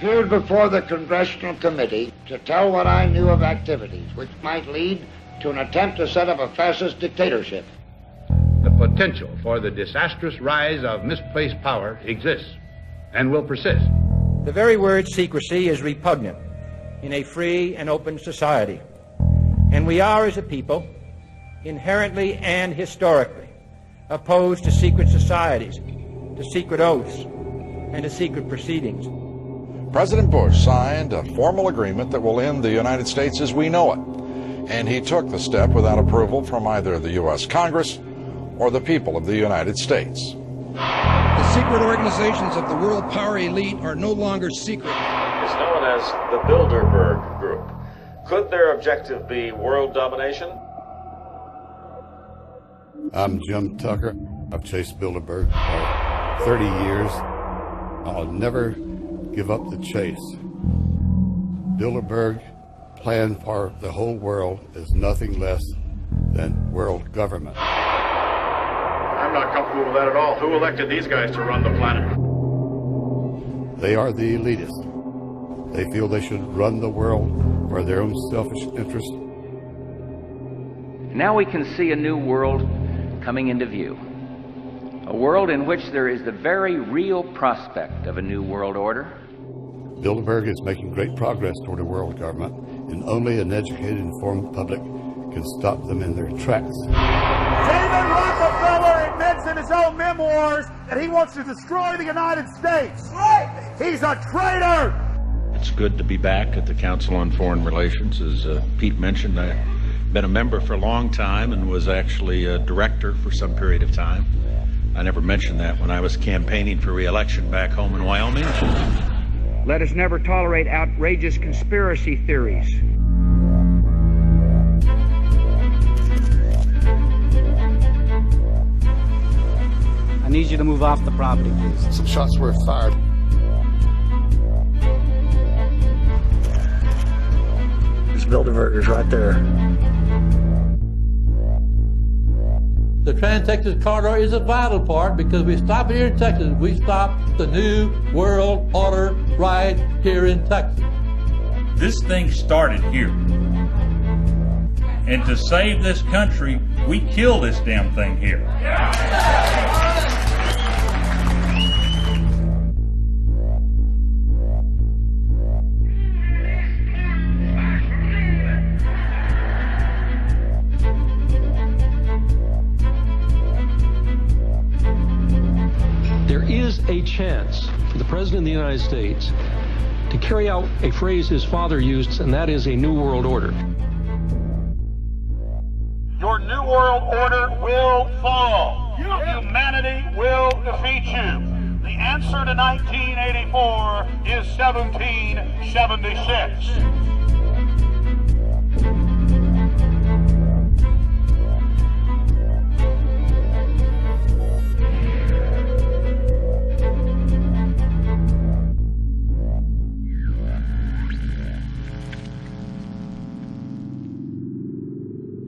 appeared before the Congressional Committee to tell what I knew of activities which might lead to an attempt to set up a fascist dictatorship. The potential for the disastrous rise of misplaced power exists and will persist. The very word secrecy is repugnant in a free and open society. And we are, as a people, inherently and historically opposed to secret societies, to secret oaths, and to secret proceedings. President Bush signed a formal agreement that will end the United States as we know it. And he took the step without approval from either the U.S. Congress or the people of the United States. The secret organizations of the world power elite are no longer secret. It's known as the Bilderberg Group. Could their objective be world domination? I'm Jim Tucker. I've chased Bilderberg for 30 years. I'll never give up the chase. Bilderberg plan for the whole world is nothing less than world government. I'm not comfortable with that at all. Who elected these guys to run the planet? They are the elitists. They feel they should run the world for their own selfish interest. Now we can see a new world coming into view. A world in which there is the very real prospect of a new world order. Bilderberg is making great progress toward a world government, and only an educated, informed public can stop them in their tracks. David Rockefeller admits in his own memoirs that he wants to destroy the United States. Right. He's a traitor. It's good to be back at the Council on Foreign Relations. As Pete mentioned, I've been a member for a long time and was actually a director for some period of time. I never mentioned that when I was campaigning for re-election back home in Wyoming. Let us never tolerate outrageous conspiracy theories. I need you to move off the property, please. Some shots were fired. There's Bilderbergers right there. The Trans-Texas Corridor is a vital part because we stop here in Texas. We stop the new world order right here in Texas. This thing started here. And to save this country, we kill this damn thing here. There is a chance for the President of the United States to carry out a phrase his father used, and that is a new world order. Your new world order will fall. Humanity will defeat you. The answer to 1984 is 1776.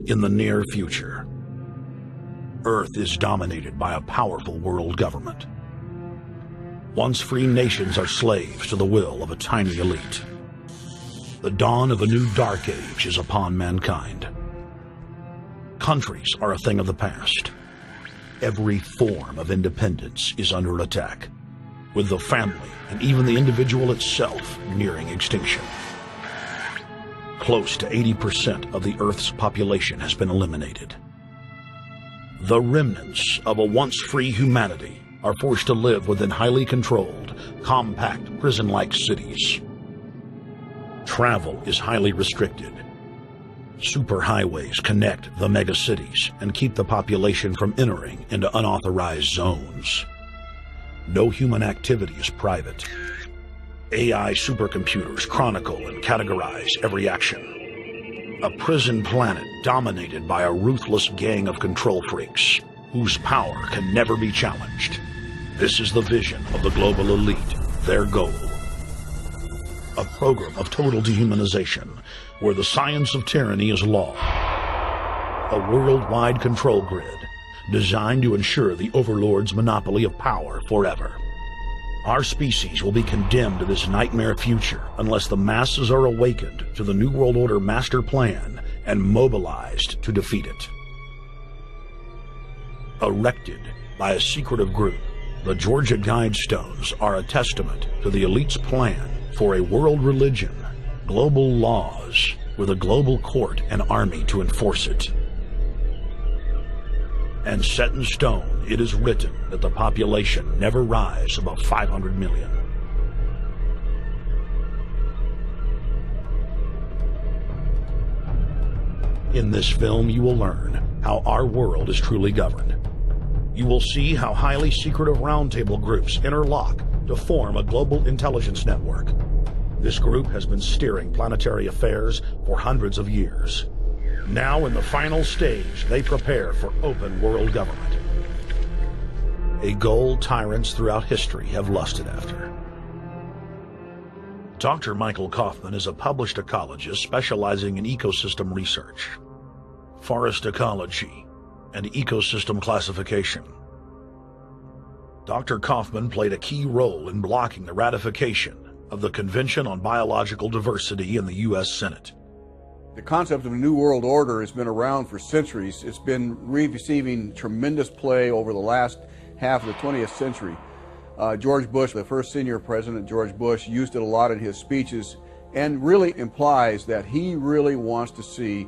In the near future, Earth is dominated by a powerful world government. Once free nations are slaves to the will of a tiny elite. The dawn of a new dark age is upon mankind. Countries are a thing of the past. Every form of independence is under attack, with the family and even the individual itself nearing extinction. Close to 80% of the Earth's population has been eliminated. The remnants of a once free humanity are forced to live within highly controlled, compact, prison-like cities. Travel is highly restricted. Superhighways connect the megacities and keep the population from entering into unauthorized zones. No human activity is private. AI supercomputers chronicle and categorize every action. A prison planet dominated by a ruthless gang of control freaks whose power can never be challenged. This is the vision of the global elite, their goal. A program of total dehumanization where the science of tyranny is law. A worldwide control grid designed to ensure the overlord's monopoly of power forever. Our species will be condemned to this nightmare future unless the masses are awakened to the New World Order master plan and mobilized to defeat it. Erected by a secretive group, the Georgia Guidestones are a testament to the elite's plan for a world religion, global laws, with a global court and army to enforce it. And set in stone, it is written that the population never rise above 500 million. In this film, you will learn how our world is truly governed. You will see how highly secretive roundtable groups interlock to form a global intelligence network. This group has been steering planetary affairs for hundreds of years. Now, in the final stage, they prepare for open world government, a goal tyrants throughout history have lusted after. Dr. Michael Kaufman is a published ecologist specializing in ecosystem research, forest ecology, and ecosystem classification. Dr. Kaufman played a key role in blocking the ratification of the Convention on Biological Diversity in the U.S. Senate. The concept of a New World Order has been around for centuries. It's been receiving tremendous play over the last half of the 20th century. George Bush, the first senior president, George Bush, used it a lot in his speeches and really implies that he really wants to see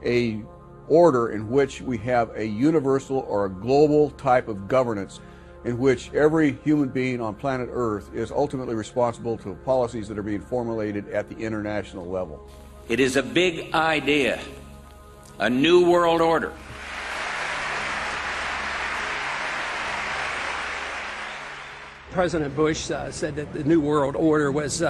a order in which we have a universal or a global type of governance in which every human being on planet Earth is ultimately responsible to policies that are being formulated at the international level. It is a big idea, a new world order. President Bush said that the New World Order was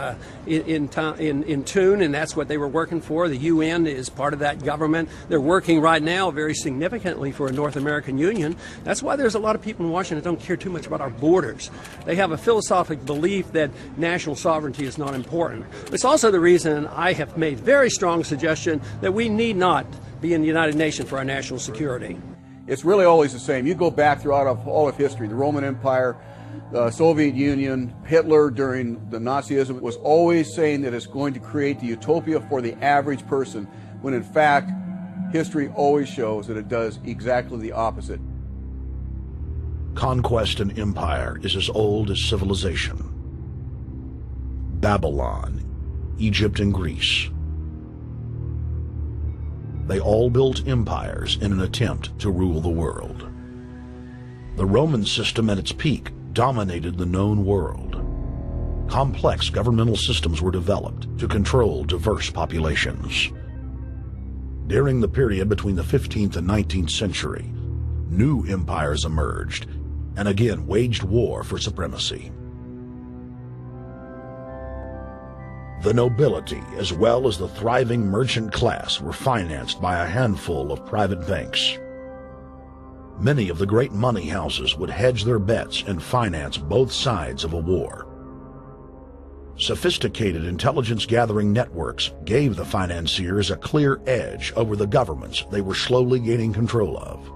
in tune, and that's what they were working for. The UN is part of that government. They're working right now very significantly for a North American Union. That's why there's a lot of people in Washington that don't care too much about our borders. They have a philosophic belief that national sovereignty is not important. It's also the reason I have made very strong suggestion that we need not be in the United Nations for our national security. It's really always the same. You go back throughout all of history, the Roman Empire, the Soviet Union, Hitler during the Nazism was always saying that it's going to create the utopia for the average person, when in fact, history always shows that it does exactly the opposite. Conquest and empire is as old as civilization. Babylon, Egypt, and Greece. They all built empires in an attempt to rule the world. The Roman system at its peak dominated the known world. Complex governmental systems were developed to control diverse populations. During the period between the 15th and 19th century, new empires emerged and again waged war for supremacy. The nobility, as well as the thriving merchant class, were financed by a handful of private banks. Many of the great money houses would hedge their bets and finance both sides of a war. Sophisticated intelligence-gathering networks gave the financiers a clear edge over the governments they were slowly gaining control of.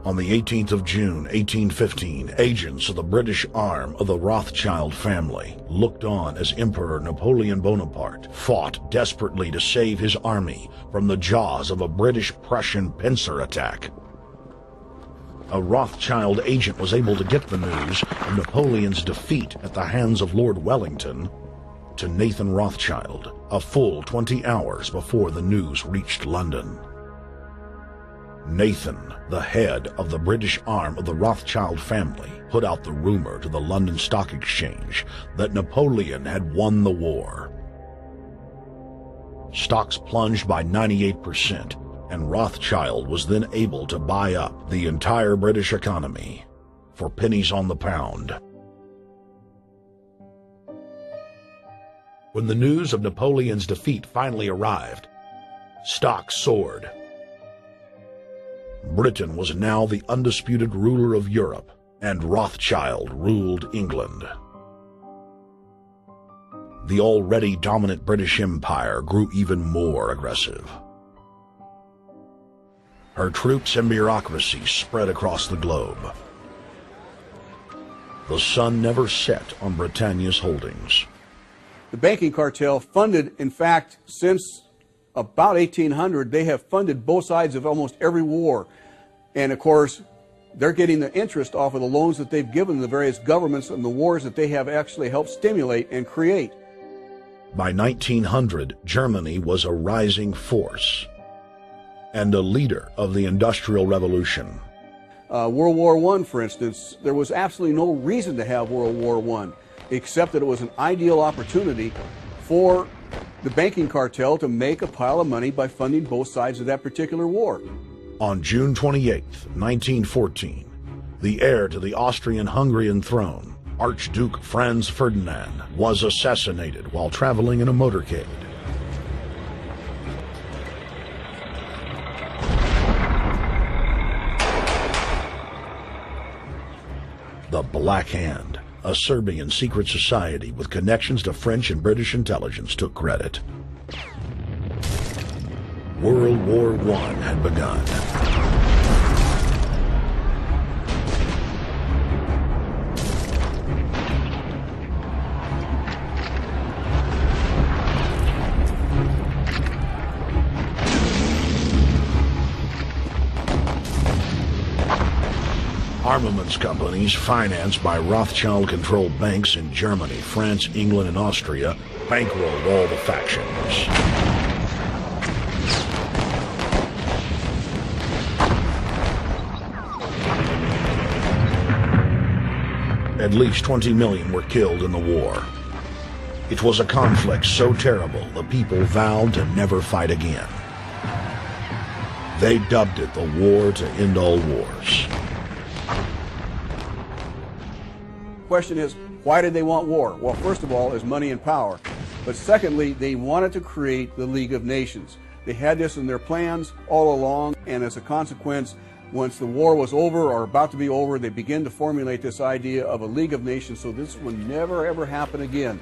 On the 18th of June, 1815, agents of the British arm of the Rothschild family looked on as Emperor Napoleon Bonaparte fought desperately to save his army from the jaws of a British-Prussian pincer attack. A Rothschild agent was able to get the news of Napoleon's defeat at the hands of Lord Wellington to Nathan Rothschild, a full 20 hours before the news reached London. Nathan, the head of the British arm of the Rothschild family, put out the rumor to the London Stock Exchange that Napoleon had won the war. Stocks plunged by 98%, and Rothschild was then able to buy up the entire British economy for pennies on the pound. When the news of Napoleon's defeat finally arrived, stocks soared. Britain was now the undisputed ruler of Europe, and Rothschild ruled England. The already dominant British Empire grew even more aggressive. Her troops and bureaucracy spread across the globe. the sun never set on Britannia's holdings. The banking cartel funded, in fact, since about 1800, they have funded both sides of almost every war. And of course, they're getting the interest off of the loans that they've given the various governments and the wars that they have actually helped stimulate and create. By 1900, Germany was a rising force and a leader of the Industrial Revolution. World War I, for instance, there was absolutely no reason to have World War I, except that it was an ideal opportunity for the banking cartel to make a pile of money by funding both sides of that particular war. On June 28, 1914, the heir to the Austrian-Hungarian throne, Archduke Franz Ferdinand, was assassinated while traveling in a motorcade. The Black Hand, a Serbian secret society with connections to French and British intelligence, took credit. World War I had begun. Armaments companies financed by Rothschild-controlled banks in Germany, France, England, and Austria bankrolled all the factions. At least 20 million were killed in the war. It was a conflict so terrible the people vowed to never fight again. They dubbed it the War to End All Wars. Question is, why did they want war? Well, first of all, is money and power. But secondly, they wanted to create the League of Nations. They had this in their plans all along, and as a consequence, once the war was over or about to be over, they began to formulate this idea of a League of Nations so this would never ever happen again.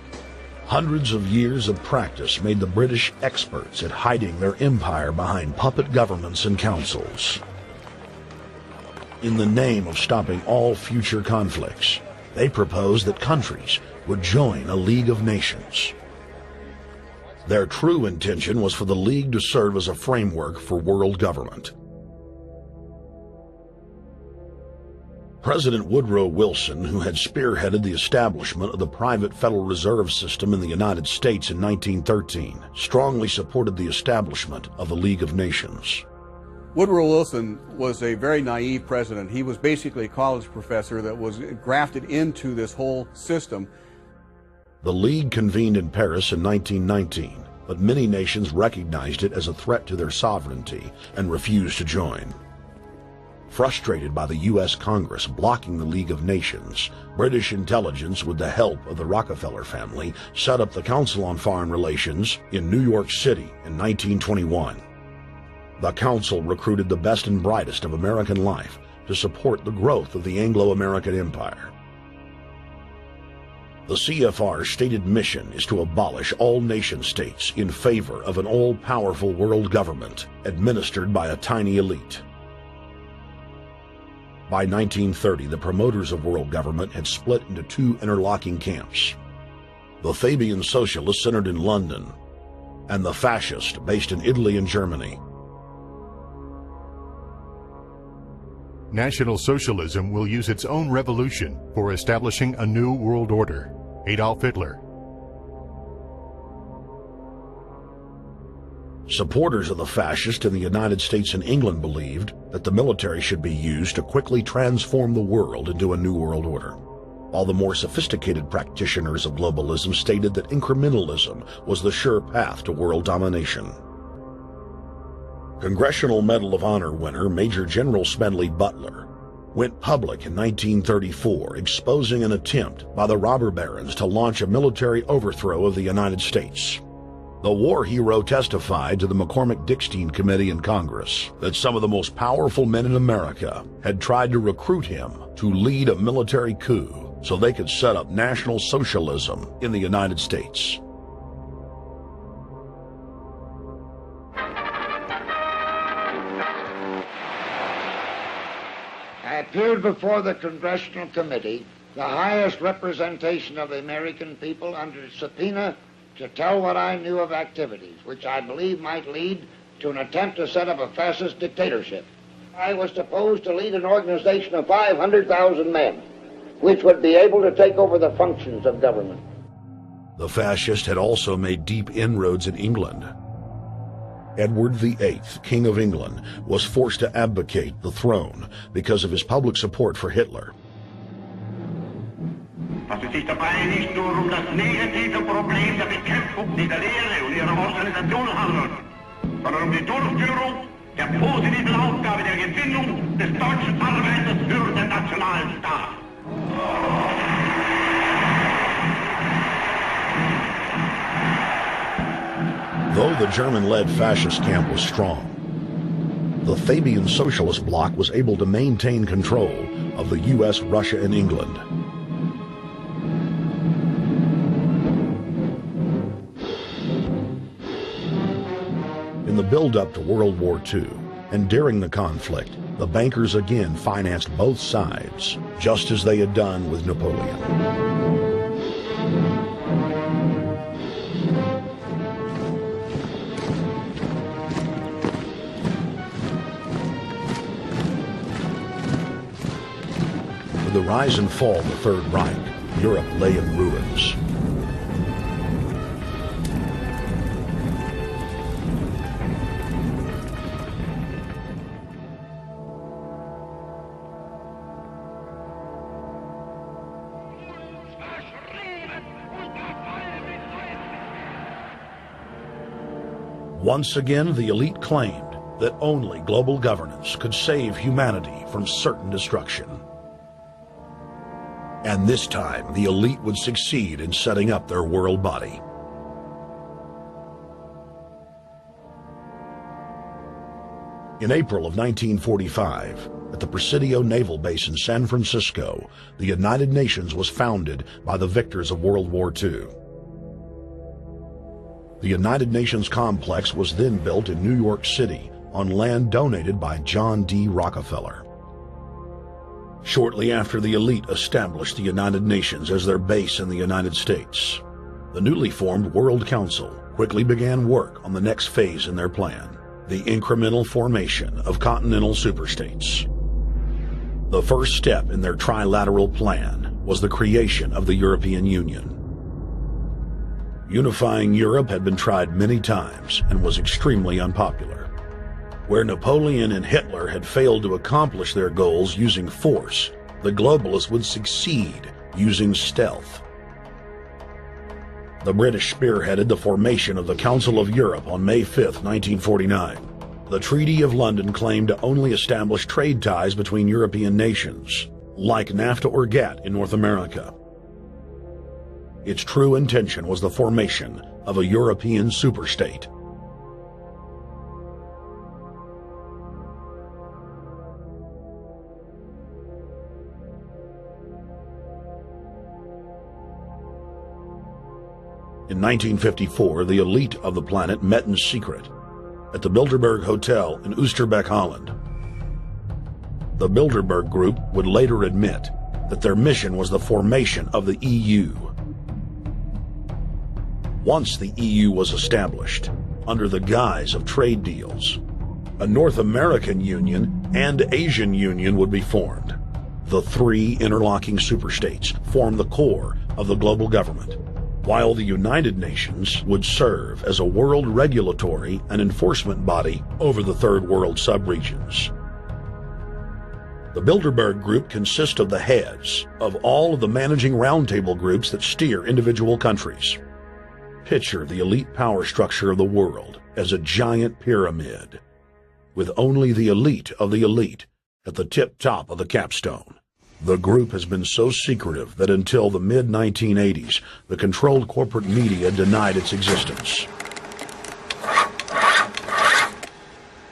Hundreds of years of practice made the British experts at hiding their empire behind puppet governments and councils. In the name of stopping all future conflicts, they proposed that countries would join a League of Nations. Their true intention was for the League to serve as a framework for world government. President Woodrow Wilson, who had spearheaded the establishment of the private Federal Reserve System in the United States in 1913, strongly supported the establishment of the League of Nations. Woodrow Wilson was a very naive president. He was basically a college professor that was grafted into this whole system. The League convened in Paris in 1919, but many nations recognized it as a threat to their sovereignty and refused to join. Frustrated by the U.S. Congress blocking the League of Nations, British intelligence, with the help of the Rockefeller family, set up the Council on Foreign Relations in New York City in 1921. The Council recruited the best and brightest of American life to support the growth of the Anglo-American Empire. The CFR's stated mission is to abolish all nation-states in favor of an all-powerful world government administered by a tiny elite. By 1930, the promoters of world government had split into two interlocking camps: the Fabian Socialists centered in London, and the Fascists based in Italy and Germany. National Socialism will use its own revolution for establishing a new world order. Adolf Hitler. Supporters of the fascists in the United States and England believed that the military should be used to quickly transform the world into a new world order, while the more sophisticated practitioners of globalism stated that incrementalism was the sure path to world domination. Congressional Medal of Honor winner Major General Smedley Butler went public in 1934, exposing an attempt by the robber barons to launch a military overthrow of the United States. The war hero testified to the McCormick-Dickstein Committee in Congress that some of the most powerful men in America had tried to recruit him to lead a military coup so they could set up National Socialism in the United States. I appeared before the Congressional Committee the highest representation of the American people, under subpoena to tell what I knew of activities which I believe might lead to an attempt to set up a fascist dictatorship. I was supposed to lead an organization of 500,000 men, which would be able to take over the functions of government. The fascist had also made deep inroads in England. Edward VIII, King of England, was forced to abdicate the throne because of his public support for Hitler. Was es sich dabei nicht nur das negative Problem der Bekämpfung dieser Lehre und ihrer Organisation handelt, sondern die Durchführung der positiven Aufgabe der Gewinnung des deutschen Arbeiters für den nationalen Staat. Though the German-led fascist camp was strong, the Fabian Socialist Bloc was able to maintain control of the U.S., Russia, and England. In the build-up to World War II, and during the conflict, the bankers again financed both sides, just as they had done with Napoleon. With the rise and fall of the Third Reich, Europe lay in ruins. Once again, the elite claimed that only global governance could save humanity from certain destruction. And this time, the elite would succeed in setting up their world body. In April of 1945, at the Presidio Naval Base in San Francisco, the United Nations was founded by the victors of World War II. The United Nations complex was then built in New York City on land donated by John D. Rockefeller. Shortly after the elite established the United Nations as their base in the United States, the newly formed World Council quickly began work on the next phase in their plan, the incremental formation of continental superstates. The first step in their trilateral plan was the creation of the European Union. Unifying Europe had been tried many times and was extremely unpopular. Where Napoleon and Hitler had failed to accomplish their goals using force, the globalists would succeed using stealth. The British spearheaded the formation of the Council of Europe on May 5, 1949. The Treaty of London claimed to only establish trade ties between European nations, like NAFTA or GATT in North America. Its true intention was the formation of a European superstate. In 1954, the elite of the planet met in secret at the Bilderberg Hotel in Oosterbeek, Holland. The Bilderberg Group would later admit that their mission was the formation of the EU. Once the EU was established, under the guise of trade deals, a North American Union and Asian Union would be formed. The three interlocking superstates formed the core of the global government, while the United Nations would serve as a world regulatory and enforcement body over the Third World subregions. The Bilderberg Group consists of the heads of all of the managing roundtable groups that steer individual countries. Picture the elite power structure of the world as a giant pyramid, with only the elite of the elite at the tip top of the capstone. The group has been so secretive that until the mid-1980s, the controlled corporate media denied its existence.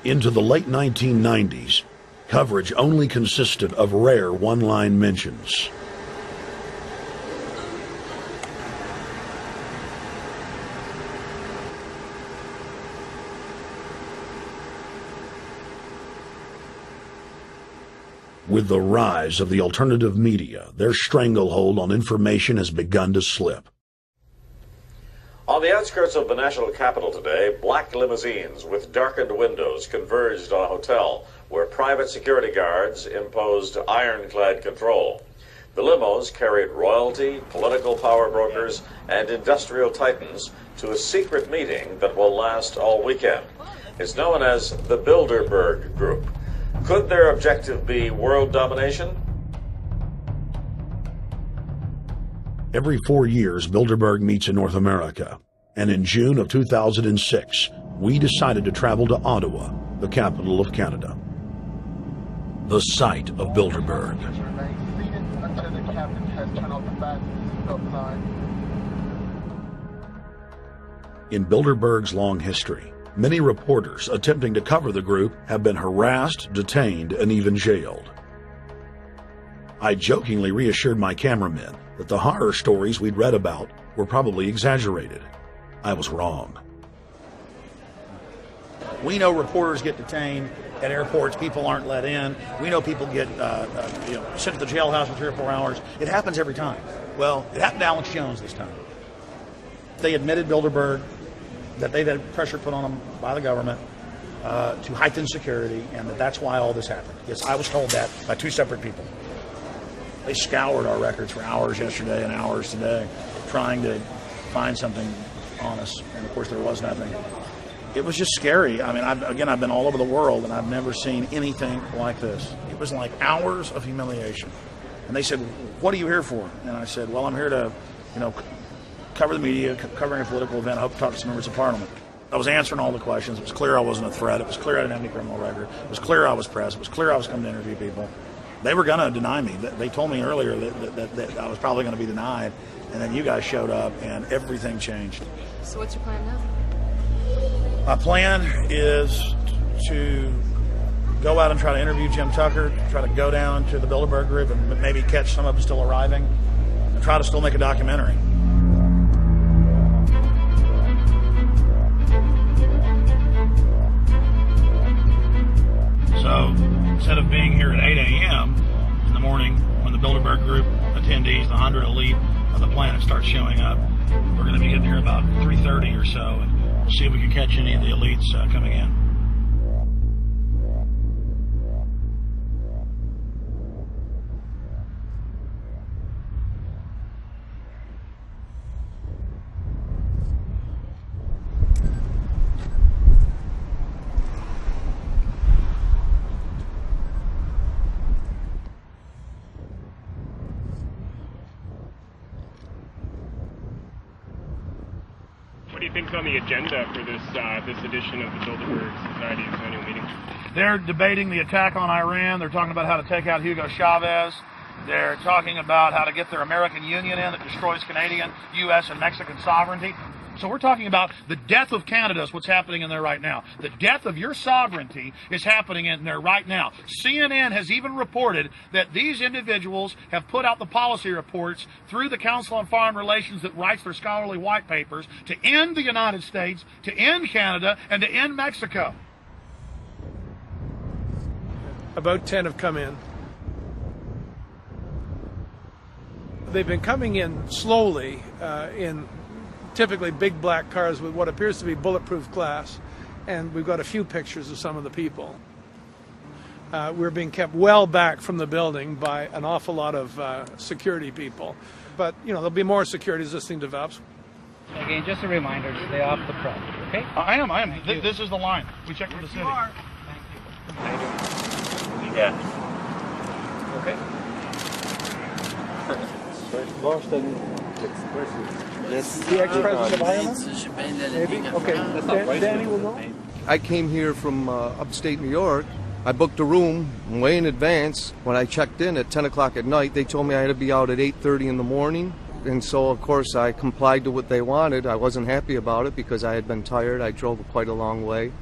Into the late 1990s, coverage only consisted of rare one-line mentions. With the rise of the alternative media, their stranglehold on information has begun to slip. On the outskirts of the national capital today, black limousines with darkened windows converged on a hotel where private security guards imposed ironclad control. The limos carried royalty, political power brokers, and industrial titans to a secret meeting that will last all weekend. It's known as the Bilderberg Group. Could their objective be world domination? Every 4 years, Bilderberg meets in North America, and in June of 2006, we decided to travel to Ottawa, the capital of Canada. The site of Bilderberg. In Bilderberg's long history, many reporters attempting to cover the group have been harassed, detained, and even jailed. I jokingly reassured my cameramen that the horror stories we'd read about were probably exaggerated. I was wrong. We know reporters get detained at airports. People aren't let in. We know people get sent to the jailhouse for 3 or 4 hours. It happens every time. Well, it happened to Alex Jones this time. They admitted Bilderberg that they've had pressure put on them by the government to heighten security, and that's why all this happened. Yes, I was told that by 2 separate people. They scoured our records for hours yesterday and hours today, trying to find something on us, and of course there was nothing. It was just scary. I mean, I've been all over the world, and I've never seen anything like this. It was like hours of humiliation. And they said, "What are you here for?" And I said, "Well, I'm here to, cover the media, covering a political event. I hope to talk to some members of Parliament." I was answering all the questions. It was clear I wasn't a threat. It was clear I didn't have any criminal record. It was clear I was press. It was clear I was coming to interview people. They were going to deny me. They told me earlier that I was probably going to be denied, and then you guys showed up, and everything changed. So what's your plan now? My plan is to go out and try to interview Jim Tucker, try to go down to the Bilderberg Group and maybe catch some of them still arriving, and try to still make a documentary. So instead of being here at 8 a.m. in the morning when the Bilderberg Group attendees, the 100 elite of the planet, start showing up, we're going to be getting here about 3:30 or so, and we'll see if we can catch any of the elites coming in. What do you think's on the agenda for this edition of the Bilderberg Society's annual meeting? They're debating the attack on Iran. They're talking about how to take out Hugo Chavez. They're talking about how to get their American Union in that destroys Canadian, U.S., and Mexican sovereignty. So we're talking about the death of Canada is what's happening in there right now. The death of your sovereignty is happening in there right now. CNN has even reported that these individuals have put out the policy reports through the Council on Foreign Relations that writes their scholarly white papers to end the United States, to end Canada, and to end Mexico. About 10 have come in. They've been coming in slowly in typically big black cars with what appears to be bulletproof glass, and we've got a few pictures of some of the people. We're being kept well back from the building by an awful lot of security people, but there'll be more security as this thing develops. Again, just a reminder to stay off the front, okay? I am. This is the line. We checked with the city. Thank you. How you doing? Yeah. Okay. The ex-president of Ireland? Maybe? Okay, Danny will know. I came here from upstate New York. I booked a room way in advance. When I checked in at 10 o'clock at night, they told me I had to be out at 8:30 in the morning. And so, of course, I complied to what they wanted. I wasn't happy about it because I had been tired. I drove quite a long way.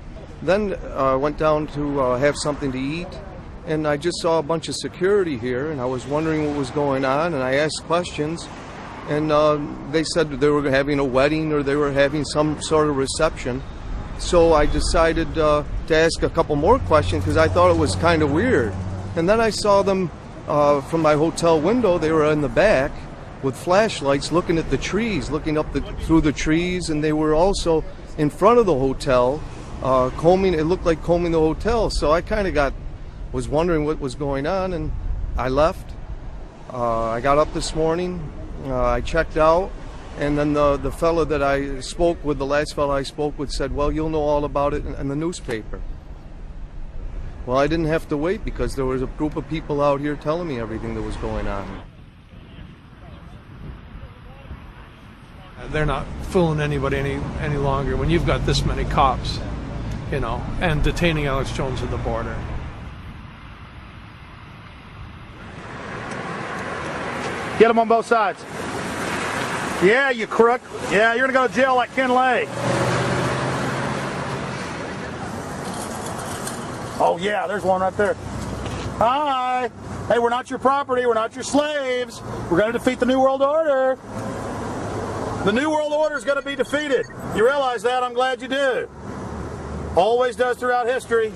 Then I went down to have something to eat, and I just saw a bunch of security here, and I was wondering what was going on, and I asked questions. And they said they were having a wedding or they were having some sort of reception. So I decided to ask a couple more questions because I thought it was kind of weird. And then I saw them from my hotel window. They were in the back with flashlights looking at the trees, looking up through the trees, and they were also in front of the hotel combing. It looked like combing the hotel. So I kind of was wondering what was going on, and I left. I got up this morning. I checked out. And then the fellow that I spoke with, the last fellow I spoke with, said, well, you'll know all about it in the newspaper. Well, I didn't have to wait because there was a group of people out here telling me everything that was going on. They're not fooling anybody any longer when you've got this many cops, you know, and detaining Alex Jones at the border. Get them on both sides. Yeah, you crook. Yeah, you're going to go to jail like Ken Lay. Oh, yeah, there's one right there. Hi. Hey, we're not your property. We're not your slaves. We're going to defeat the New World Order. The New World Order is going to be defeated. You realize that? I'm glad you do. Always does throughout history.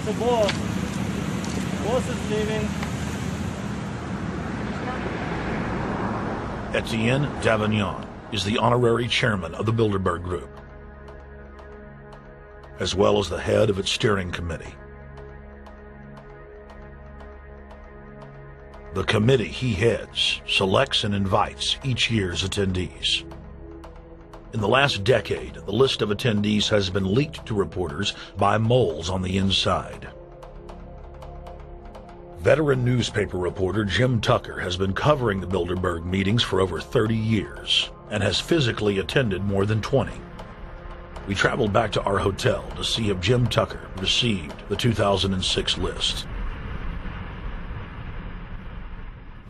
The boss. Boss is leaving. Etienne Davignon is the honorary chairman of the Bilderberg Group, as well as the head of its steering committee. The committee he heads selects and invites each year's attendees. In the last decade, the list of attendees has been leaked to reporters by moles on the inside. Veteran newspaper reporter Jim Tucker has been covering the Bilderberg meetings for over 30 years and has physically attended more than 20. We traveled back to our hotel to see if Jim Tucker received the 2006 list.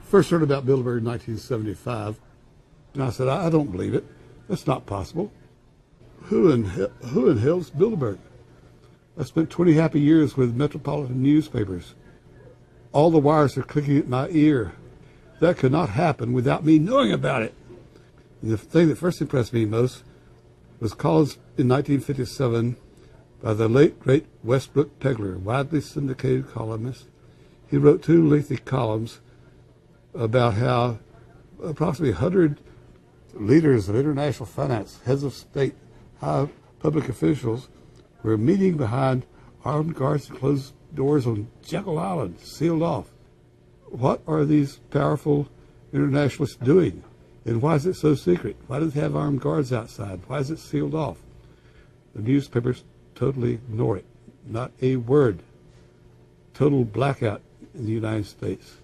First heard about Bilderberg in 1975, and I said, I don't believe it. That's not possible. Who in hell's Bilderberg? I spent 20 happy years with metropolitan newspapers. All the wires are clicking at my ear. That could not happen without me knowing about it. And the thing that first impressed me most was calls in 1957 by the late, great Westbrook Tegler, widely syndicated columnist. He wrote 2 lengthy columns about how approximately 100 leaders of international finance, heads of state, high public officials were meeting behind armed guards and closed doors on Jekyll Island, sealed off. What are these powerful internationalists doing? And why is it so secret? Why do they have armed guards outside? Why is it sealed off? The newspapers totally ignore it. Not a word. Total blackout in the United States.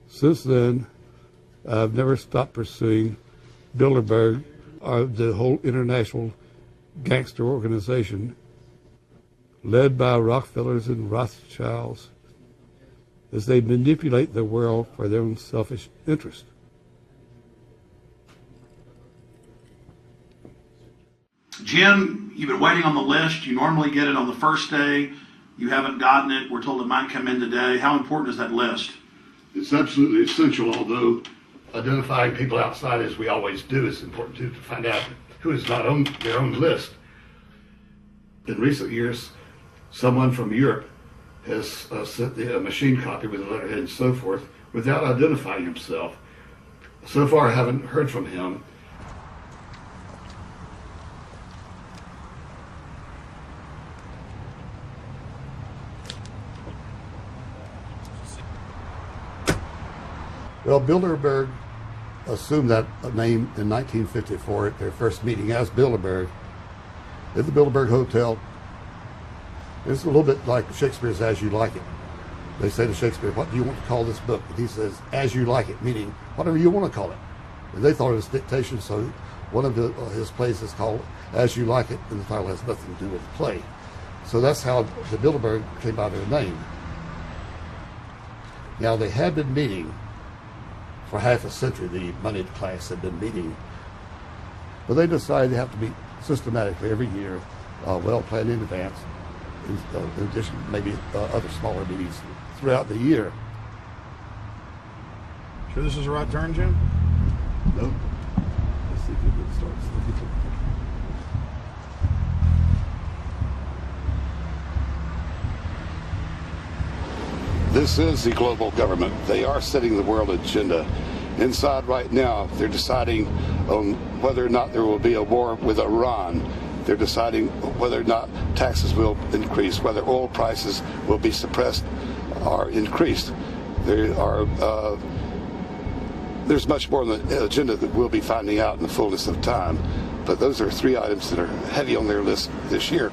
Since then, I've never stopped pursuing Bilderberg, or the whole international gangster organization led by Rockefellers and Rothschilds as they manipulate the world for their own selfish interest. Jim, you've been waiting on the list. You normally get it on the first day. You haven't gotten it. We're told it might come in today. How important is that list? It's absolutely essential, although identifying people outside, as we always do, is important too, to find out who is not on their own list. In recent years, someone from Europe has sent a machine copy with a letterhead and so forth without identifying himself. So far, I haven't heard from him. Well, Bilderberg assumed that name in 1954 at their first meeting as Bilderberg at the Bilderberg Hotel. It's a little bit like Shakespeare's As You Like It. They say to Shakespeare, what do you want to call this book? And he says, As You Like It, meaning whatever you want to call it. And they thought it was dictation, so one of his plays is called As You Like It, and the title has nothing to do with the play. So that's how the Bilderberg came by their name. Now, they had been meeting for half a century. The moneyed class had been meeting But they decide they have to meet systematically every year, well planned in advance, in addition to maybe other smaller meetings throughout the year. Sure this is the right turn, Jim? No. Let's see if we can start. This is the global government. They are setting the world agenda. Inside right now, they're deciding on whether or not there will be a war with Iran. They're deciding whether or not taxes will increase, whether oil prices will be suppressed or increased. There's much more on the agenda that we'll be finding out in the fullness of time. But those are 3 items that are heavy on their list this year.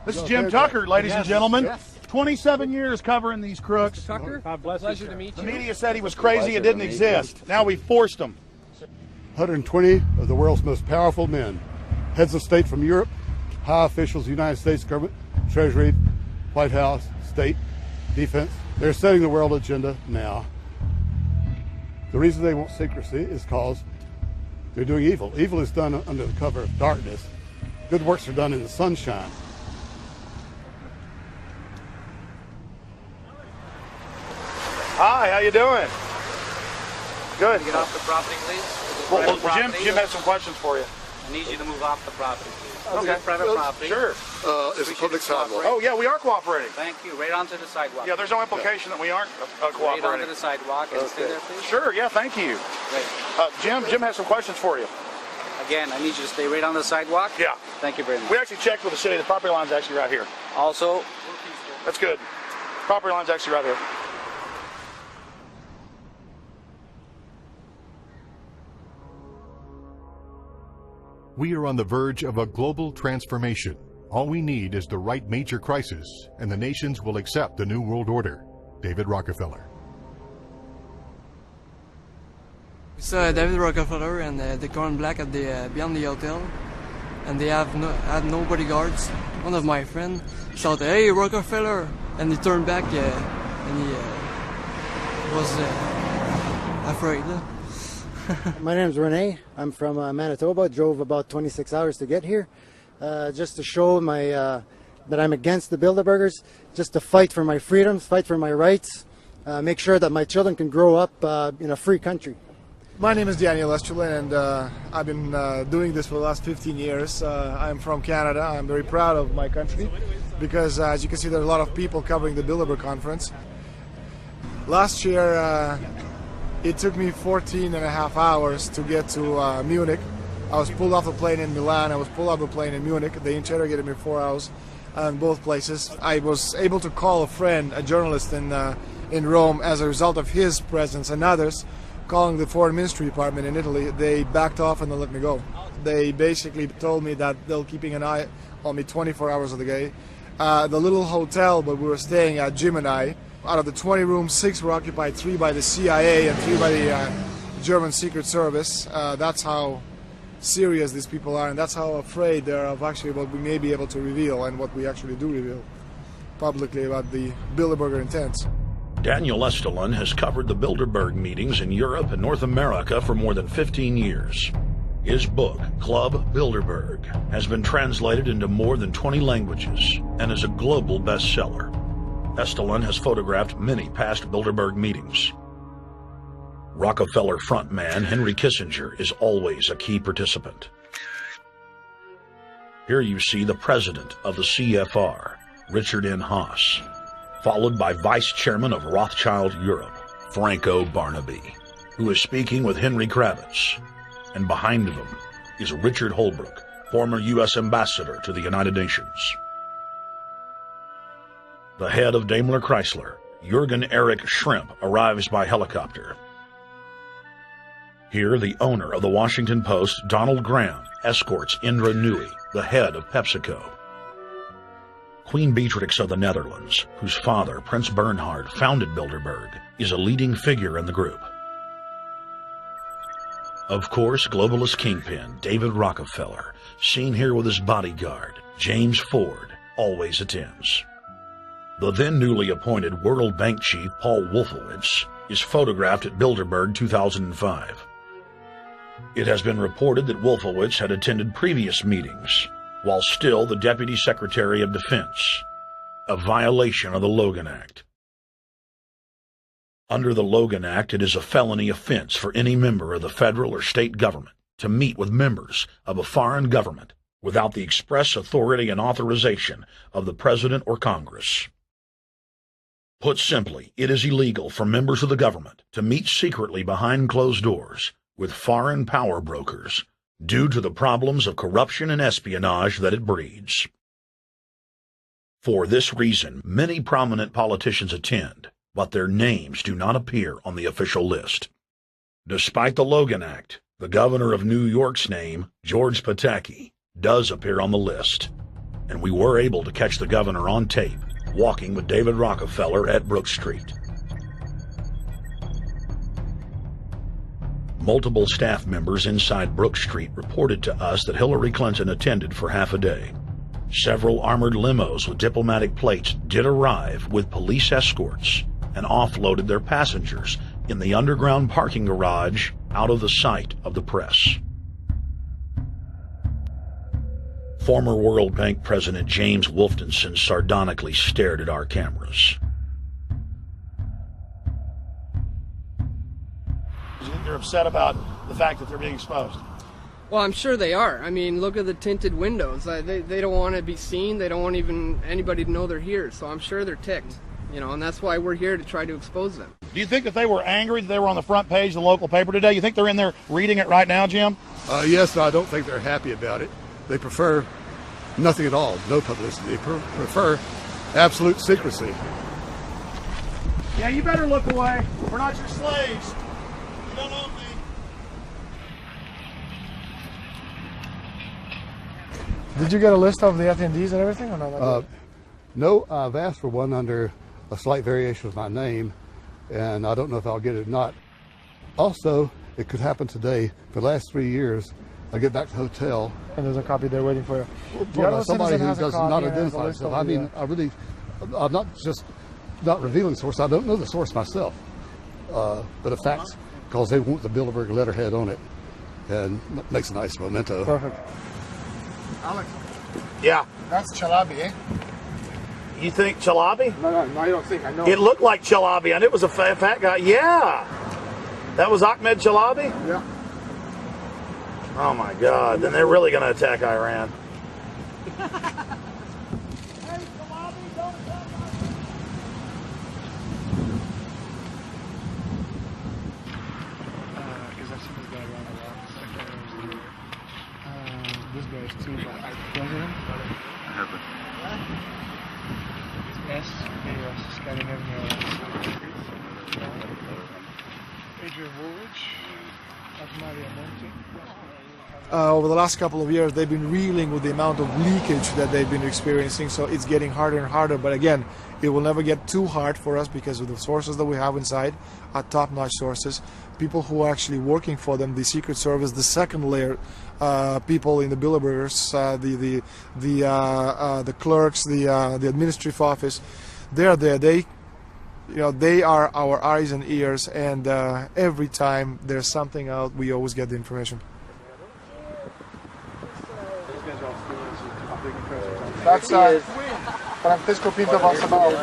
This is Jim Tucker, ladies and gentlemen. Yes. 27 years covering these crooks. Tucker, God bless you. Pleasure to meet you. The media said he was crazy, it didn't exist. Now we forced him. 120 of the world's most powerful men, heads of state from Europe, high officials of the United States government, Treasury, White House, state, defense. They're setting the world agenda now. The reason they want secrecy is because they're doing evil. Evil is done under the cover of darkness. Good works are done in the sunshine. Hi, how you doing? Good. Get off the property, please. Well, Jim has some questions for you. I need you to move off the property, please. Okay. Private property. Sure. It's a public sidewalk. Oh, yeah, we are cooperating. Thank you. Right onto the sidewalk. Yeah, there's no implication that we aren't cooperating. Right onto the sidewalk and stay there, please. Sure, yeah, thank you. Great. Jim has some questions for you. Again, I need you to stay right on the sidewalk. Yeah. Thank you very much. We actually checked with the city. The property line's actually right here. Also, that's good. Property line's actually right here. We are on the verge of a global transformation. All we need is the right major crisis, and the nations will accept the New World Order. David Rockefeller. It's David Rockefeller and the Corn Black at the beyond the hotel, and they had no bodyguards. One of my friends shouted, "Hey, Rockefeller!" and he turned back and he was afraid. My name's Rene. I'm from Manitoba. Drove about 26 hours to get here, just to show that I'm against the Bilderbergers, just to fight for my freedoms, fight for my rights, make sure that my children can grow up in a free country. My name is Daniel Estrela, and I've been doing this for the last 15 years. I'm from Canada. I'm very proud of my country because, as you can see, there are a lot of people covering the Bilderberg conference. Last year, it took me 14 and a half hours to get to Munich. I was pulled off the plane in Milan. I was pulled off the plane in Munich. They interrogated me 4 hours in both places. I was able to call a friend, a journalist in Rome, as a result of his presence and others. Calling the Foreign Ministry Department in Italy, they backed off and they let me go. They basically told me that they're keeping an eye on me 24 hours of the day. The little hotel where we were staying at, Jim and I, out of the 20 rooms, 6 were occupied, 3 by the CIA and 3 by the German Secret Service. That's how serious these people are, and that's how afraid they are of actually what we may be able to reveal and what we actually do reveal publicly about the Bilderberger intents. Daniel Estrela has covered the Bilderberg meetings in Europe and North America for more than 15 years. His book, Club Bilderberg, has been translated into more than 20 languages and is a global bestseller. Estrela has photographed many past Bilderberg meetings. Rockefeller frontman Henry Kissinger is always a key participant. Here you see the president of the CFR, Richard N. Haas, followed by Vice Chairman of Rothschild Europe, Franco Barnaby, who is speaking with Henry Kravitz. And behind them is Richard Holbrooke, former U.S. Ambassador to the United Nations. The head of Daimler Chrysler, Jürgen Erich Schrimp, arrives by helicopter. Here, the owner of the Washington Post, Donald Graham, escorts Indra Nooyi, the head of PepsiCo. Queen Beatrix of the Netherlands, whose father, Prince Bernhard, founded Bilderberg, is a leading figure in the group. Of course, globalist kingpin David Rockefeller, seen here with his bodyguard, James Ford, always attends. The then newly appointed World Bank chief Paul Wolfowitz is photographed at Bilderberg 2005. It has been reported that Wolfowitz had attended previous meetings while still the Deputy Secretary of Defense, a violation of the Logan Act. Under the Logan Act, it is a felony offense for any member of the federal or state government to meet with members of a foreign government without the express authority and authorization of the President or Congress. Put simply, it is illegal for members of the government to meet secretly behind closed doors with foreign power brokers due to the problems of corruption and espionage that it breeds. For this reason, many prominent politicians attend, but their names do not appear on the official list. Despite the Logan Act, the governor of New York's name, George Pataki, does appear on the list, and we were able to catch the governor on tape walking with David Rockefeller at Brook Street. Multiple staff members inside Brook Street reported to us that Hillary Clinton attended for half a day. Several armored limos with diplomatic plates did arrive with police escorts and offloaded their passengers in the underground parking garage out of the sight of the press. Former World Bank President James Wolfensohn sardonically stared at our cameras. They're upset about the fact that they're being exposed. Well, I'm sure they are. I mean, look at the tinted windows. They don't want to be seen. They don't want even anybody to know they're here. So I'm sure they're ticked, you know, and that's why we're here to try to expose them. Do you think that they were angry that they were on the front page of the local paper today? You think they're in there reading it right now, Jim? Yes, I don't think they're happy about it. They prefer nothing at all, no publicity. They prefer absolute secrecy. Yeah, you better look away. We're not your slaves. You don't own me. Did you get a list of the attendees and everything, or not? No, I've asked for one under a slight variation of my name, and I don't know if I'll get it or not. Also, it could happen today. For the last 3 years, I get back to the hotel. And there's a copy there waiting for you. Well, somebody who does not identify himself. I mean, I'm not just not revealing source. I don't know the source myself. But a fact, because they want the Bilderberg letterhead on it, and makes a nice memento. Perfect. Alex. Yeah. That's Chalabi, eh? You think Chalabi? No, I don't think. I know. It looked like Chalabi, and it was a fat guy. Yeah. That was Ahmed Chalabi? Yeah. Oh my God, then they're really going to attack Iran. This guy is too, but I don't know him. I haven't. S. Scandinavian. Adrian Woolwich. Over the last couple of years, they've been reeling with the amount of leakage that they've been experiencing, so it's getting harder and harder. But again, it will never get too hard for us because of the sources that we have inside are top-notch sources. People who are actually working for them, the Secret Service, the second layer, people in the Bilderbergers, the clerks, the administrative office, they're there. They are our eyes and ears, and every time there's something out, we always get the information. That's Francisco Pinto Balsamao.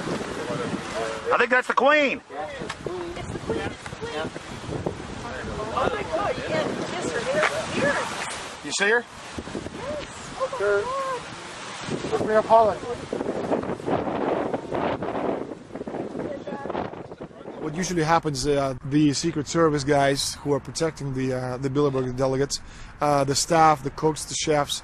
I think that's the Queen. It's the Queen. Oh my God, yeah, kiss her here. You see her? Yes. Oh my God. We have Holland. What usually happens, the Secret Service guys who are protecting the Bilderberg delegates, the staff, the cooks, the chefs,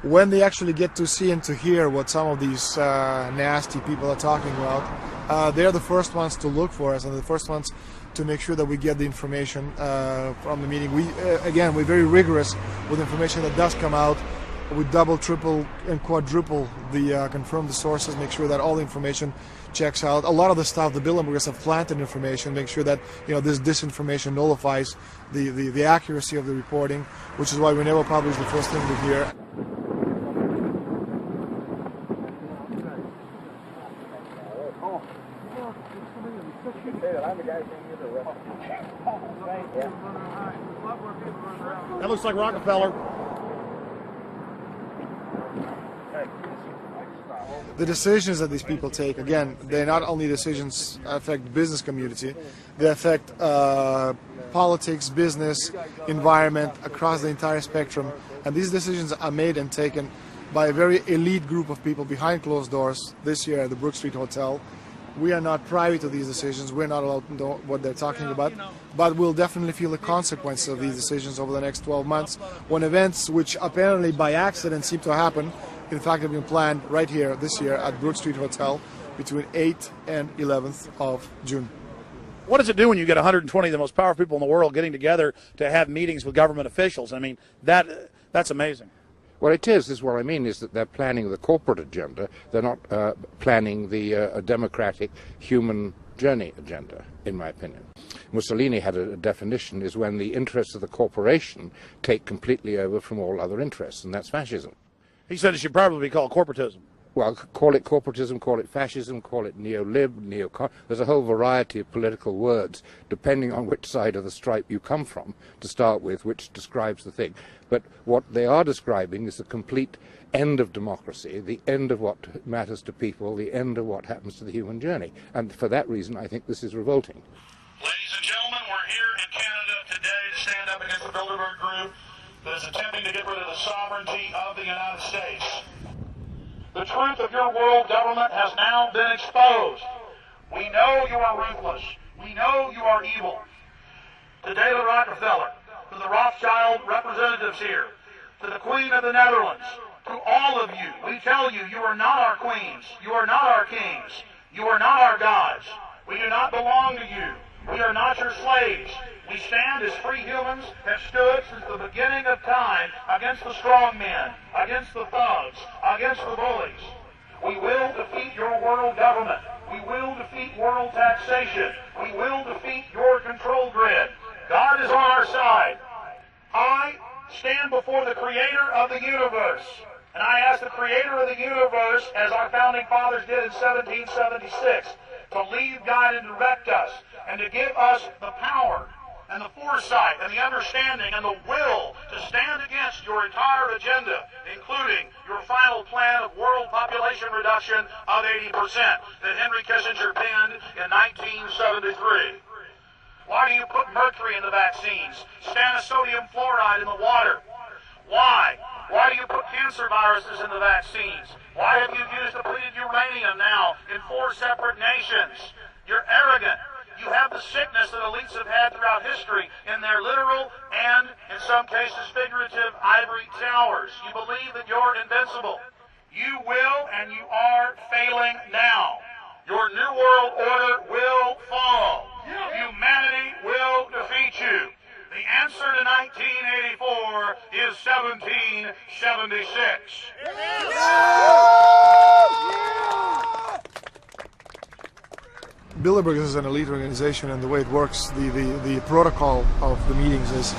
when they actually get to see and to hear what some of these nasty people are talking about, they're the first ones to look for us and the first ones to make sure that we get the information from the meeting. We're very rigorous with information that does come out. We double, triple, and quadruple confirm the sources, make sure that all the information checks out. A lot of the stuff, the Bilderbergers have planted information, make sure that this disinformation nullifies the accuracy of the reporting, which is why we never publish the first thing we hear. Oh. I'm the guy who came here to That looks like Rockefeller. The decisions that these people take, again, they're not only decisions that affect the business community, they affect politics, business, environment, across the entire spectrum. And these decisions are made and taken by a very elite group of people behind closed doors this year at the Brook Street Hotel. We are not privy to these decisions. We're not allowed to know what they're talking about. But we'll definitely feel the consequences of these decisions over the next 12 months when events which apparently by accident seem to happen, in fact, have been planned right here this year at Brook Street Hotel between 8th and 11th of June. What does it do when you get 120 of the most powerful people in the world getting together to have meetings with government officials? I mean, that's amazing. Well, it is what I mean is that they're planning the corporate agenda. They're not planning the democratic human journey agenda, in my opinion. Mussolini had a definition, is when the interests of the corporation take completely over from all other interests, and that's fascism. He said it should probably be called corporatism. Well, call it corporatism, call it fascism, call it neo-lib, neo-con. There's a whole variety of political words, depending on which side of the stripe you come from, to start with, which describes the thing. But what they are describing is the complete end of democracy, the end of what matters to people, the end of what happens to the human journey. And for that reason, I think this is revolting. Ladies and gentlemen, we're here in Canada today to stand up against the Bilderberg Group that is attempting to get rid of the sovereignty of the United States. The truth of your world government has now been exposed. We know you are ruthless. We know you are evil. To David Rockefeller, to the Rothschild representatives here, to the Queen of the Netherlands, to all of you, we tell you, you are not our queens. You are not our kings. You are not our gods. We do not belong to you. We are not your slaves. We stand as free humans, have stood since the beginning of time against the strong men, against the thugs, against the bullies. We will defeat your world government. We will defeat world taxation. We will defeat your control grid. God is on our side. I stand before the creator of the universe, and I ask the creator of the universe, as our founding fathers did in 1776, to lead, guide, and direct us, and to give us the power and the foresight and the understanding and the will to stand against your entire agenda, including your final plan of world population reduction of 80% that Henry Kissinger penned in 1973. Why do you put mercury in the vaccines, stannous-sodium fluoride in the water? Why? Why do you put cancer viruses in the vaccines? Why have you used depleted uranium now in 4 separate nations? You're arrogant. You have the sickness that elites have had throughout history in their literal and, in some cases, figurative ivory towers. You believe that you're invincible. You will and you are failing now. Your New World Order will fall. Humanity will defeat you. The answer to 1984 is 1776. Bilderberg is an elite organization, and the way it works, the protocol of the meetings is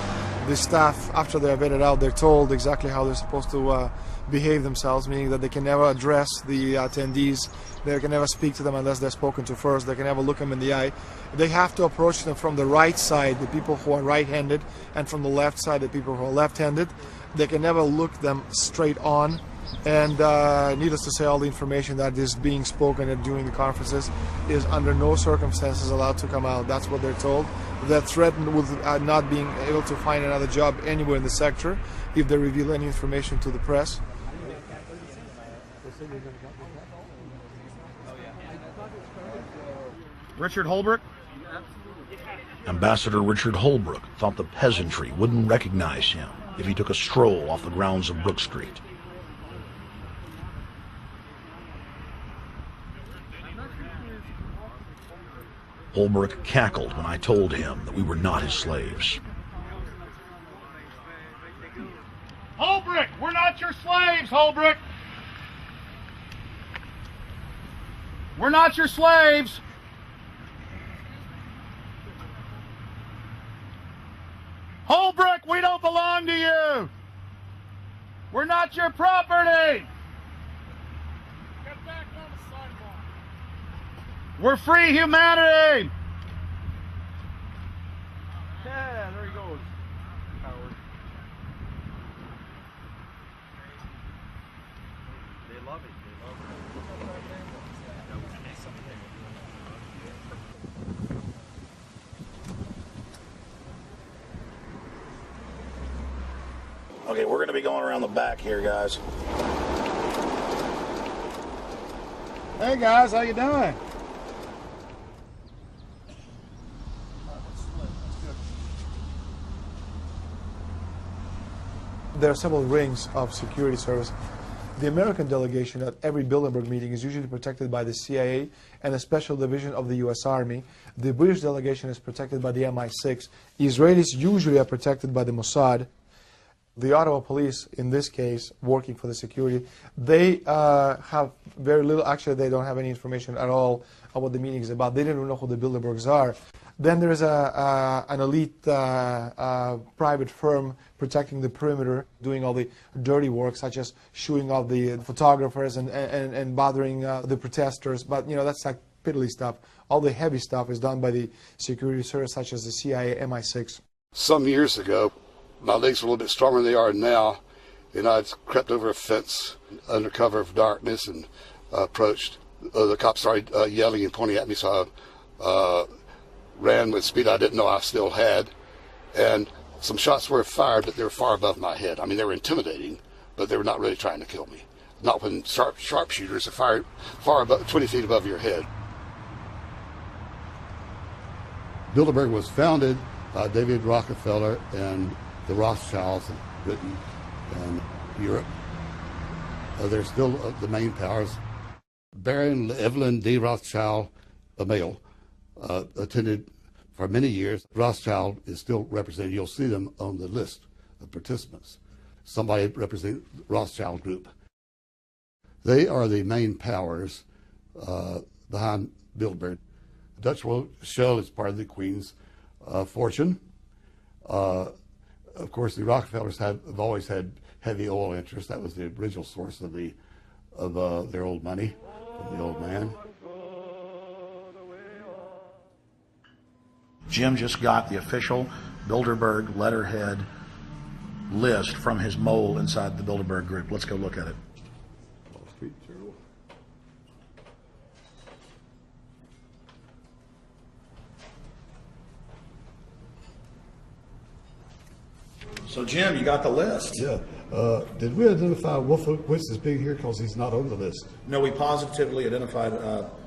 the staff, after they're vetted out, they're told exactly how they're supposed to behave themselves, meaning that they can never address the attendees, they can never speak to them unless they're spoken to first, they can never look them in the eye. They have to approach them from the right side, the people who are right-handed, and from the left side, the people who are left-handed. They can never look them straight on. And needless to say, all the information that is being spoken during the conferences is under no circumstances allowed to come out. That's what they're told. They're threatened with not being able to find another job anywhere in the sector if they reveal any information to the press. Richard Holbrooke? Ambassador Richard Holbrooke thought the peasantry wouldn't recognize him if he took a stroll off the grounds of Brook Street. Holbrooke cackled when I told him that we were not his slaves. Holbrooke, we're not your slaves, Holbrooke. We're not your slaves. Holbrooke, we don't belong to you. We're not your property. Get back on the sidewalk. We're free humanity! Yeah, there he goes. Howard. They love it. They love it. Okay, we're going to be going around the back here, guys. Hey guys, how you doing? There are several rings of security service. The American delegation at every Bilderberg meeting is usually protected by the CIA and a special division of the US Army. The British delegation is protected by the MI6. Israelis usually are protected by the Mossad. The Ottawa police, in this case, working for the security, they have very little, actually they don't have any information at all on what the meeting is about. They don't even know who the Bilderbergs are. Then there is an elite private firm protecting the perimeter, doing all the dirty work, such as shooing off the photographers and bothering the protesters. But, you know, that's like piddly stuff. All the heavy stuff is done by the security service, such as the CIA, MI6. Some years ago, my legs were a little bit stronger than they are now, and I crept over a fence under cover of darkness and approached. The cops started yelling and pointing at me, so I ran with speed I didn't know I still had, and some shots were fired, but they were far above my head. I mean, they were intimidating, but they were not really trying to kill me. Not when sharpshooters are fired far above, 20 feet above your head. Bilderberg was founded by David Rockefeller and the Rothschilds in Britain and Europe. They're still the main powers. Baron Evelyn D. Rothschild, a male, attended for many years. Rothschild is still represented. You'll see them on the list of participants. Somebody representing the Rothschild group. They are the main powers behind Bilderberg. The Dutch World Shell is part of the Queen's fortune. Of course, the Rockefellers have always had heavy oil interests. That was the original source of their old money from the old man. Jim just got the official Bilderberg letterhead list from his mole inside the Bilderberg group. Let's go look at it. Wall Street Journal. So, Jim, you got the list. Yeah. Did we identify Wolfowitz as being here because he's not on the list? No, we positively identified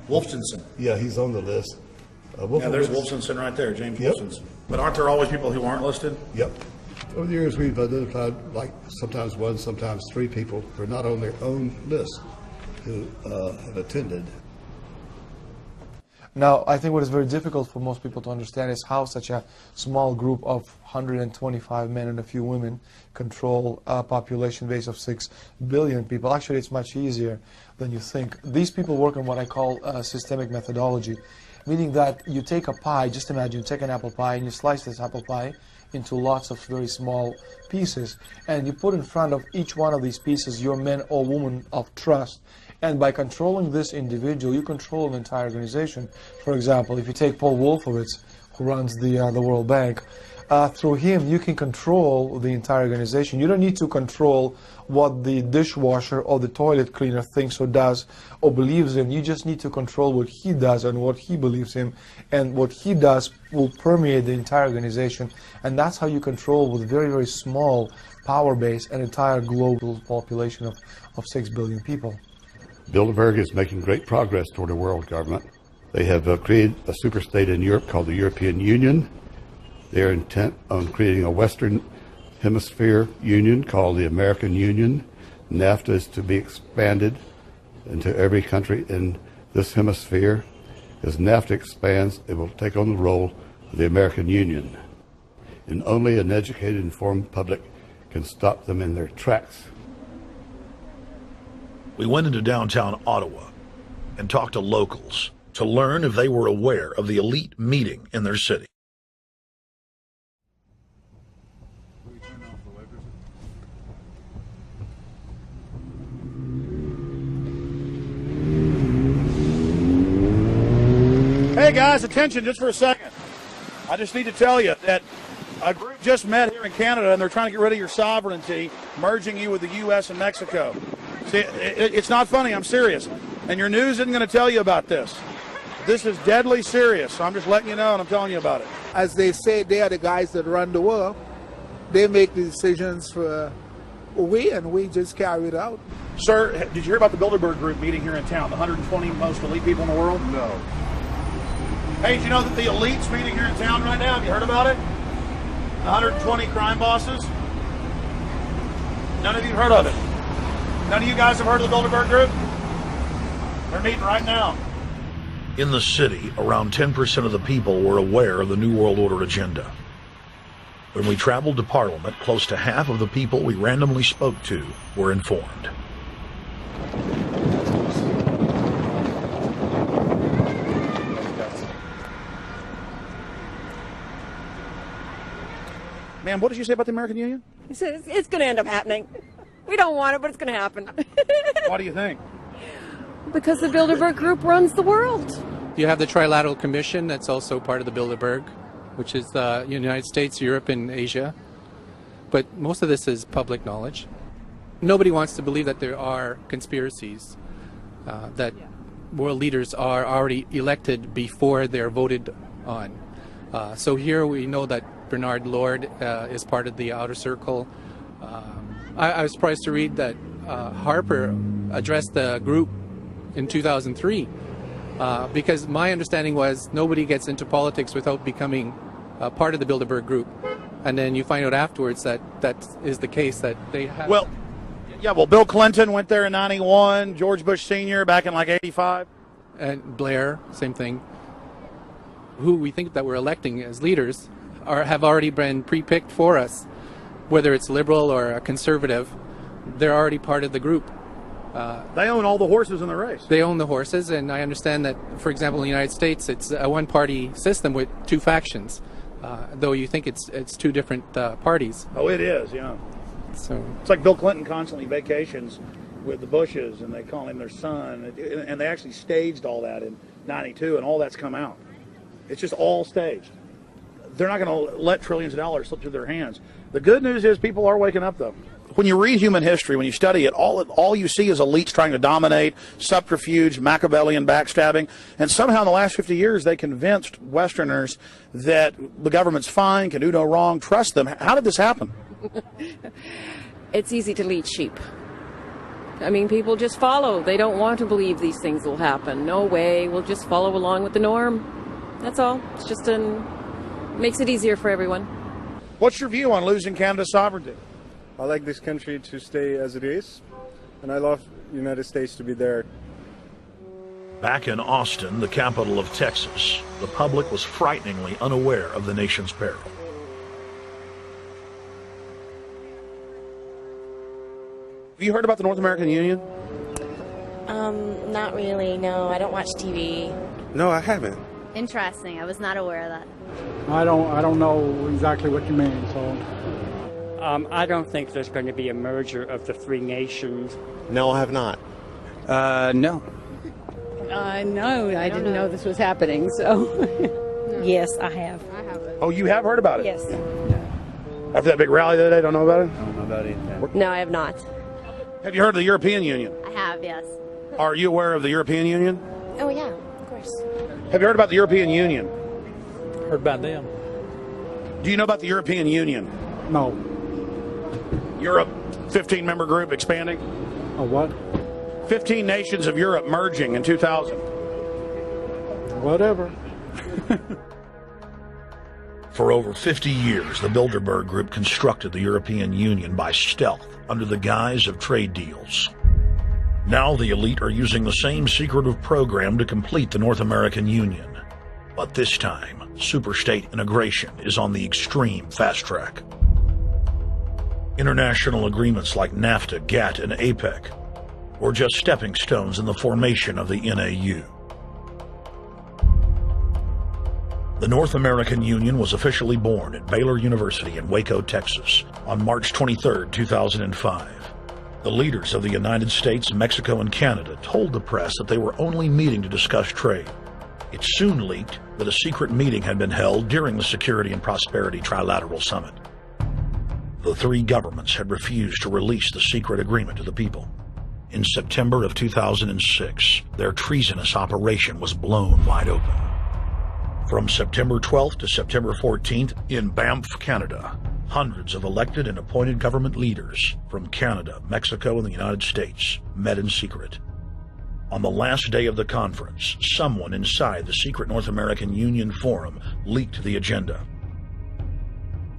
Wolfenson. Yeah, he's on the list. Yeah, there's Wolfenson right there, James Wolfenson. But aren't there always people who aren't listed? Yep. Over the years, we've identified like sometimes one, sometimes three people who are not on their own list who have attended. Now, I think what is very difficult for most people to understand is how such a small group of 125 men and a few women control a population base of 6 billion people. Actually, it's much easier than you think. These people work on what I call systemic methodology, meaning that you take a pie, just imagine you take an apple pie and you slice this apple pie into lots of very small pieces, and you put in front of each one of these pieces your men or women of trust. And by controlling this individual, you control an entire organization. For example, if you take Paul Wolfowitz, who runs the World Bank, through him you can control the entire organization. You don't need to control what the dishwasher or the toilet cleaner thinks or does or believes in. You just need to control what he does and what he believes in. And what he does will permeate the entire organization. And that's how you control, with very, very small power base, an entire global population of 6 billion people. Bilderberg is making great progress toward a world government. They have created a superstate in Europe called the European Union. They are intent on creating a Western Hemisphere Union called the American Union. NAFTA is to be expanded into every country in this hemisphere. As NAFTA expands, it will take on the role of the American Union. And only an educated, informed public can stop them in their tracks. We went into downtown Ottawa and talked to locals to learn if they were aware of the elite meeting in their city. Okay, guys, attention just for a second. I just need to tell you that a group just met here in Canada, and they're trying to get rid of your sovereignty, merging you with the U.S. and Mexico. See, it's not funny. I'm serious. And your news isn't going to tell you about this. This is deadly serious. So I'm just letting you know, and I'm telling you about it. As they say, they are the guys that run the world. They make the decisions for we, and we just carry it out. Sir, did you hear about the Bilderberg Group meeting here in town, the 120 most elite people in the world? No. Hey, did you know that the elite's meeting here in town right now? Have you heard about it? 120 crime bosses? None of you heard of it? None of you guys have heard of the Bilderberg Group? They're meeting right now. In the city, around 10% of the people were aware of the New World Order agenda. When we traveled to Parliament, close to half of the people we randomly spoke to were informed. Ma'am, what did you say about the American Union? It's going to end up happening. We don't want it, but it's going to happen. Why do you think? Because the Bilderberg Group runs the world. You have the Trilateral Commission that's also part of the Bilderberg, which is the United States, Europe, and Asia. But most of this is public knowledge. Nobody wants to believe that there are conspiracies, that world leaders are already elected before they're voted on. So here we know that Bernard Lord is part of the outer circle. I was surprised to read that Harper addressed the group in 2003 because my understanding was nobody gets into politics without becoming part of the Bilderberg Group. And then you find out afterwards that that is the case, that they have... Well, Bill Clinton went there in 91, George Bush Sr. back in like 85. And Blair, same thing. Who we think that we're electing as leaders have already been pre-picked for us. Whether it's liberal or a conservative, they're already part of the group. They own all the horses in the race. They own the horses, and I understand that, for example, in the United States, it's a one-party system with two factions, though you think it's two different parties. Oh, it is, yeah. So it's like Bill Clinton constantly vacations with the Bushes, and they call him their son, and they actually staged all that in 92, and all that's come out. It's just all staged. They're not going to let trillions of dollars slip through their hands. The good news is people are waking up, though. When you read human history, when you study it, all you see is elites trying to dominate, subterfuge, Machiavellian backstabbing, and somehow in the last 50 years they convinced Westerners that the government's fine, can do no wrong, trust them. How did this happen? It's easy to lead sheep. I mean, people just follow. They don't want to believe these things will happen. No way. We'll just follow along with the norm. That's all. It's just makes it easier for everyone. What's your view on losing Canada's sovereignty? I like this country to stay as it is, and I love the United States to be there. Back in Austin, the capital of Texas, the public was frighteningly unaware of the nation's peril. Have you heard about the North American Union? Not really, no. I don't watch TV. No, I haven't. Interesting. I was not aware of that. I don't know exactly what you mean, so... I don't think there's going to be a merger of the three nations. No, I have not. No. No, I didn't know this was happening, so... Yes, I have. Oh, you have heard about it? Yes. After that big rally the other day, don't know about it? I don't know about it. No, I have not. Have you heard of the European Union? I have, yes. Are you aware of the European Union? Oh, yeah, of course. Have you heard about the European Union? Heard about them. Do you know about the European Union? No. Europe, 15-member group expanding? A what? 15 nations of Europe merging in 2000. Whatever. For over 50 years, the Bilderberg Group constructed the European Union by stealth under the guise of trade deals. Now the elite are using the same secretive program to complete the North American Union. But this time, superstate integration is on the extreme fast track. International agreements like NAFTA, GATT, and APEC were just stepping stones in the formation of the NAU. The North American Union was officially born at Baylor University in Waco, Texas, on March 23, 2005. The leaders of the United States, Mexico, and Canada told the press that they were only meeting to discuss trade. It soon leaked that a secret meeting had been held during the Security and Prosperity Trilateral Summit. The three governments had refused to release the secret agreement to the people. In September of 2006, their treasonous operation was blown wide open. From September 12th to September 14th, in Banff, Canada, hundreds of elected and appointed government leaders from Canada, Mexico, and the United States met in secret. On the last day of the conference, someone inside the secret North American Union Forum leaked the agenda.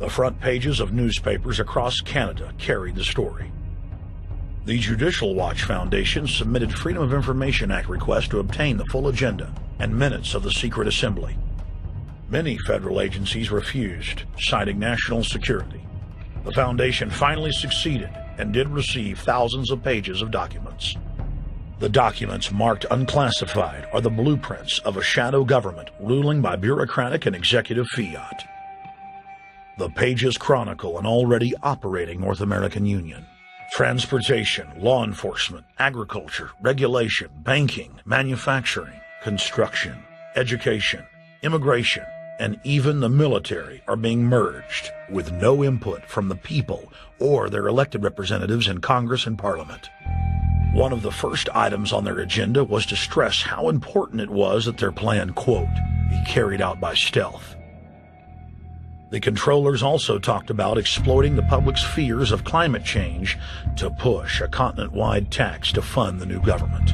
The front pages of newspapers across Canada carried the story. The Judicial Watch Foundation submitted Freedom of Information Act requests to obtain the full agenda and minutes of the secret assembly. Many federal agencies refused, citing national security. The foundation finally succeeded and did receive thousands of pages of documents. The documents marked unclassified are the blueprints of a shadow government ruling by bureaucratic and executive fiat. The pages chronicle an already operating North American Union. Transportation, law enforcement, agriculture, regulation, banking, manufacturing, construction, education, immigration, and even the military are being merged with no input from the people or their elected representatives in Congress and Parliament. One of the first items on their agenda was to stress how important it was that their plan, quote, be carried out by stealth. The controllers also talked about exploiting the public's fears of climate change to push a continent-wide tax to fund the new government.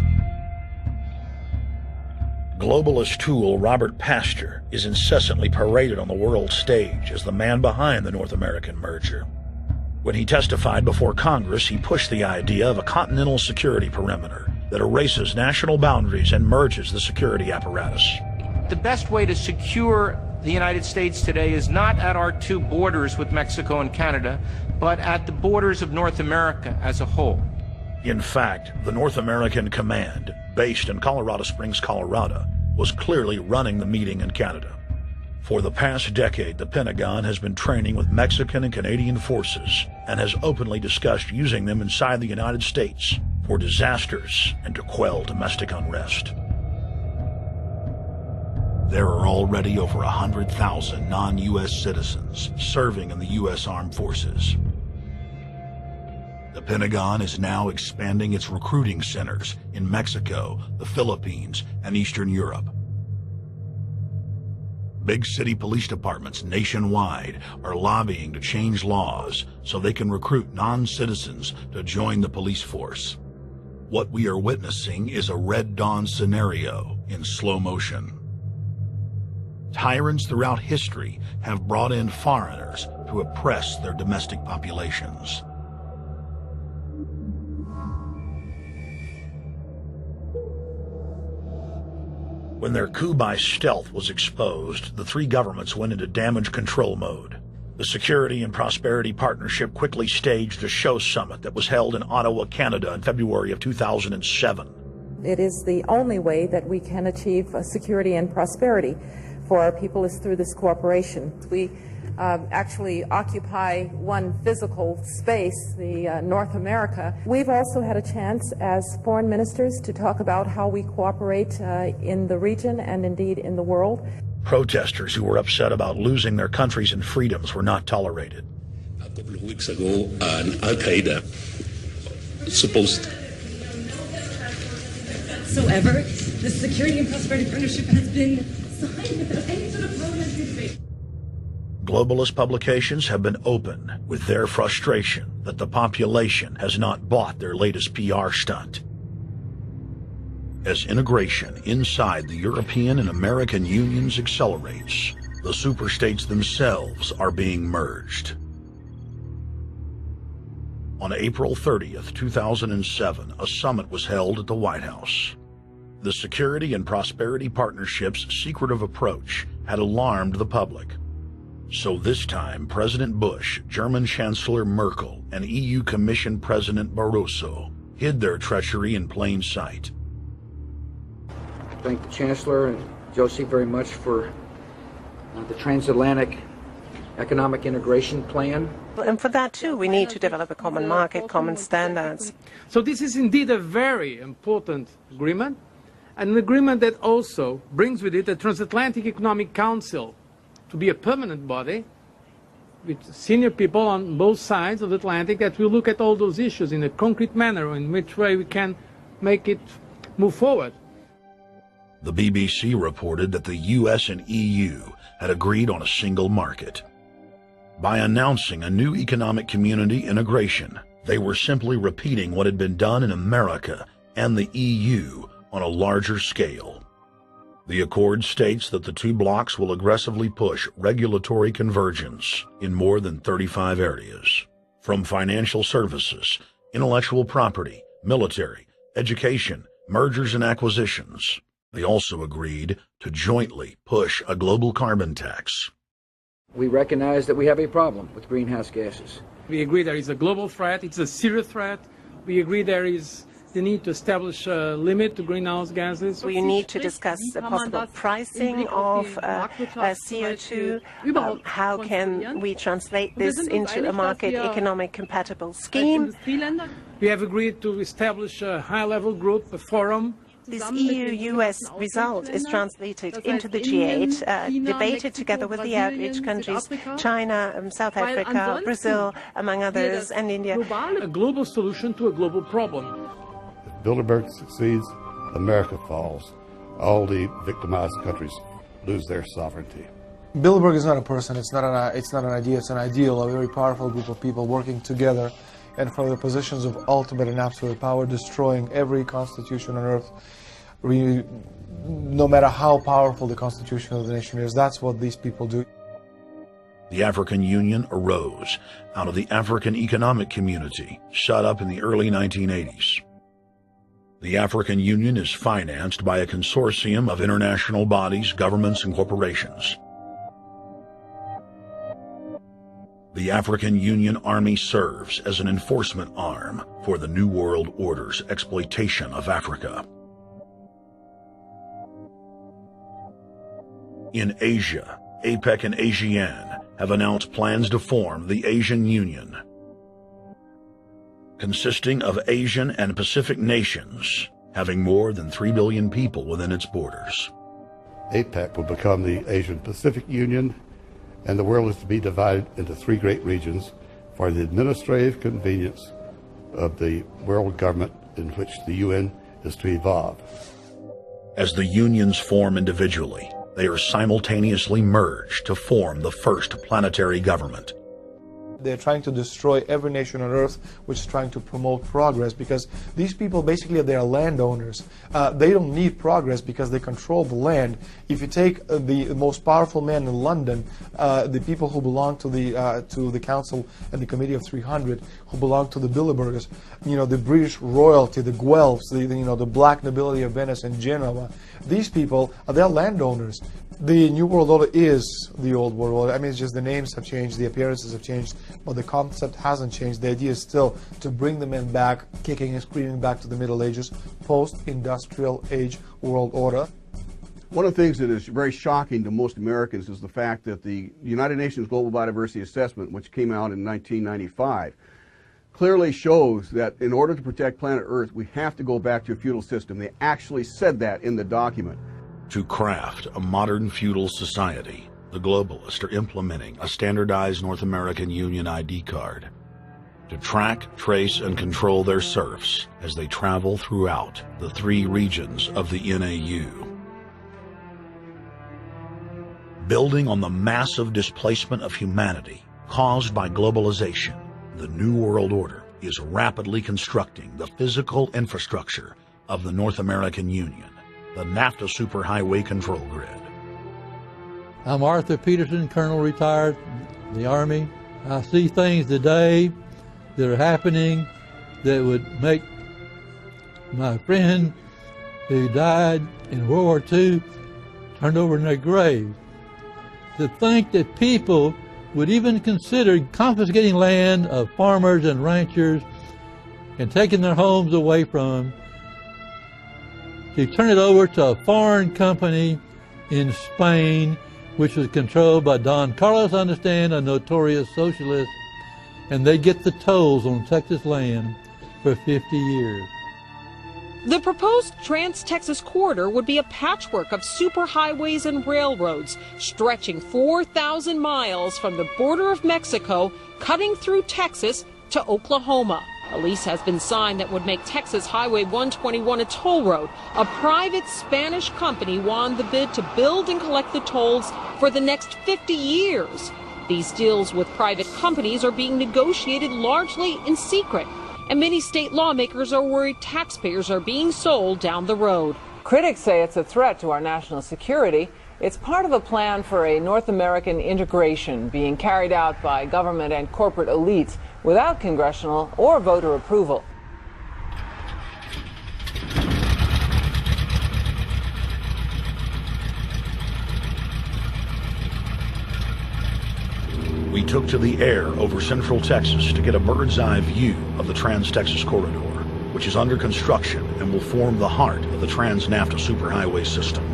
Globalist tool Robert Pastor is incessantly paraded on the world stage as the man behind the North American merger. When he testified before Congress, he pushed the idea of a continental security perimeter that erases national boundaries and merges the security apparatus. The best way to secure the United States today is not at our two borders with Mexico and Canada, but at the borders of North America as a whole. In fact, the North American Command, based in Colorado Springs, Colorado, was clearly running the meeting in Canada. For the past decade, the Pentagon has been training with Mexican and Canadian forces and has openly discussed using them inside the United States for disasters and to quell domestic unrest. There are already over 100,000 non-U.S. citizens serving in the U.S. Armed Forces. The Pentagon is now expanding its recruiting centers in Mexico, the Philippines, and Eastern Europe. Big city police departments nationwide are lobbying to change laws so they can recruit non-citizens to join the police force. What we are witnessing is a Red Dawn scenario in slow motion. Tyrants throughout history have brought in foreigners to oppress their domestic populations. When their coup by stealth was exposed, the three governments went into damage control mode. The Security and Prosperity Partnership quickly staged a show summit that was held in Ottawa, Canada in February of 2007. It is the only way that we can achieve security and prosperity for our people is through this cooperation. We actually occupy one physical space, the North America. We've also had a chance as foreign ministers to talk about how we cooperate in the region and indeed in the world. Protesters who were upset about losing their countries and freedoms were not tolerated. A couple of weeks ago, an Al-Qaeda supposed... Whatsoever, the Security and Prosperity Partnership has been signed without any sort of parliamentary debate. Globalist publications have been open with their frustration that the population has not bought their latest PR stunt. As integration inside the European and American unions accelerates, the superstates themselves are being merged. On April 30th, 2007, a summit was held at the White House. The Security and Prosperity Partnership's secretive approach had alarmed the public. So this time, President Bush, German Chancellor Merkel, and EU Commission President Barroso hid their treachery in plain sight. I thank the Chancellor and Josie very much for the transatlantic economic integration plan. And for that too, we need to develop a common market, common standards. So this is indeed a very important agreement, an agreement that also brings with it a Transatlantic Economic Council to be a permanent body with senior people on both sides of the Atlantic that will look at all those issues in a concrete manner, in which way we can make it move forward. The BBC reported that the US and EU had agreed on a single market. By announcing a new economic community integration, they were simply repeating what had been done in America and the EU on a larger scale. The accord states that the two blocs will aggressively push regulatory convergence in more than 35 areas, from financial services, intellectual property, military, education, mergers and acquisitions. They also agreed to jointly push a global carbon tax. We recognize that we have a problem with greenhouse gases. We agree there is a global threat, it's a serious threat. We agree there is the need to establish a limit to greenhouse gases. We need to discuss the possible pricing of CO2. How can we translate this into a market economic compatible scheme? We have agreed to establish a high-level group, a forum. This EU-US result is translated into the G8, debated together with the outreach countries, China, South Africa, Brazil, among others, and India. A global solution to a global problem. If Bilderberg succeeds, America falls. All the victimized countries lose their sovereignty. Bilderberg is not a person, it's not an idea, it's an ideal, a very powerful group of people working together and for the positions of ultimate and absolute power, destroying every constitution on earth, no matter how powerful the constitution of the nation is. That's what these people do. The African Union arose out of the African Economic Community, set up in the early 1980s. The African Union is financed by a consortium of international bodies, governments, and corporations. The African Union Army serves as an enforcement arm for the New World Order's exploitation of Africa. In Asia, APEC and ASEAN have announced plans to form the Asian Union, consisting of Asian and Pacific nations, having more than 3 billion people within its borders. APEC will become the Asian Pacific Union, and the world is to be divided into 3 great regions for the administrative convenience of the world government in which the UN is to evolve. As the unions form individually, they are simultaneously merged to form the first planetary government. They're trying to destroy every nation on earth which is trying to promote progress, because these people basically they are landowners. They don't need progress because they control the land. If you take the most powerful man in London, the people who belong to the Council and the Committee of 300, who belong to the Bilderbergers, the British royalty, the Guelphs, the black nobility of Venice and Genoa, these people they're landowners. The New World Order is the Old World Order. I mean, it's just the names have changed, the appearances have changed, but the concept hasn't changed. The idea is still to bring the men back, kicking and screaming back to the Middle Ages, post-industrial age world order. One of the things that is very shocking to most Americans is the fact that the United Nations Global Biodiversity Assessment, which came out in 1995, clearly shows that in order to protect planet Earth, we have to go back to a feudal system. They actually said that in the document. To craft a modern feudal society, the globalists are implementing a standardized North American Union ID card to track, trace, and control their serfs as they travel throughout the 3 regions of the NAU. Building on the massive displacement of humanity caused by globalization, the New World Order is rapidly constructing the physical infrastructure of the North American Union, the NAFTA Superhighway Control Grid. I'm Arthur Peterson, Colonel retired, the Army. I see things today that are happening that would make my friend who died in World War II turn over in their grave. To think that people would even consider confiscating land of farmers and ranchers and taking their homes away from them, to turn it over to a foreign company in Spain, which was controlled by Don Carlos, I understand, a notorious socialist, and they get the tolls on Texas land for 50 years. The proposed Trans-Texas corridor would be a patchwork of superhighways and railroads stretching 4,000 miles from the border of Mexico, cutting through Texas to Oklahoma. A lease has been signed that would make Texas Highway 121 a toll road. A private Spanish company won the bid to build and collect the tolls for the next 50 years. These deals with private companies are being negotiated largely in secret, and many state lawmakers are worried taxpayers are being sold down the road. Critics say it's a threat to our national security. It's part of a plan for a North American integration being carried out by government and corporate elites without congressional or voter approval. We took to the air over central Texas to get a bird's-eye view of the Trans-Texas Corridor, which is under construction and will form the heart of the Trans-NAFTA superhighway system.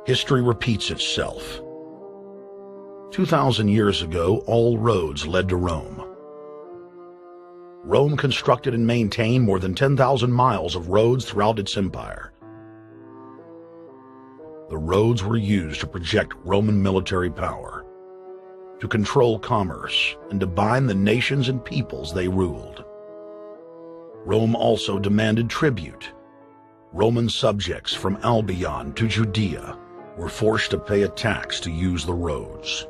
History repeats itself. 2,000 years ago, all roads led to Rome. Rome constructed and maintained more than 10,000 miles of roads throughout its empire. The roads were used to project Roman military power, to control commerce, and to bind the nations and peoples they ruled. Rome also demanded tribute. Roman subjects from Albion to Judea were forced to pay a tax to use the roads.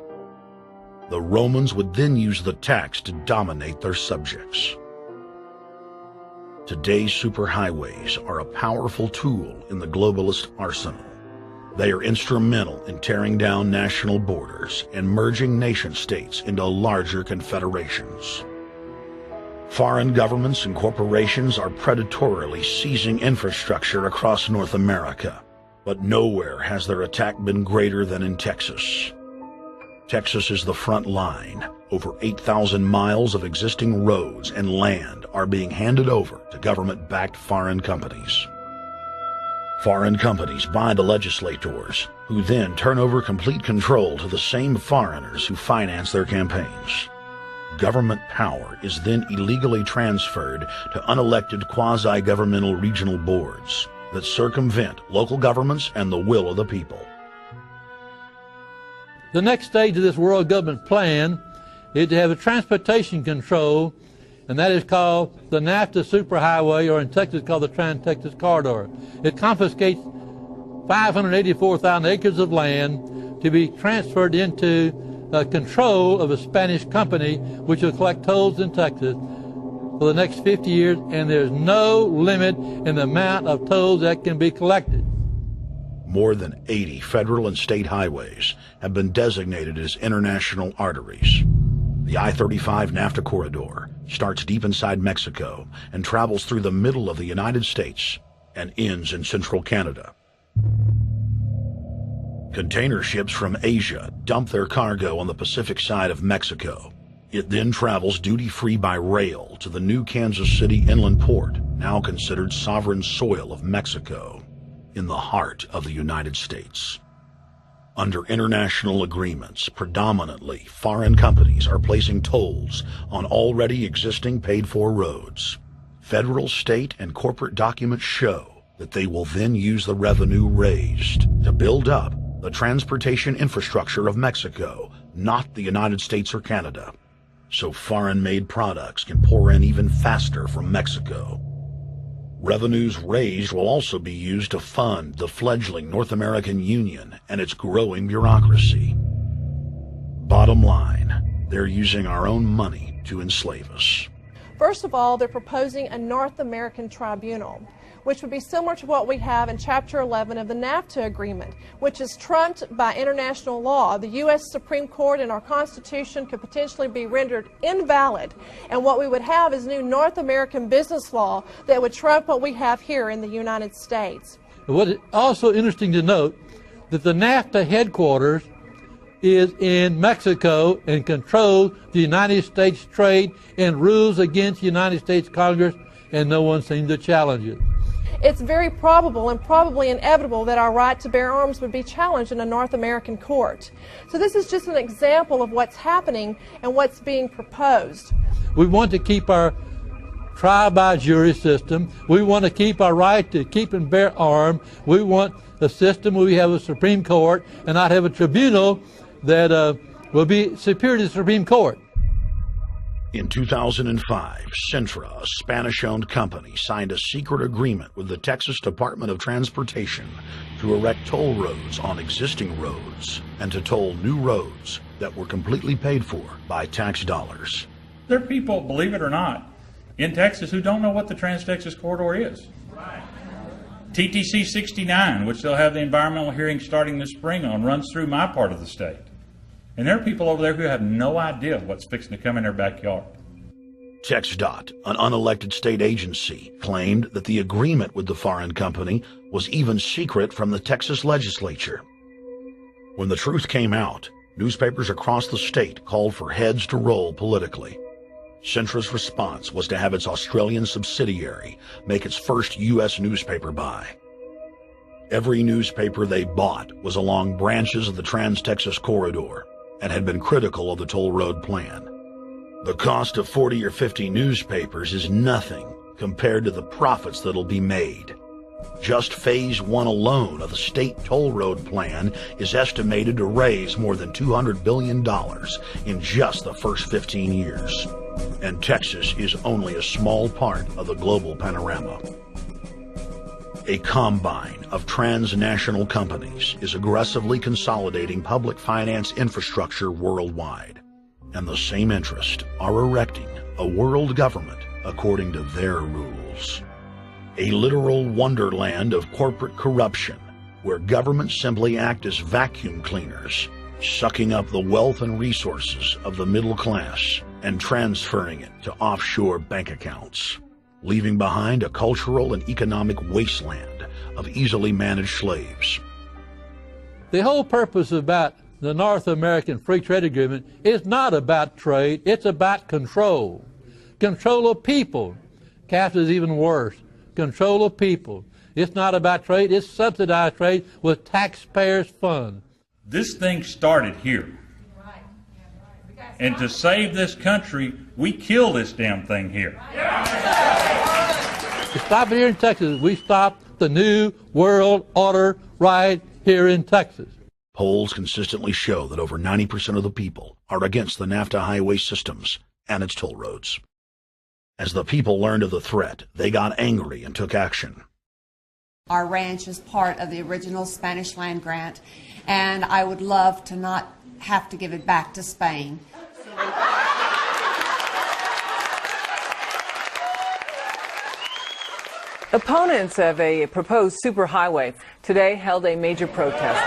The Romans would then use the tax to dominate their subjects. Today's superhighways are a powerful tool in the globalist arsenal. They are instrumental in tearing down national borders and merging nation-states into larger confederations. Foreign governments and corporations are predatorily seizing infrastructure across North America, but nowhere has their attack been greater than in Texas. Texas is the front line. Over 8,000 miles of existing roads and land are being handed over to government-backed foreign companies. Foreign companies buy the legislators, who then turn over complete control to the same foreigners who finance their campaigns. Government power is then illegally transferred to unelected quasi-governmental regional boards that circumvent local governments and the will of the people. The next stage of this world government plan is to have a transportation control, and that is called the NAFTA superhighway, or in Texas called the Trans-Texas Corridor. It confiscates 584,000 acres of land to be transferred into control of a Spanish company which will collect tolls in Texas for the next 50 years, and there's no limit in the amount of tolls that can be collected. More than 80 federal and state highways have been designated as international arteries. The I-35 NAFTA corridor starts deep inside Mexico and travels through the middle of the United States and ends in central Canada. Container ships from Asia dump their cargo on the Pacific side of Mexico. It then travels duty-free by rail to the new Kansas City inland port, now considered sovereign soil of Mexico, in the heart of the United States. Under international agreements, predominantly foreign companies are placing tolls on already existing paid-for roads. Federal, state, and corporate documents show that they will then use the revenue raised to build up the transportation infrastructure of Mexico, not the United States or Canada, so foreign-made products can pour in even faster from Mexico. Revenues raised will also be used to fund the fledgling North American Union and its growing bureaucracy. Bottom line, they're using our own money to enslave us. First of all, they're proposing a North American tribunal, which would be similar to what we have in Chapter 11 of the NAFTA agreement, which is trumped by international law. The U.S. Supreme Court and our Constitution could potentially be rendered invalid, and what we would have is new North American business law that would trump what we have here in the United States. What is also interesting to note that the NAFTA headquarters is in Mexico and controls the United States trade and rules against the United States Congress, and no one seems to challenge it. it's very probable and probably inevitable that our right to bear arms would be challenged in a North American court. So this is just an example of what's happening and what's being proposed. We want to keep our trial by jury system. We want to keep our right to keep and bear arms. We want a system where we have a Supreme Court and not have a tribunal that will be superior to the Supreme Court. In 2005, Cintra, a Spanish-owned company, signed a secret agreement with the Texas Department of Transportation to erect toll roads on existing roads and to toll new roads that were completely paid for by tax dollars. There are people, believe it or not, in Texas who don't know what the Trans-Texas Corridor is. TTC 69, which they'll have the environmental hearing starting this spring on, runs through my part of the state. And there are people over there who have no idea what's fixing to come in their backyard. TxDOT, an unelected state agency, claimed that the agreement with the foreign company was even secret from the Texas legislature. When the truth came out, newspapers across the state called for heads to roll politically. Cintra's response was to have its Australian subsidiary make its first U.S. newspaper buy. Every newspaper they bought was along branches of the Trans-Texas Corridor and had been critical of the toll road plan. The cost of 40 or 50 newspapers is nothing compared to the profits that'll be made. Just Phase 1 alone of the state toll road plan is estimated to raise more than $200 billion in just the first 15 years. And Texas is only a small part of the global panorama. A combine of transnational companies is aggressively consolidating public finance infrastructure worldwide, and the same interests are erecting a world government according to their rules. A literal wonderland of corporate corruption, where governments simply act as vacuum cleaners, sucking up the wealth and resources of the middle class and transferring it to offshore bank accounts, leaving behind a cultural and economic wasteland of easily managed slaves. The whole purpose about the North American Free Trade Agreement is not about trade, it's about control. Control of people. CAFTA is even worse. Control of people. It's not about trade, it's subsidized trade with taxpayers' funds. This thing started here. And to save this country, we kill this damn thing here. To stop it here in Texas, we stop the New World Order right here in Texas. Polls consistently show that over 90% of the people are against the NAFTA highway systems and its toll roads. As the people learned of the threat, they got angry and took action. Our ranch is part of the original Spanish land grant, and I would love to not have to give it back to Spain. Opponents of a proposed superhighway today held a major protest.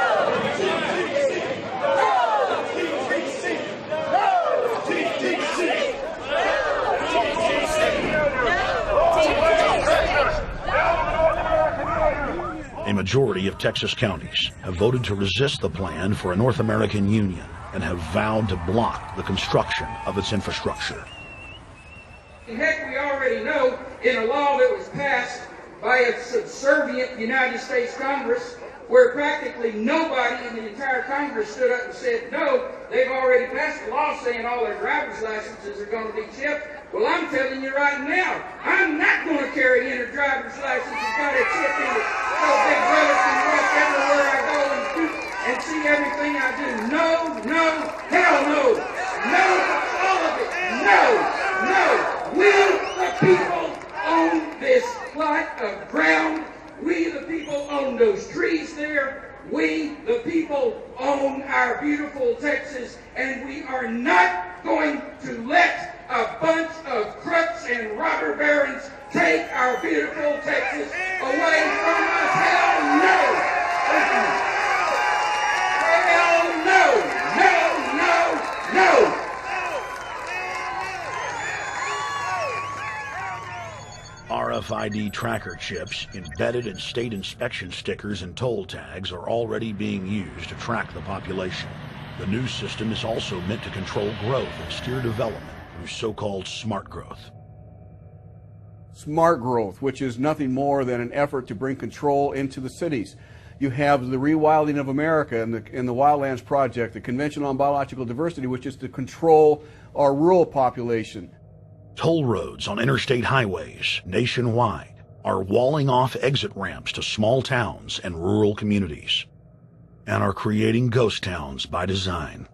A majority of Texas counties have voted to resist the plan for a North American Union and have vowed to block the construction of its infrastructure. Heck, we already know in a law that was passed by a subservient United States Congress, where practically nobody in the entire Congress stood up and said, no, they've already passed a law saying all their driver's licenses are going to be chipped. Well, I'm telling you right now, I'm not going to carry in a driver's license that's got a chip in it so Big Brother can watch everywhere I go and see everything I do. No, no, hell no. No, all of it. No, no. We, the people, own this plot of ground. We, the people, own those trees there. We, the people, own our beautiful Texas, and we are not going to let a bunch of crooks and robber barons take our beautiful Texas away from us. Hell no! Hell no! No, no, no! RFID tracker chips embedded in state inspection stickers and toll tags are already being used to track the population. The new system is also meant to control growth and steer development through so-called smart growth. smart growth, which is nothing more than an effort to bring control into the cities. You have the rewilding of America and the Wildlands Project, the Convention on Biological Diversity, which is to control our rural population. Toll roads on interstate highways nationwide are walling off exit ramps to small towns and rural communities, and are creating ghost towns by design.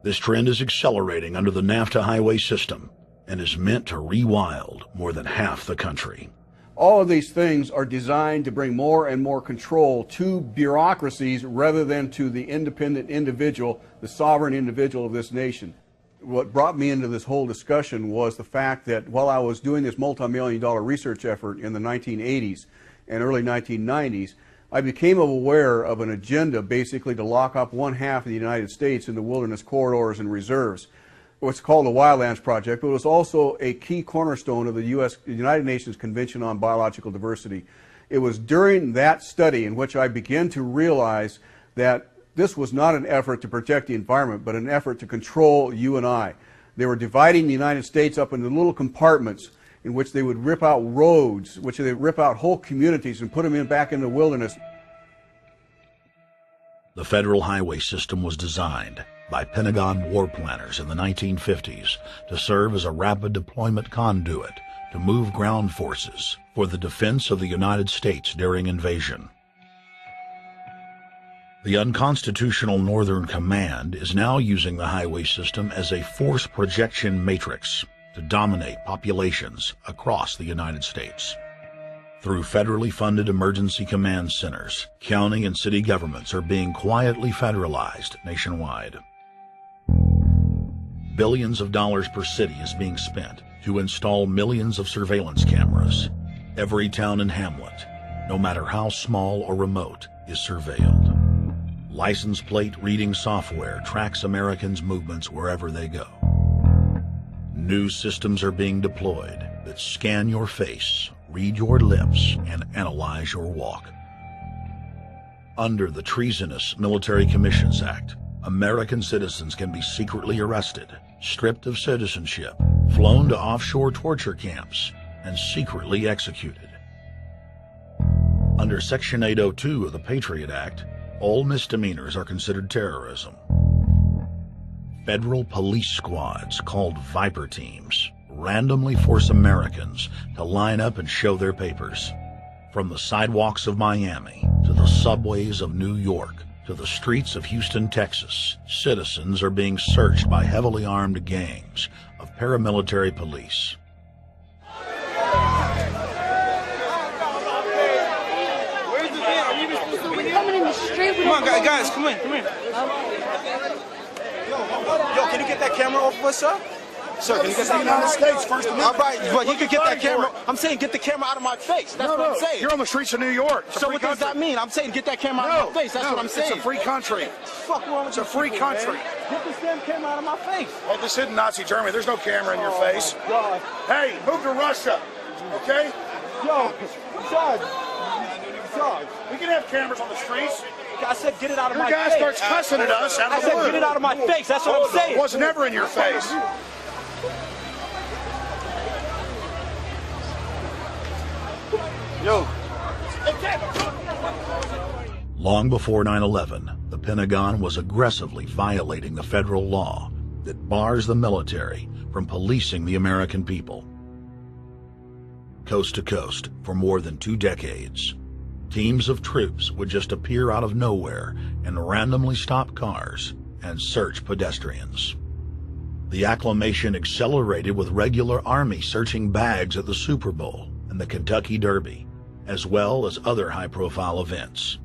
This trend is accelerating under the NAFTA highway system and is meant to rewild more than half the country. All of these things are designed to bring more and more control to bureaucracies rather than to the independent individual, the sovereign individual of this nation. What brought me into this whole discussion was the fact that while I was doing this multi-million-dollar research effort in the 1980s and early 1990s, I became aware of an agenda basically to lock up one half of the United States in the wilderness corridors and reserves. What's called the Wildlands Project, but it was also a key cornerstone of the United Nations Convention on Biological Diversity. It was during that study in which I began to realize that this was not an effort to protect the environment, but an effort to control you and I. They were dividing the United States up into little compartments in which they would rip out roads, which they would rip out whole communities and put them back in the wilderness. The federal highway system was designed by Pentagon war planners in the 1950s to serve as a rapid deployment conduit to move ground forces for the defense of the United States during invasion. The unconstitutional Northern Command is now using the highway system as a force projection matrix to dominate populations across the United States. Through federally funded emergency command centers, county and city governments are being quietly federalized nationwide. Billions of dollars per city is being spent to install millions of surveillance cameras. Every town and hamlet, no matter how small or remote, is surveilled. License plate reading software tracks Americans' movements wherever they go. New systems are being deployed that scan your face, read your lips, and analyze your walk. Under the Treasonous Military Commissions Act, American citizens can be secretly arrested, stripped of citizenship, flown to offshore torture camps, and secretly executed. Under Section 802 of the Patriot Act, all misdemeanors are considered terrorism. Federal police squads, called Viper teams, randomly force Americans to line up and show their papers. From the sidewalks of Miami to the subways of New York to the streets of Houston, Texas, citizens are being searched by heavily armed gangs of paramilitary police. Come on, guys, come in. Yo, can you get that camera off of us, sir? Sir, can you get that United States First Amendment? All right, but you can get that camera. I'm saying get the camera out of my face. That's what I'm saying. You're on the streets of New York. So what does that mean? I'm saying get that camera out of my face. That's what I'm saying. It's a free country. Fuck wrong with It's a free country. Get this damn camera out of my face. Well, this isn't Nazi Germany. There's no camera in your face. God. Hey, move to Russia, okay? Yo, Judge. We can have cameras on the streets. I said get it out of my face. Your guy starts cussing at us. I said get it out of my face. That's what I'm saying. It was never in your face. Yo. Long before 9/11, the Pentagon was aggressively violating the federal law that bars the military from policing the American people. Coast to coast, for more than 2 decades, teams of troops would just appear out of nowhere and randomly stop cars and search pedestrians. The acclamation accelerated with regular Army searching bags at the Super Bowl and the Kentucky Derby, as well as other high-profile events.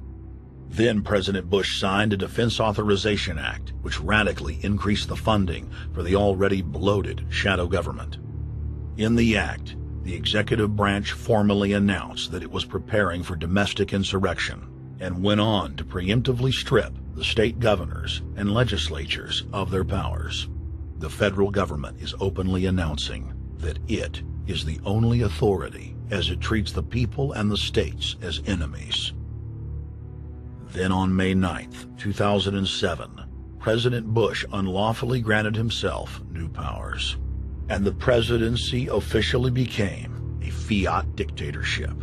Then President Bush signed a Defense Authorization Act, which radically increased the funding for the already bloated shadow government. In the act, the executive branch formally announced that it was preparing for domestic insurrection and went on to preemptively strip the state governors and legislatures of their powers. The federal government is openly announcing that it is the only authority as it treats the people and the states as enemies. Then on May 9th, 2007, President Bush unlawfully granted himself new powers, and the presidency officially became fiat dictatorship.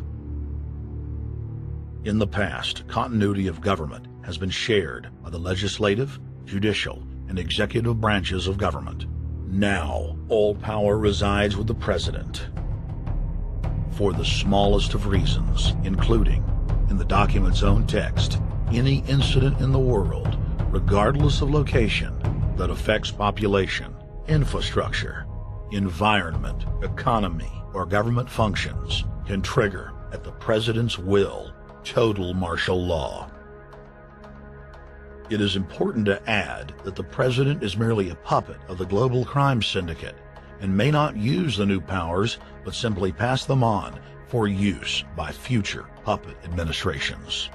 In the past, continuity of government has been shared by the legislative, judicial, and executive branches of government. Now, all power resides with the president. For the smallest of reasons, including, in the document's own text, any incident in the world, regardless of location, that affects population, infrastructure, environment, economy, or government functions can trigger, at the president's will, total martial law. It is important to add that the president is merely a puppet of the global crime syndicate and may not use the new powers, but simply pass them on for use by future puppet administrations.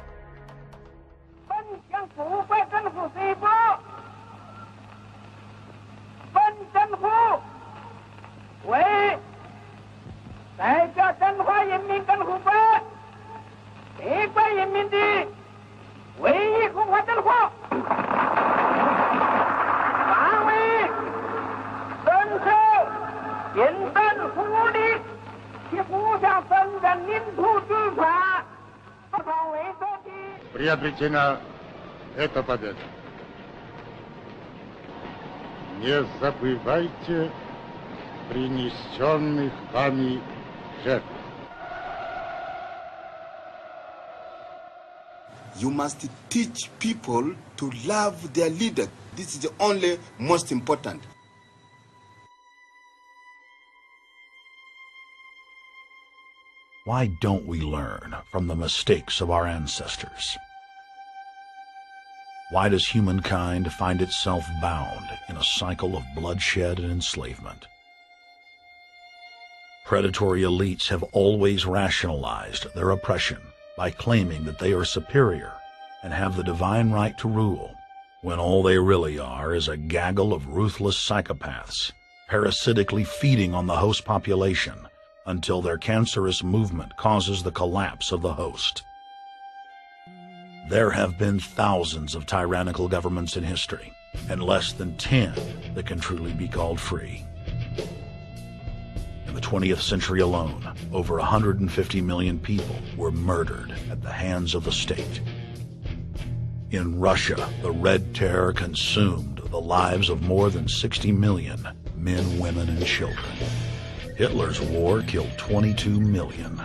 Приобретена эта победа. Не забывайте принесенных вами жертв. You must teach people to love their leader. This is the only most important. Why don't we learn from the mistakes of our ancestors? Why does humankind find itself bound in a cycle of bloodshed and enslavement? Predatory elites have always rationalized their oppression by claiming that they are superior and have the divine right to rule, when all they really are is a gaggle of ruthless psychopaths, parasitically feeding on the host population until their cancerous movement causes the collapse of the host. There have been thousands of tyrannical governments in history, and less than 10 that can truly be called free. In the 20th century alone, over 150 million people were murdered at the hands of the state. In Russia, the Red Terror consumed the lives of more than 60 million men, women, and children. Hitler's war killed 22 million.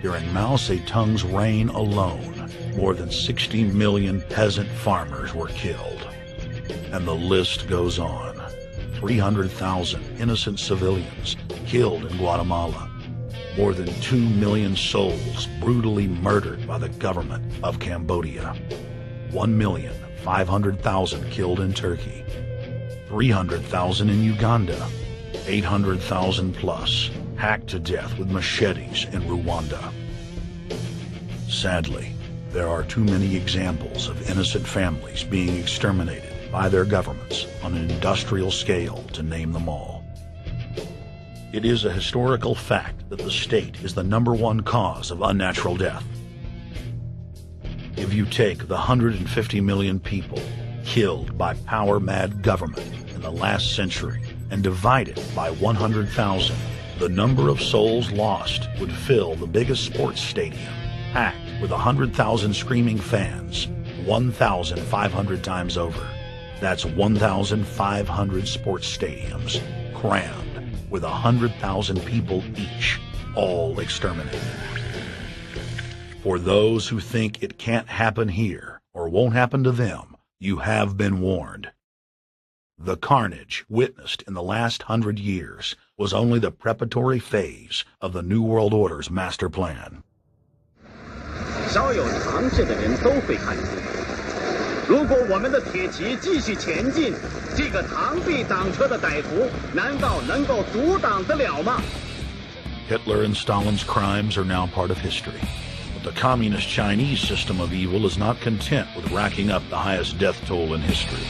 During Mao Zedong's reign alone, more than 60 million peasant farmers were killed. And the list goes on. 300,000 innocent civilians killed in Guatemala. More than 2 million souls brutally murdered by the government of Cambodia. 1,500,000 killed in Turkey. 300,000 in Uganda. 800,000 plus hacked to death with machetes in Rwanda. Sadly, there are too many examples of innocent families being exterminated by their governments on an industrial scale to name them all. It is a historical fact that the state is the #1 cause of unnatural death. If you take the 150 million people killed by power-mad government in the last century and divide it by 100,000, the number of souls lost would fill the biggest sports stadium, packed with 100,000 screaming fans, 1,500 times over. That's 1,500 sports stadiums, crammed with 100,000 people each, all exterminated. For those who think it can't happen here or won't happen to them, you have been warned. The carnage witnessed in the last 100 years was only the preparatory phase of the New World Order's master plan. 少有常识的人都会看出，如果我们的铁骑继续前进，这个螳臂挡车的歹徒难道能够阻挡得了吗？ Hitler and Stalin's crimes are now part of history, but the communist Chinese system of evil is not content with racking up the highest death toll in history.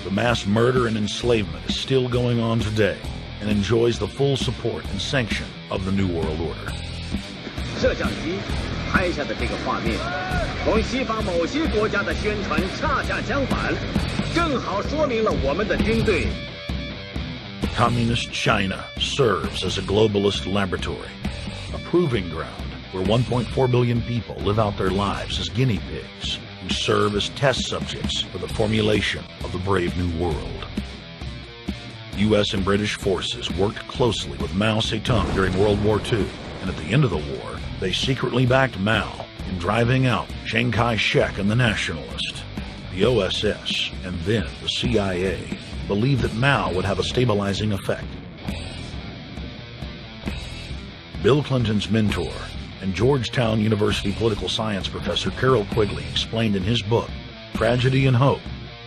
The mass murder and enslavement is still going on today and enjoys the full support and sanction of the New World Order. 摄像机拍下的这个画面，同西方某些国家的宣传恰恰相反，正好说明了我们的军队。Communist China serves as a globalist laboratory, a proving ground where 1.4 billion people live out their lives as guinea pigs who serve as test subjects for the formulation of the brave new world. U.S. and British forces worked closely with Mao Zedong during World War II, and at the end of the war, they secretly backed Mao in driving out Chiang Kai-shek and the Nationalists. The OSS, and then the CIA, believed that Mao would have a stabilizing effect. Bill Clinton's mentor and Georgetown University political science professor Carol Quigley explained in his book, Tragedy and Hope,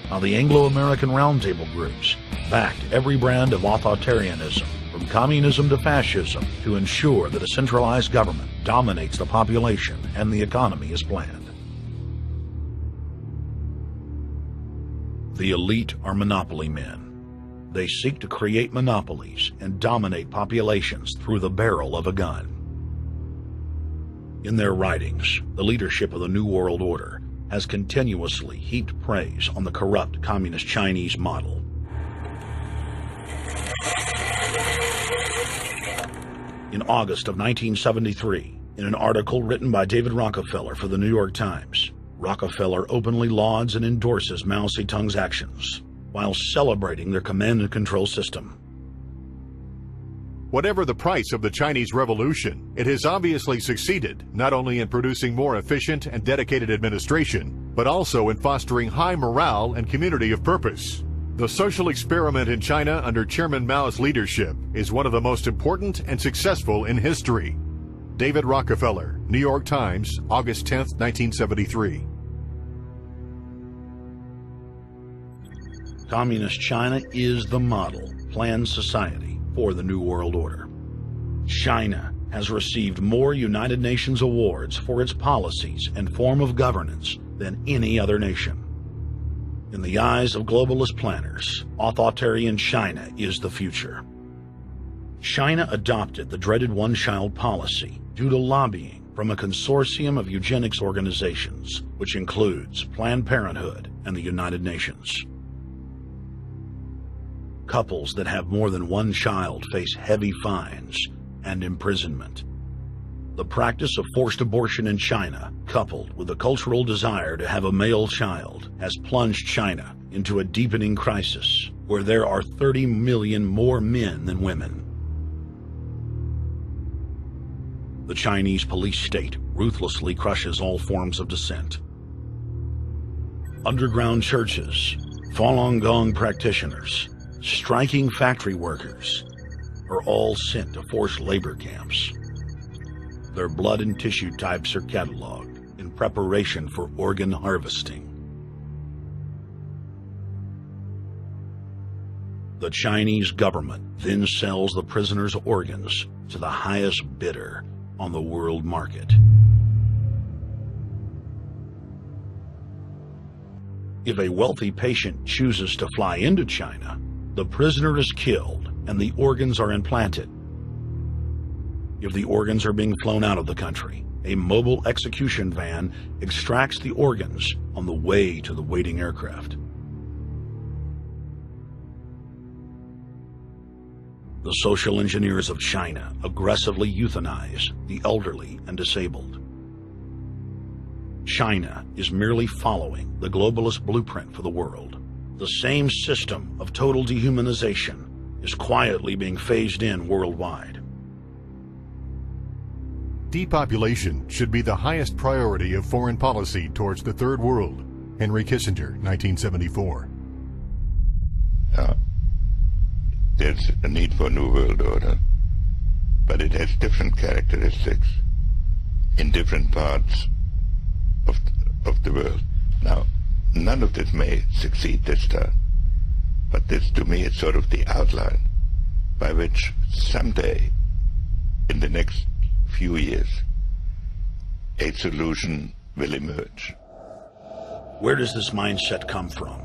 how the Anglo-American Roundtable groups backed every brand of authoritarianism, from communism to fascism, to ensure that a centralized government dominates the population and the economy as planned. The elite are monopoly men. They seek to create monopolies and dominate populations through the barrel of a gun. In their writings, the leadership of the New World Order has continuously heaped praise on the corrupt communist Chinese model. In August of 1973, in an article written by David Rockefeller for the New York Times, Rockefeller openly lauds and endorses Mao Zedong's actions, while celebrating their command and control system. Whatever the price of the Chinese Revolution, it has obviously succeeded not only in producing more efficient and dedicated administration, but also in fostering high morale and community of purpose. The social experiment in China under Chairman Mao's leadership is one of the most important and successful in history. David Rockefeller, New York Times, August 10, 1973. Communist China is the model planned society for the New World Order. China has received more United Nations awards for its policies and form of governance than any other nation. In the eyes of globalist planners, authoritarian China is the future. China adopted the dreaded one-child policy due to lobbying from a consortium of eugenics organizations, which includes Planned Parenthood and the United Nations. Couples that have more than one child face heavy fines and imprisonment. The practice of forced abortion in China, coupled with the cultural desire to have a male child, has plunged China into a deepening crisis where there are 30 million more men than women. The Chinese police state ruthlessly crushes all forms of dissent. Underground churches, Falun Gong practitioners, striking factory workers are all sent to forced labor camps. Their blood and tissue types are cataloged in preparation for organ harvesting. The Chinese government then sells the prisoners' organs to the highest bidder on the world market. If a wealthy patient chooses to fly into China, the prisoner is killed and the organs are implanted. If the organs are being flown out of the country, a mobile execution van extracts the organs on the way to the waiting aircraft. The social engineers of China aggressively euthanize the elderly and disabled. China is merely following the globalist blueprint for the world. The same system of total dehumanization is quietly being phased in worldwide. Depopulation should be the highest priority of foreign policy towards the Third World. Henry Kissinger, 1974. There's a need for a new world order, but it has different characteristics in different parts of the world. Now, none of this may succeed this time, but this, to me, is sort of the outline by which someday, in the next few years, a solution will emerge. Where does this mindset come from?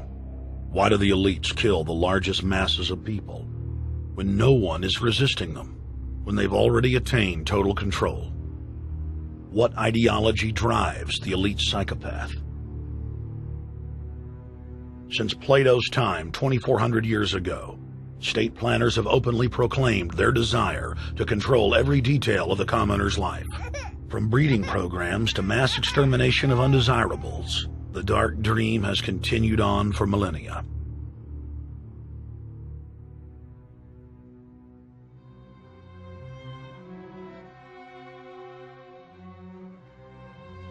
Why do the elites kill the largest masses of people when no one is resisting them, when they've already attained total control? What ideology drives the elite psychopath? Since Plato's time 2,400 years ago, State planners have openly proclaimed their desire to control every detail of the commoner's life. From breeding programs to mass extermination of undesirables, the dark dream has continued on for millennia.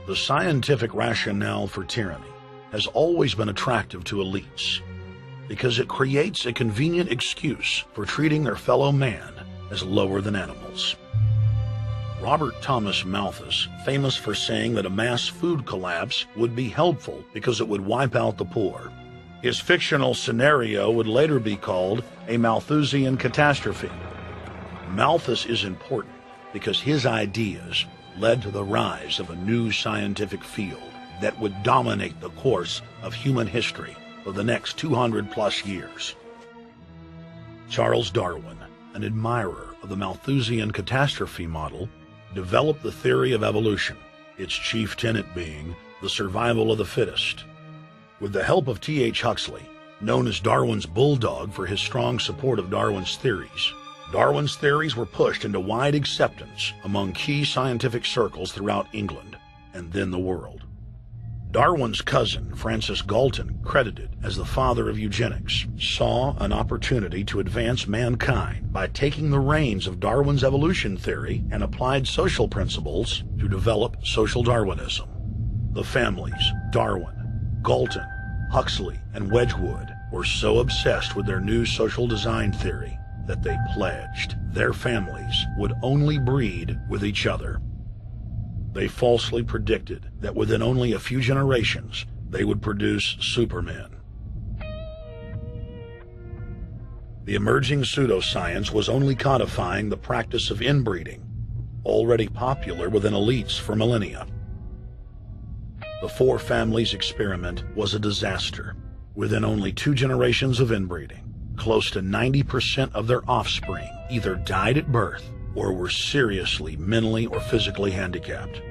The scientific rationale for tyranny has always been attractive to elites because it creates a convenient excuse for treating their fellow man as lower than animals. Robert Thomas Malthus, famous for saying that a mass food collapse would be helpful because it would wipe out the poor. His fictional scenario would later be called a Malthusian catastrophe. Malthus is important because his ideas led to the rise of a new scientific field that would dominate the course of human history for the next 200+ years. Charles Darwin, an admirer of the Malthusian catastrophe model, developed the theory of evolution, its chief tenet being the survival of the fittest. With the help of T.H. Huxley, known as Darwin's bulldog for his strong support of Darwin's theories were pushed into wide acceptance among key scientific circles throughout England and then the world. Darwin's cousin, Francis Galton, credited as the father of eugenics, saw an opportunity to advance mankind by taking the reins of Darwin's evolution theory and applied social principles to develop social Darwinism. The families, Darwin, Galton, Huxley, and Wedgwood, were so obsessed with their new social design theory that they pledged their families would only breed with each other. They falsely predicted that within only a few generations, they would produce supermen. The emerging pseudoscience was only codifying the practice of inbreeding, already popular within elites for millennia. The four families experiment was a disaster. Within only 2 generations of inbreeding, close to 90% of their offspring either died at birth or were seriously mentally or physically handicapped.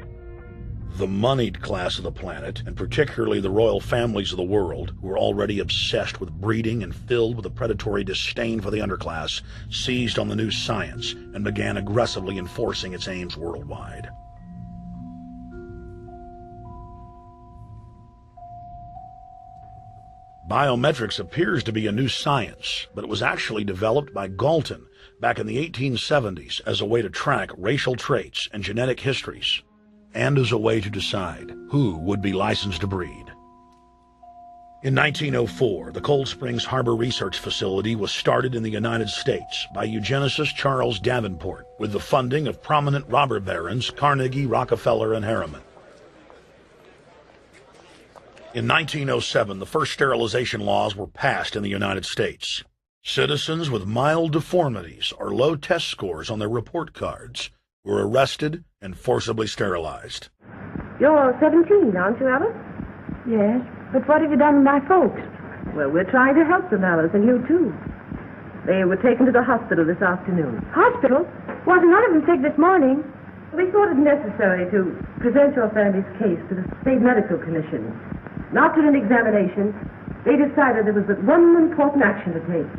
The moneyed class of the planet, and particularly the royal families of the world, who were already obsessed with breeding and filled with a predatory disdain for the underclass, seized on the new science and began aggressively enforcing its aims worldwide. Biometrics appears to be a new science, but it was actually developed by Galton back in the 1870s as a way to track racial traits and genetic histories, and as a way to decide who would be licensed to breed. In 1904, the Cold Springs Harbor Research Facility was started in the United States by eugenicist Charles Davenport with the funding of prominent robber barons Carnegie, Rockefeller, and Harriman. In 1907, the first sterilization laws were passed in the United States. Citizens with mild deformities or low test scores on their report cards were arrested and forcibly sterilized. You're 17, aren't you, Alice? Yes, but what have you done with my folks? Well, we're trying to help them, Alice, and you too. They were taken to the hospital this afternoon. Hospital? Wasn't none of them sick this morning. We thought it necessary to present your family's case to the State Medical Commission. And after an examination, they decided there was but one important action to take.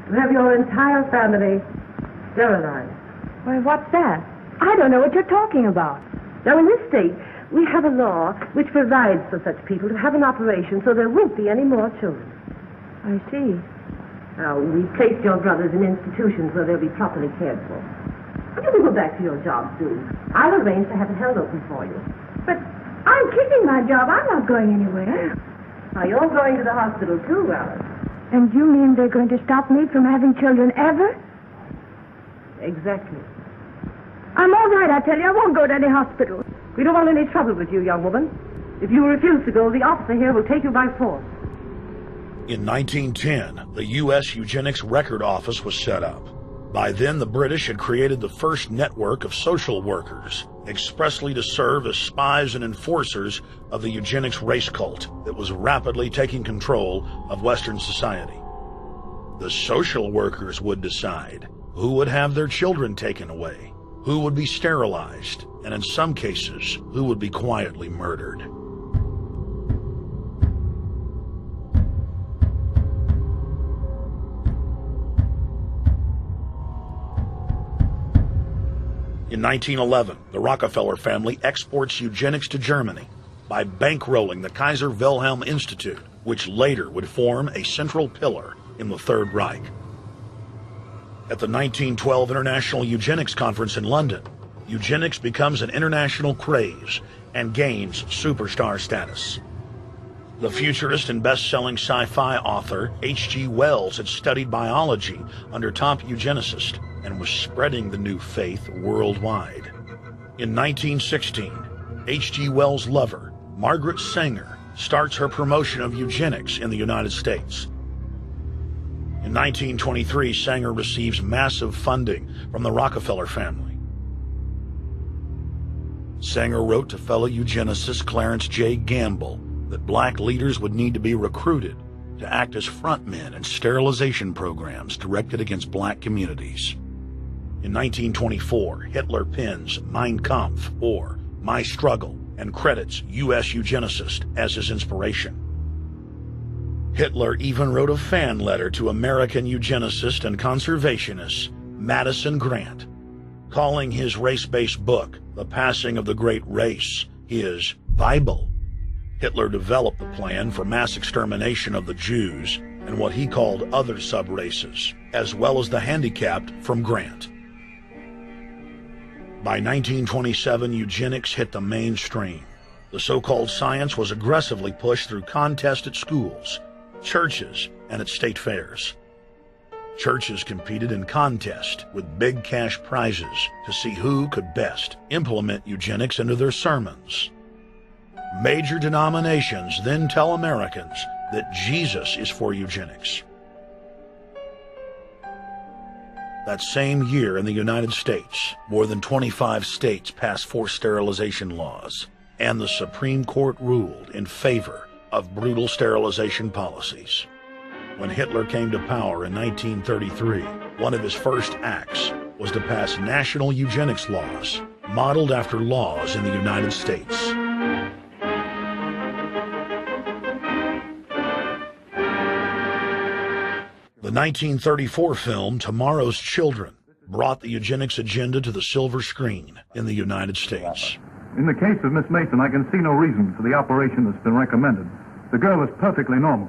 To have your entire family sterilized. Well, what's that? I don't know what you're talking about. Now, in this state, we have a law which provides for such people to have an operation so there won't be any more children. I see. Now, we've placed your brothers in institutions where they'll be properly cared for. You can go back to your job soon. I'll arrange to have it held open for you. But I'm keeping my job. I'm not going anywhere. Now, you're going to the hospital too, Alice. And you mean they're going to stop me from having children ever? Exactly. I'm all right, I tell you. I won't go to any hospital. We don't want any trouble with you, young woman. If you refuse to go, the officer here will take you by force. In 1910, the U.S. Eugenics Record Office was set up. By then, the British had created the first network of social workers, expressly to serve as spies and enforcers of the eugenics race cult that was rapidly taking control of Western society. The social workers would decide who would have their children taken away, who would be sterilized, and in some cases, who would be quietly murdered. In 1911, the Rockefeller family exports eugenics to Germany by bankrolling the Kaiser Wilhelm Institute, which later would form a central pillar in the Third Reich. At the 1912 International Eugenics Conference in London, eugenics becomes an international craze and gains superstar status. The futurist and best-selling sci-fi author H.G. Wells had studied biology under top eugenicists and was spreading the new faith worldwide. In 1916, H.G. Wells' lover, Margaret Sanger, starts her promotion of eugenics in the United States. In 1923, Sanger receives massive funding from the Rockefeller family. Sanger wrote to fellow eugenicist Clarence J. Gamble that black leaders would need to be recruited to act as frontmen in sterilization programs directed against black communities. In 1924, Hitler pens Mein Kampf, or My Struggle, and credits U.S. eugenicists as his inspiration. Hitler even wrote a fan letter to American eugenicist and conservationist Madison Grant, calling his race-based book, The Passing of the Great Race, his Bible. Hitler developed the plan for mass extermination of the Jews and what he called other sub-races, as well as the handicapped, from Grant. By 1927, eugenics hit the mainstream. The so-called science was aggressively pushed through contests at schools, churches, and at state fairs. Churches competed in contests with big cash prizes to see who could best implement eugenics into their sermons. Major denominations then tell Americans that Jesus is for eugenics. That same year in the United States, more than 25 states passed forced sterilization laws, and the Supreme Court ruled in favor of brutal sterilization policies. When Hitler came to power in 1933, one of his first acts was to pass national eugenics laws, modeled after laws in the United States. The 1934 film Tomorrow's Children brought the eugenics agenda to the silver screen in the United States. In the case of Miss Mason, I can see no reason for the operation that's been recommended. The girl is perfectly normal.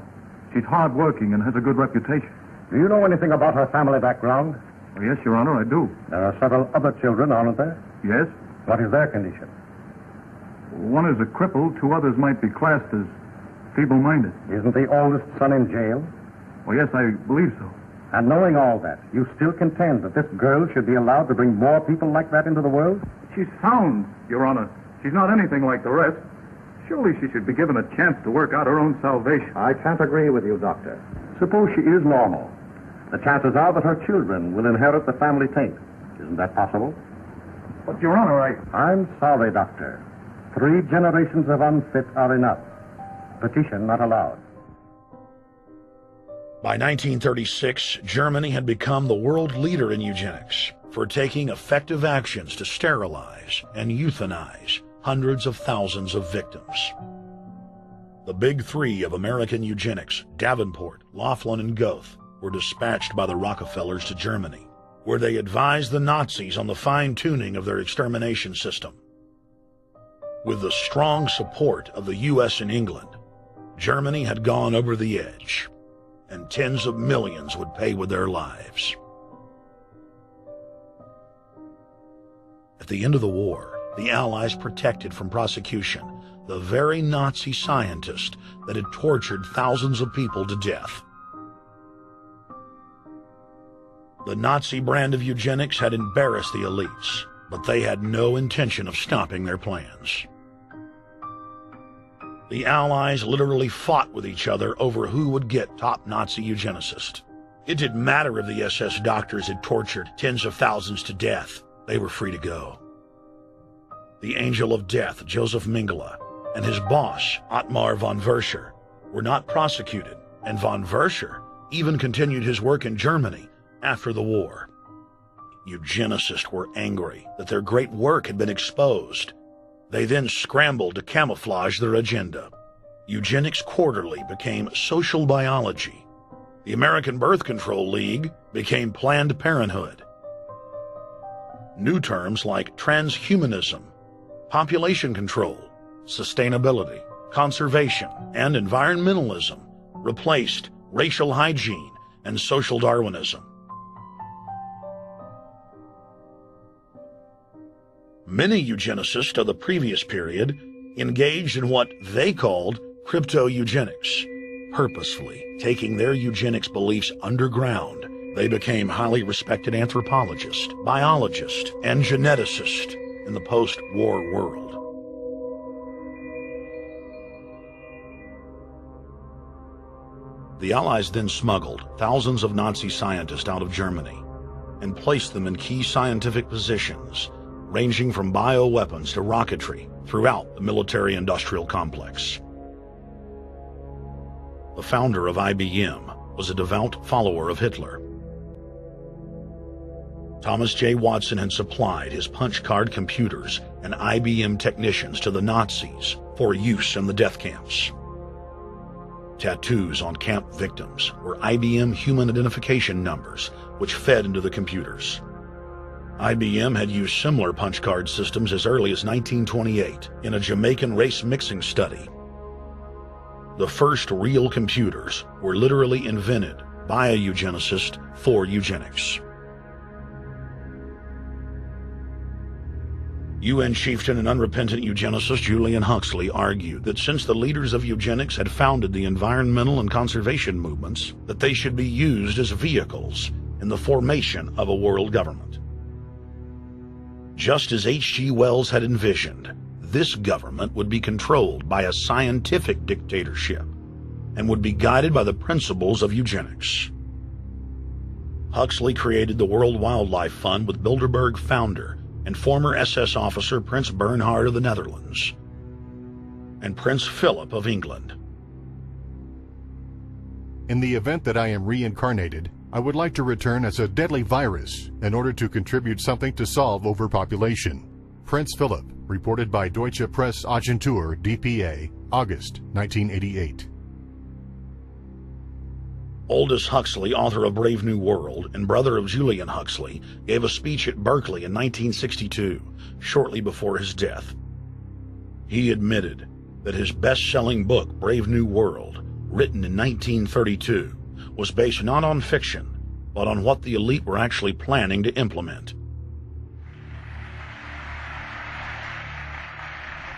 She's hard-working and has a good reputation. Do you know anything about her family background? Oh, yes, Your Honor, I do. There are several other children, aren't there? Yes. What is their condition? One is a cripple. Two others might be classed as feeble-minded. Isn't the oldest son in jail? Oh, yes, I believe so. And knowing all that, you still contend that this girl should be allowed to bring more people like that into the world? She's sound, Your Honor. She's not anything like the rest. Surely she should be given a chance to work out her own salvation. I can't agree with you, Doctor. Suppose she is normal. The chances are that her children will inherit the family taint. Isn't that possible? But, Your Honor, I'm sorry, Doctor. 3 generations of unfit are enough. Petition not allowed. By 1936, Germany had become the world leader in eugenics for taking effective actions to sterilize and euthanize hundreds of thousands of victims. The big 3 of American eugenics, Davenport, Laughlin, and Goethe, were dispatched by the Rockefellers to Germany, where they advised the Nazis on the fine-tuning of their extermination system. With the strong support of the U.S. and England, Germany had gone over the edge, and tens of millions would pay with their lives. At the end of the war, the Allies protected from prosecution the very Nazi scientist that had tortured thousands of people to death. The Nazi brand of eugenics had embarrassed the elites, but they had no intention of stopping their plans. The Allies literally fought with each other over who would get top Nazi eugenicist. It didn't matter if the SS doctors had tortured tens of thousands to death. They were free to go. The Angel of Death, Joseph Mengele, and his boss, Ottmar von Verscher, were not prosecuted, and von Verscher even continued his work in Germany after the war. Eugenicists were angry that their great work had been exposed. They then scrambled to camouflage their agenda. Eugenics Quarterly became Social Biology. The American Birth Control League became Planned Parenthood. New terms like transhumanism, population control, sustainability, conservation, and environmentalism replaced racial hygiene and social Darwinism. Many eugenicists of the previous period engaged in what they called crypto-eugenics. Purposefully taking their eugenics beliefs underground, they became highly respected anthropologists, biologists, and geneticists in the post-war world. The Allies then smuggled thousands of Nazi scientists out of Germany and placed them in key scientific positions, ranging from bioweapons to rocketry throughout the military-industrial complex. The founder of IBM was a devout follower of Hitler. Thomas J. Watson had supplied his punch card computers and IBM technicians to the Nazis for use in the death camps. Tattoos on camp victims were IBM human identification numbers, which fed into the computers. IBM had used similar punch card systems as early as 1928 in a Jamaican race mixing study. The first real computers were literally invented by a eugenicist for eugenics. UN chieftain and unrepentant eugenicist Julian Huxley argued that since the leaders of eugenics had founded the environmental and conservation movements, that they should be used as vehicles in the formation of a world government. Just as H.G. Wells had envisioned, this government would be controlled by a scientific dictatorship and would be guided by the principles of eugenics. Huxley created the World Wildlife Fund with Bilderberg founder and former SS officer Prince Bernhard of the Netherlands and Prince Philip of England. In the event that I am reincarnated, I would like to return as a deadly virus in order to contribute something to solve overpopulation. Prince Philip, reported by Deutsche Presse-Agentur, DPA, August 1988. Aldous Huxley, author of Brave New World and brother of Julian Huxley, gave a speech at Berkeley in 1962, shortly before his death. He admitted that his best-selling book, Brave New World, written in 1932, was based not on fiction, but on what the elite were actually planning to implement.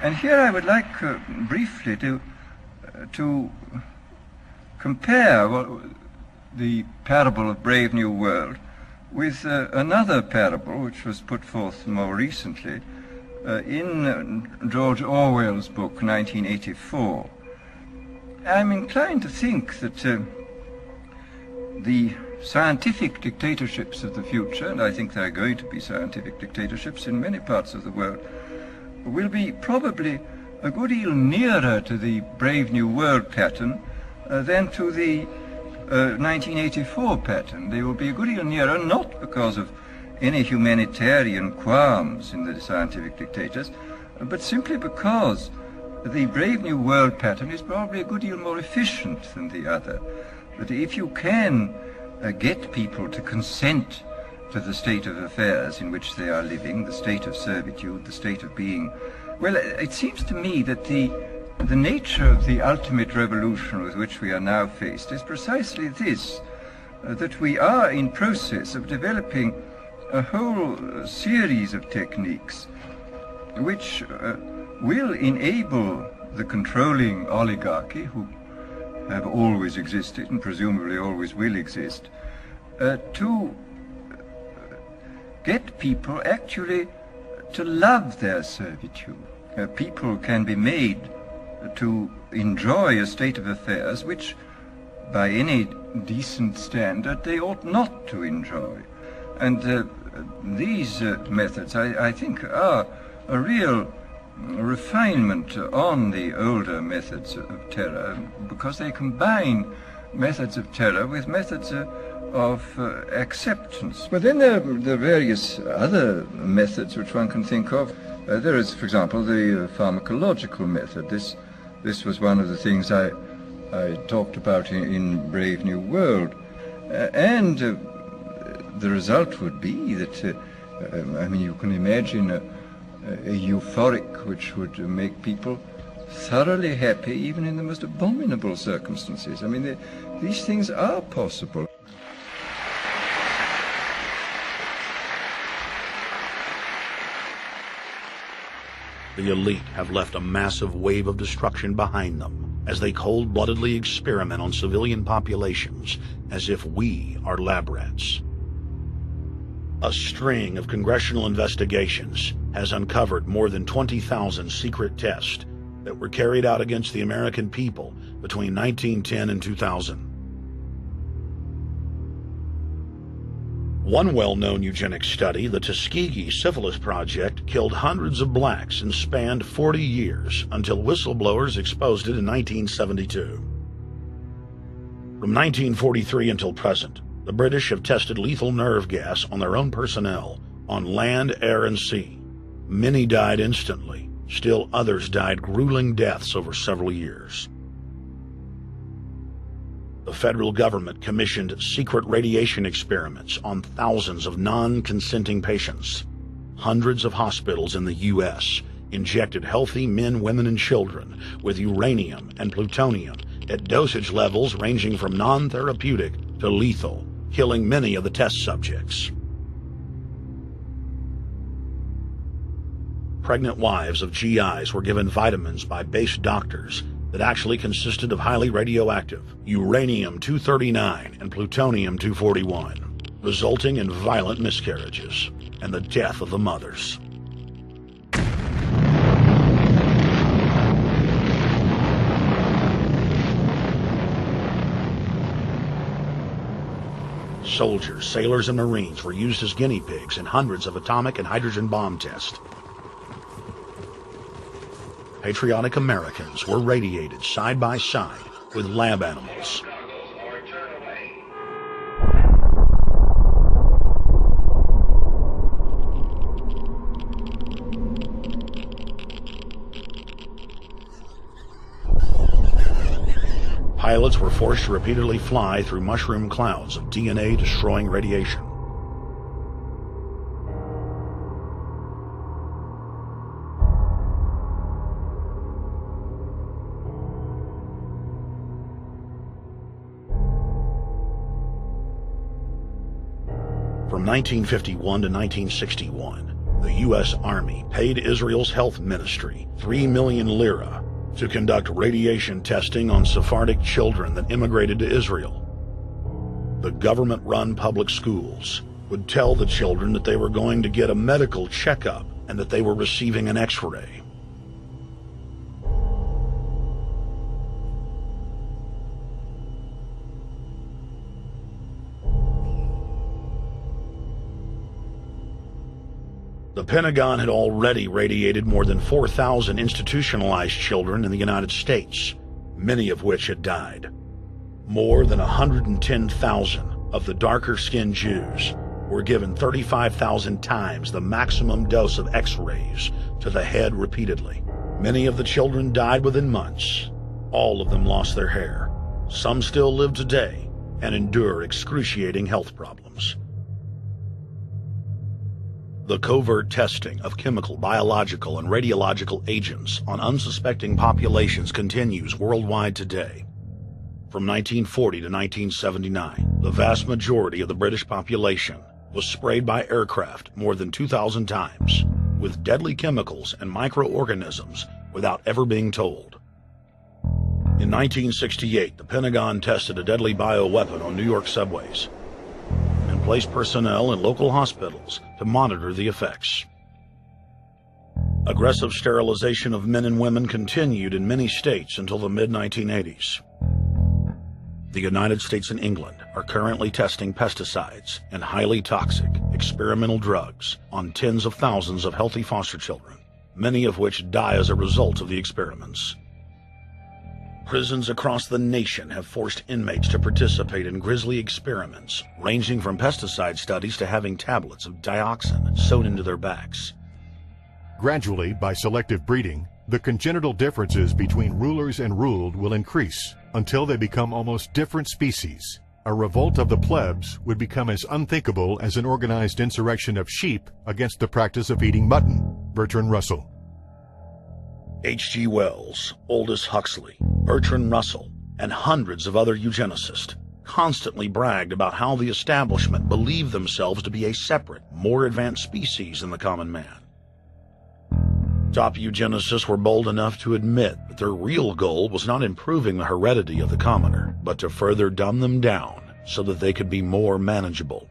And here I would like briefly to compare the parable of Brave New World with another parable which was put forth more recently in George Orwell's book 1984. I'm inclined to think that the scientific dictatorships of the future, and I think there are going to be scientific dictatorships in many parts of the world, will be probably a good deal nearer to the Brave New World pattern than to the 1984 pattern. They will be a good deal nearer, not because of any humanitarian qualms in the scientific dictators, but simply because the Brave New World pattern is probably a good deal more efficient than the other. That if you can get people to consent to the state of affairs in which they are living, the state of servitude, the state of being, well, it seems to me that the nature of the ultimate revolution with which we are now faced is precisely this, that we are in process of developing a whole series of techniques which will enable the controlling oligarchy, who have always existed and presumably always will exist, to get people actually to love their servitude. People can be made to enjoy a state of affairs which, by any decent standard, they ought not to enjoy. And these methods, I think, are a real refinement on the older methods of terror, because they combine methods of terror with methods of acceptance. But then there are various other methods which one can think of. There is, for example, the pharmacological method. This was one of the things I talked about in Brave New World. And the result would be that I mean, you can imagine a euphoric which would make people thoroughly happy even in the most abominable circumstances. I mean, these things are possible. The elite have left a massive wave of destruction behind them as they cold-bloodedly experiment on civilian populations as if we are lab rats. A string of congressional investigations has uncovered more than 20,000 secret tests that were carried out against the American people between 1910 and 2000. One well-known eugenics study, the Tuskegee Syphilis Project, killed hundreds of blacks and spanned 40 years until whistleblowers exposed it in 1972. From 1943 until present, the British have tested lethal nerve gas on their own personnel, on land, air, and sea. Many died instantly. Still others died grueling deaths over several years. The federal government commissioned secret radiation experiments on thousands of non-consenting patients. Hundreds of hospitals in the U.S. injected healthy men, women, and children with uranium and plutonium at dosage levels ranging from non-therapeutic to lethal, killing many of the test subjects. Pregnant wives of GIs were given vitamins by base doctors that actually consisted of highly radioactive uranium-239 and plutonium-241, resulting in violent miscarriages and the death of the mothers. Soldiers, sailors, and Marines were used as guinea pigs in hundreds of atomic and hydrogen bomb tests. Patriotic Americans were radiated side by side with lab animals. Pilots were forced to repeatedly fly through mushroom clouds of DNA-destroying radiation. From 1951 to 1961, the U.S. Army paid Israel's health ministry 3 million lira to conduct radiation testing on Sephardic children that immigrated to Israel. The government-run public schools would tell the children that they were going to get a medical checkup and that they were receiving an X-ray. The Pentagon had already radiated more than 4,000 institutionalized children in the United States, many of which had died. More than 110,000 of the darker-skinned Jews were given 35,000 times the maximum dose of X-rays to the head repeatedly. Many of the children died within months. All of them lost their hair. Some still live today and endure excruciating health problems. The covert testing of chemical, biological, and radiological agents on unsuspecting populations continues worldwide today. From 1940 to 1979, the vast majority of the British population was sprayed by aircraft more than 2,000 times with deadly chemicals and microorganisms without ever being told. In 1968, the Pentagon tested a deadly bioweapon on New York subways and placed personnel in local hospitals to monitor the effects. Aggressive sterilization of men and women continued in many states until the mid-1980s. The United States and England are currently testing pesticides and highly toxic experimental drugs on tens of thousands of healthy foster children, many of which die as a result of the experiments. Prisons across the nation have forced inmates to participate in grisly experiments, ranging from pesticide studies to having tablets of dioxin sewn into their backs. Gradually, by selective breeding, the congenital differences between rulers and ruled will increase until they become almost different species, A revolt of the plebs would become as unthinkable as an organized insurrection of sheep against the practice of eating mutton. Bertrand Russell. H.G. Wells, Aldous Huxley, Bertrand Russell, and hundreds of other eugenicists constantly bragged about how the establishment believed themselves to be a separate, more advanced species than the common man. Top eugenicists were bold enough to admit that their real goal was not improving the heredity of the commoner, but to further dumb them down so that they could be more manageable.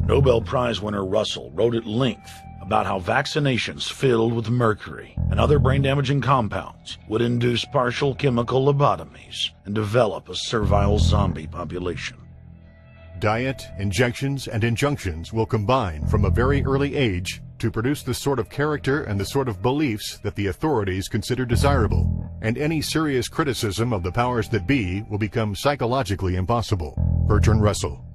Nobel Prize winner Russell wrote at length about how vaccinations filled with mercury and other brain-damaging compounds would induce partial chemical lobotomies and develop a servile zombie population. Diet, injections, and injunctions will combine from a very early age to produce the sort of character and the sort of beliefs that the authorities consider desirable, and any serious criticism of the powers that be will become psychologically impossible. Bertrand Russell.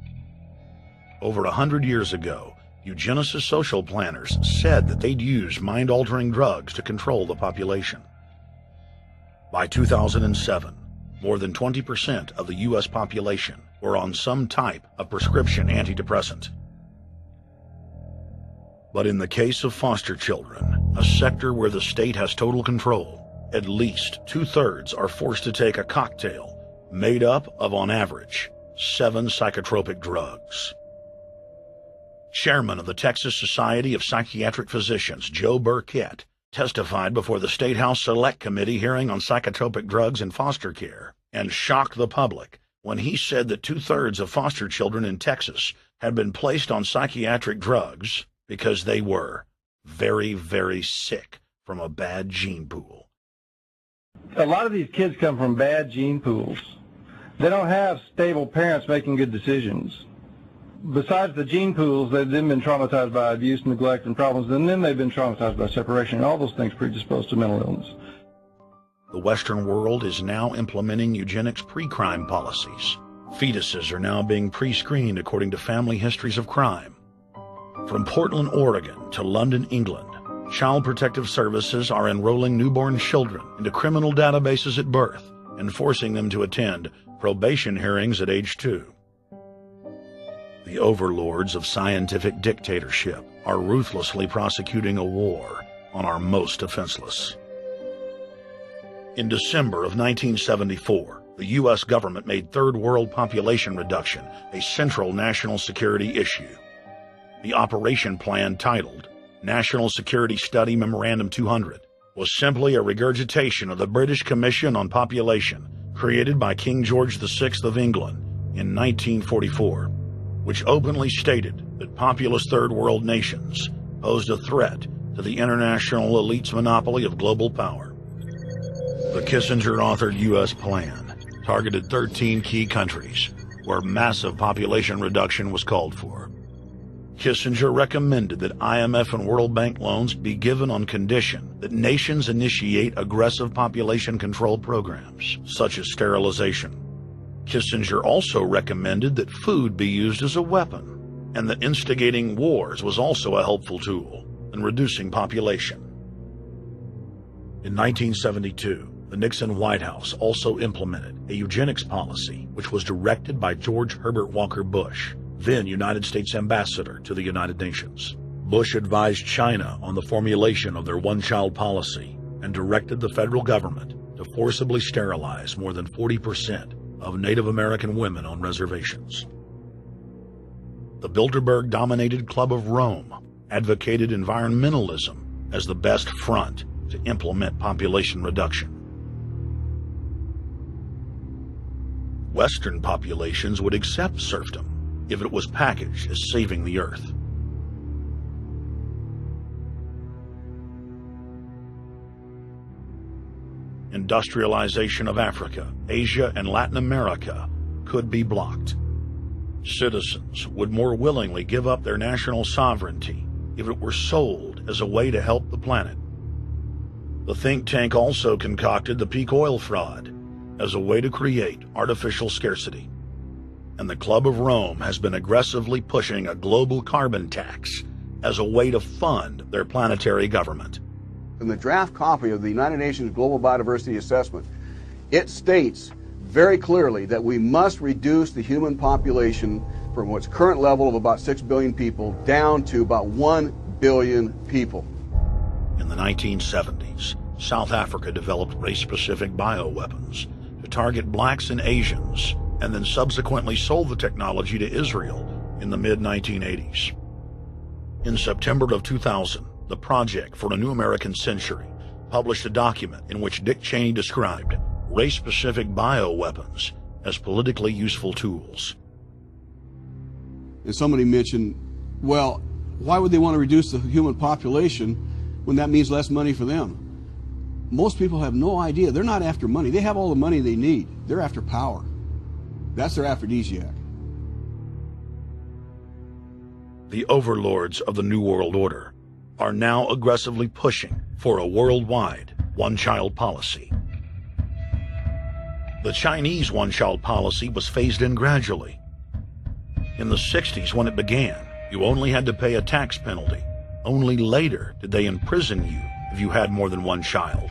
Over 100 years ago, eugenicist social planners said that they'd use mind-altering drugs to control the population. By 2007, more than 20% of the U.S. population were on some type of prescription antidepressant. But in the case of foster children, a sector where the state has total control, at least 2/3 are forced to take a cocktail made up of, on average, 7 psychotropic drugs. Chairman of the Texas Society of Psychiatric Physicians, Joe Burkett, testified before the State House Select Committee hearing on psychotropic drugs in foster care and shocked the public when he said that 2/3 of foster children in Texas had been placed on psychiatric drugs because they were very, very sick from a bad gene pool. A lot of these kids come from bad gene pools. They don't have stable parents making good decisions. Besides the gene pools, they've then been traumatized by abuse, neglect, and problems, and then they've been traumatized by separation, and all those things predispose to mental illness. The Western world is now implementing eugenics pre-crime policies. Fetuses are now being pre-screened according to family histories of crime. From Portland, Oregon to London, England, Child Protective Services are enrolling newborn children into criminal databases at birth and forcing them to attend probation hearings at age 2. The overlords of scientific dictatorship are ruthlessly prosecuting a war on our most defenseless. In December of 1974, the U.S. government made Third World population reduction a central national security issue. The operation plan, titled National Security Study Memorandum 200, was simply a regurgitation of the British Commission on Population created by King George VI of England in 1944, which openly stated that populous Third World nations posed a threat to the international elite's monopoly of global power. The Kissinger-authored U.S. plan targeted 13 key countries where massive population reduction was called for. Kissinger recommended that IMF and World Bank loans be given on condition that nations initiate aggressive population control programs, such as sterilization. Kissinger also recommended that food be used as a weapon, and that instigating wars was also a helpful tool in reducing population. In 1972, the Nixon White House also implemented a eugenics policy which was directed by George Herbert Walker Bush, then United States Ambassador to the United Nations. Bush advised China on the formulation of their one-child policy and directed the federal government to forcibly sterilize more than 40% of Native American women on reservations. The Bilderberg-dominated Club of Rome advocated environmentalism as the best front to implement population reduction. Western populations would accept serfdom if it was packaged as saving the earth. Industrialization of Africa, Asia, and Latin America could be blocked. Citizens would more willingly give up their national sovereignty if it were sold as a way to help the planet. The think tank also concocted the peak oil fraud as a way to create artificial scarcity. And the Club of Rome has been aggressively pushing a global carbon tax as a way to fund their planetary government. In the draft copy of the United Nations Global Biodiversity Assessment, it states very clearly that we must reduce the human population from its current level of about 6 billion people down to about 1 billion people. In the 1970s, South Africa developed race-specific bioweapons to target blacks and Asians, and then subsequently sold the technology to Israel in the mid-1980s. In September of 2000, the Project for a New American Century published a document in which Dick Cheney described race-specific bioweapons as politically useful tools. And somebody mentioned, well, why would they want to reduce the human population when that means less money for them? Most people have no idea. They're not after money. They have all the money they need. They're after power. That's their aphrodisiac. The overlords of the New World Order are now aggressively pushing for a worldwide one-child policy. The Chinese one-child policy was phased in gradually. In the 60s, when it began, you only had to pay a tax penalty. Only later did they imprison you if you had more than one child.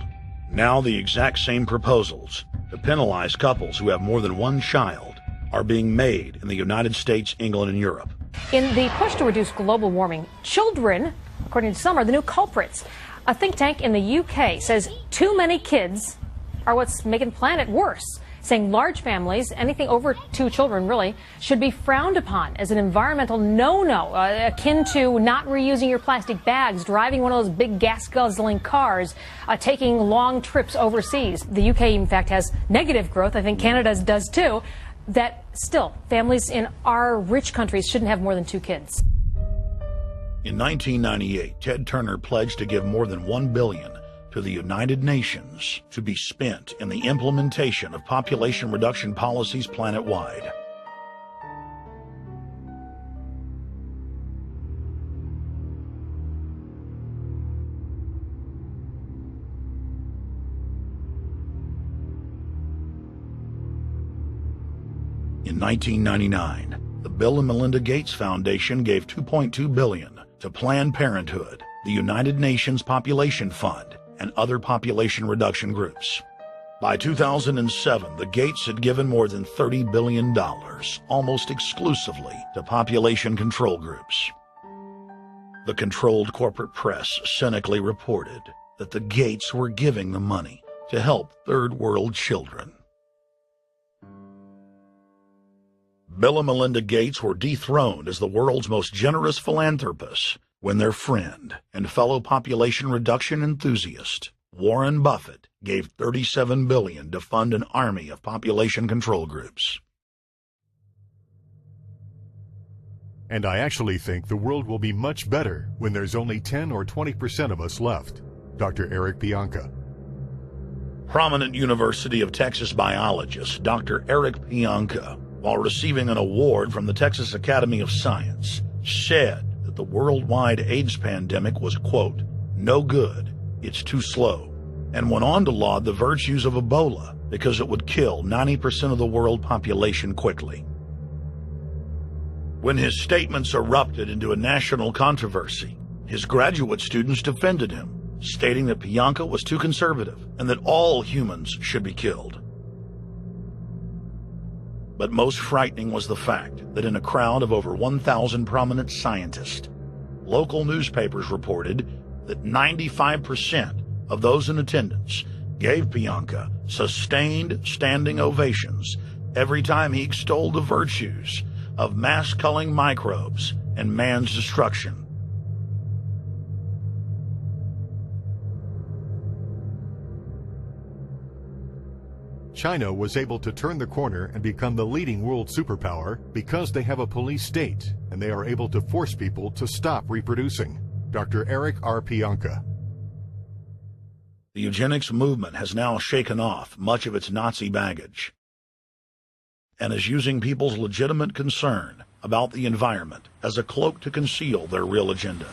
Now the exact same proposals to penalize couples who have more than one child are being made in the United States, England, and Europe. In the push to reduce global warming, children, according to some, are the new culprits. A think tank in the UK says too many kids are what's making the planet worse, saying large families, anything over 2 children really, should be frowned upon as an environmental no-no, akin to not reusing your plastic bags, driving one of those big gas-guzzling cars, taking long trips overseas. The UK, in fact, has negative growth. I think Canada does too. That still, families in our rich countries shouldn't have more than 2 kids. In 1998, Ted Turner pledged to give more than $1 billion to the United Nations to be spent in the implementation of population reduction policies planet-wide. In 1999, the Bill and Melinda Gates Foundation gave $2.2 billion to Planned Parenthood, the United Nations Population Fund, and other population reduction groups. By 2007, the Gates had given more than $30 billion, almost exclusively to population control groups. The controlled corporate press cynically reported that the Gates were giving the money to help third world children. Bill and Melinda Gates were dethroned as the world's most generous philanthropists when their friend and fellow population reduction enthusiast, Warren Buffett, gave $37 billion to fund an army of population control groups. And I actually think the world will be much better when there's only 10 or 20% of us left. Dr. Eric Pianka. Prominent University of Texas biologist Dr. Eric Pianka, while receiving an award from the Texas Academy of Science, said that the worldwide AIDS pandemic was, quote, no good, it's too slow, and went on to laud the virtues of Ebola because it would kill 90% of the world population quickly. When his statements erupted into a national controversy, his graduate students defended him, stating that Pianka was too conservative and that all humans should be killed. But most frightening was the fact that in a crowd of over 1,000 prominent scientists, local newspapers reported that 95% of those in attendance gave Pianka sustained standing ovations every time he extolled the virtues of mass-culling microbes and man's destruction. China was able to turn the corner and become the leading world superpower because they have a police state and they are able to force people to stop reproducing. Dr. Eric R. Pianka. The eugenics movement has now shaken off much of its Nazi baggage and is using people's legitimate concern about the environment as a cloak to conceal their real agenda.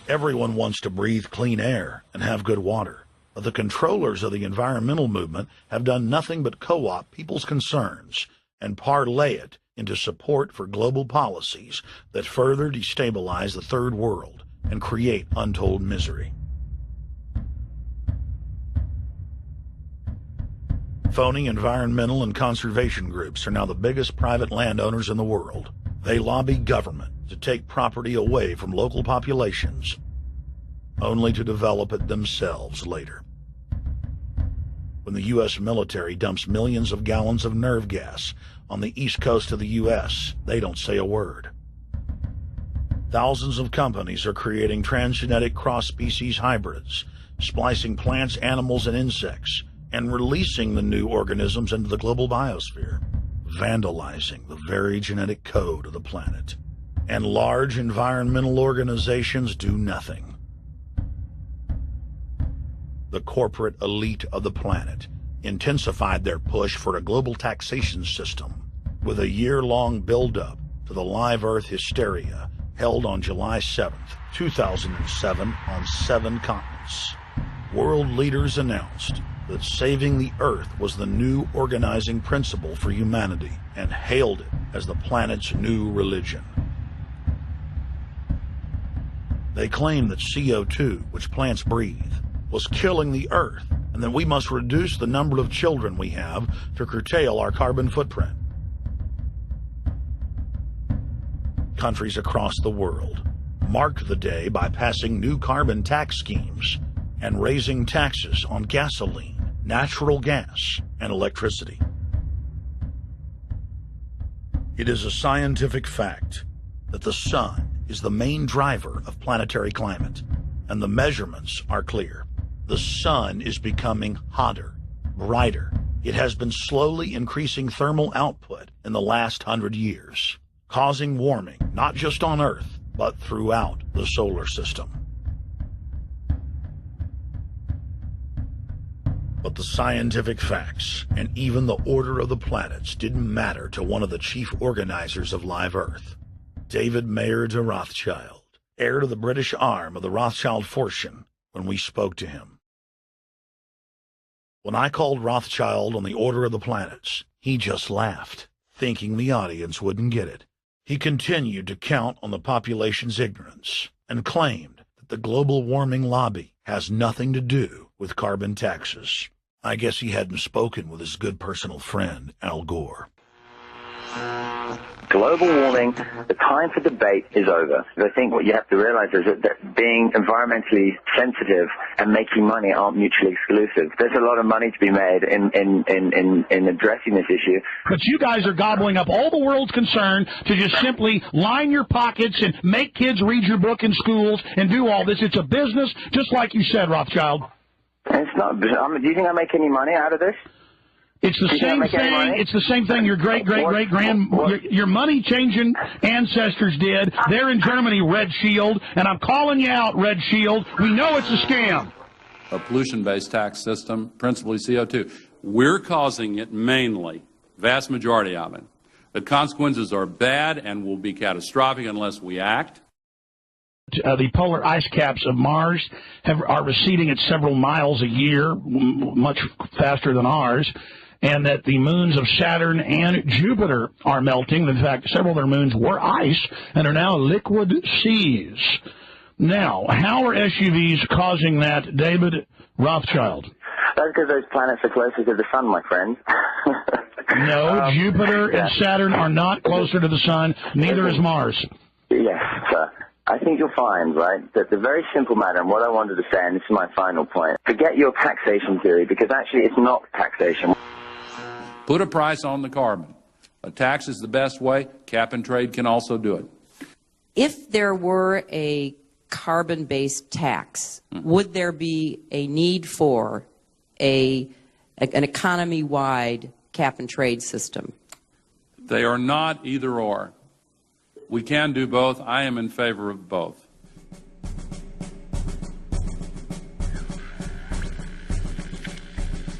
Everyone wants to breathe clean air and have good water. But the controllers of the environmental movement have done nothing but co-opt people's concerns and parlay it into support for global policies that further destabilize the third world and create untold misery. Phony environmental and conservation groups are now the biggest private landowners in the world. They lobby government to take property away from local populations, only to develop it themselves later. When the U.S. military dumps millions of gallons of nerve gas on the east coast of the U.S., they don't say a word. Thousands of companies are creating transgenetic cross-species hybrids, splicing plants, animals, and insects, and releasing the new organisms into the global biosphere, vandalizing the very genetic code of the planet. And large environmental organizations do nothing. The corporate elite of the planet intensified their push for a global taxation system with a year-long build-up to the Live Earth hysteria held on July 7th, 2007 on 7 continents. World leaders announced that saving the Earth was the new organizing principle for humanity and hailed it as the planet's new religion. They claimed that CO2, which plants breathe, was killing the Earth, and that we must reduce the number of children we have to curtail our carbon footprint. Countries across the world marked the day by passing new carbon tax schemes and raising taxes on gasoline, natural gas, and electricity. It is a scientific fact that the sun is the main driver of planetary climate, and the measurements are clear. The sun is becoming hotter, brighter. It has been slowly increasing thermal output in the last 100 years, causing warming not just on Earth, but throughout the solar system. But the scientific facts and even the order of the planets didn't matter to one of the chief organizers of Live Earth, David Mayer de Rothschild, heir to the British arm of the Rothschild fortune, when we spoke to him. When I called Rothschild on the order of the planets, he just laughed, thinking the audience wouldn't get it. He continued to count on the population's ignorance and claimed that the global warming lobby has nothing to do with carbon taxes. I guess he hadn't spoken with his good personal friend, Al Gore. Global warming, the time for debate is over. I think what you have to realize is that being environmentally sensitive and making money aren't mutually exclusive. There's a lot of money to be made in addressing this issue. But you guys are gobbling up all the world's concern to just simply line your pockets and make kids read your book in schools and do all this. It's a business, just like you said, Rothschild. It's not. Do you think I make any money out of this? It's the same thing. It's the same thing your your money-changing ancestors did. They're in Germany, Red Shield, and I'm calling you out, Red Shield. We know it's a scam. A pollution-based tax system, principally CO2. We're causing it mainly, vast majority of it. The consequences are bad and will be catastrophic unless we act. The polar ice caps of Mars are receding at several miles a year, much faster than ours, and that the moons of Saturn and Jupiter are melting. In fact, several of their moons were ice and are now liquid seas. Now, how are SUVs causing that, David Rothschild? That's because those planets are closer to the sun, my friend. No, Jupiter and Saturn are not closer to the sun. Neither is Mars. Yes, sir. I think you'll find, right, that the very simple matter, and what I wanted to say, and this is my final point, forget your taxation theory, because actually it's not taxation. Put a price on the carbon. A tax is the best way. Cap and trade can also do it. If there were a carbon-based tax, would there be a need for an economy-wide cap and trade system? They are not either or. We can do both. I am in favor of both.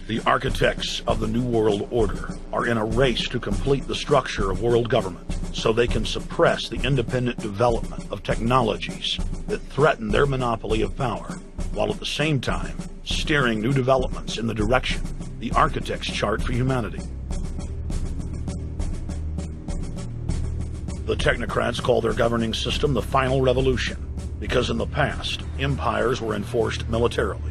The architects of the New World Order are in a race to complete the structure of world government so they can suppress the independent development of technologies that threaten their monopoly of power, while at the same time steering new developments in the direction the architects chart for humanity. The technocrats call their governing system the final revolution, because in the past, empires were enforced militarily.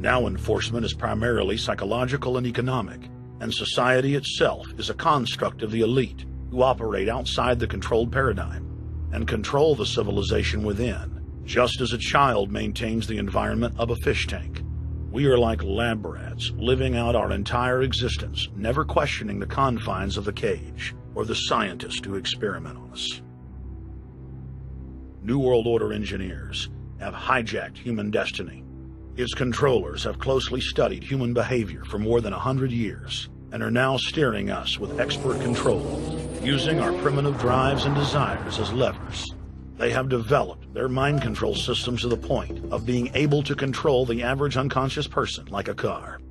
Now enforcement is primarily psychological and economic, and society itself is a construct of the elite who operate outside the controlled paradigm and control the civilization within, just as a child maintains the environment of a fish tank. We are like lab rats, living out our entire existence, never questioning the confines of the cage or the scientists who experiment on us. New World Order engineers have hijacked human destiny. Its controllers have closely studied human behavior for more than 100 years and are now steering us with expert control, using our primitive drives and desires as levers. They have developed their mind control systems to the point of being able to control the average unconscious person like a car.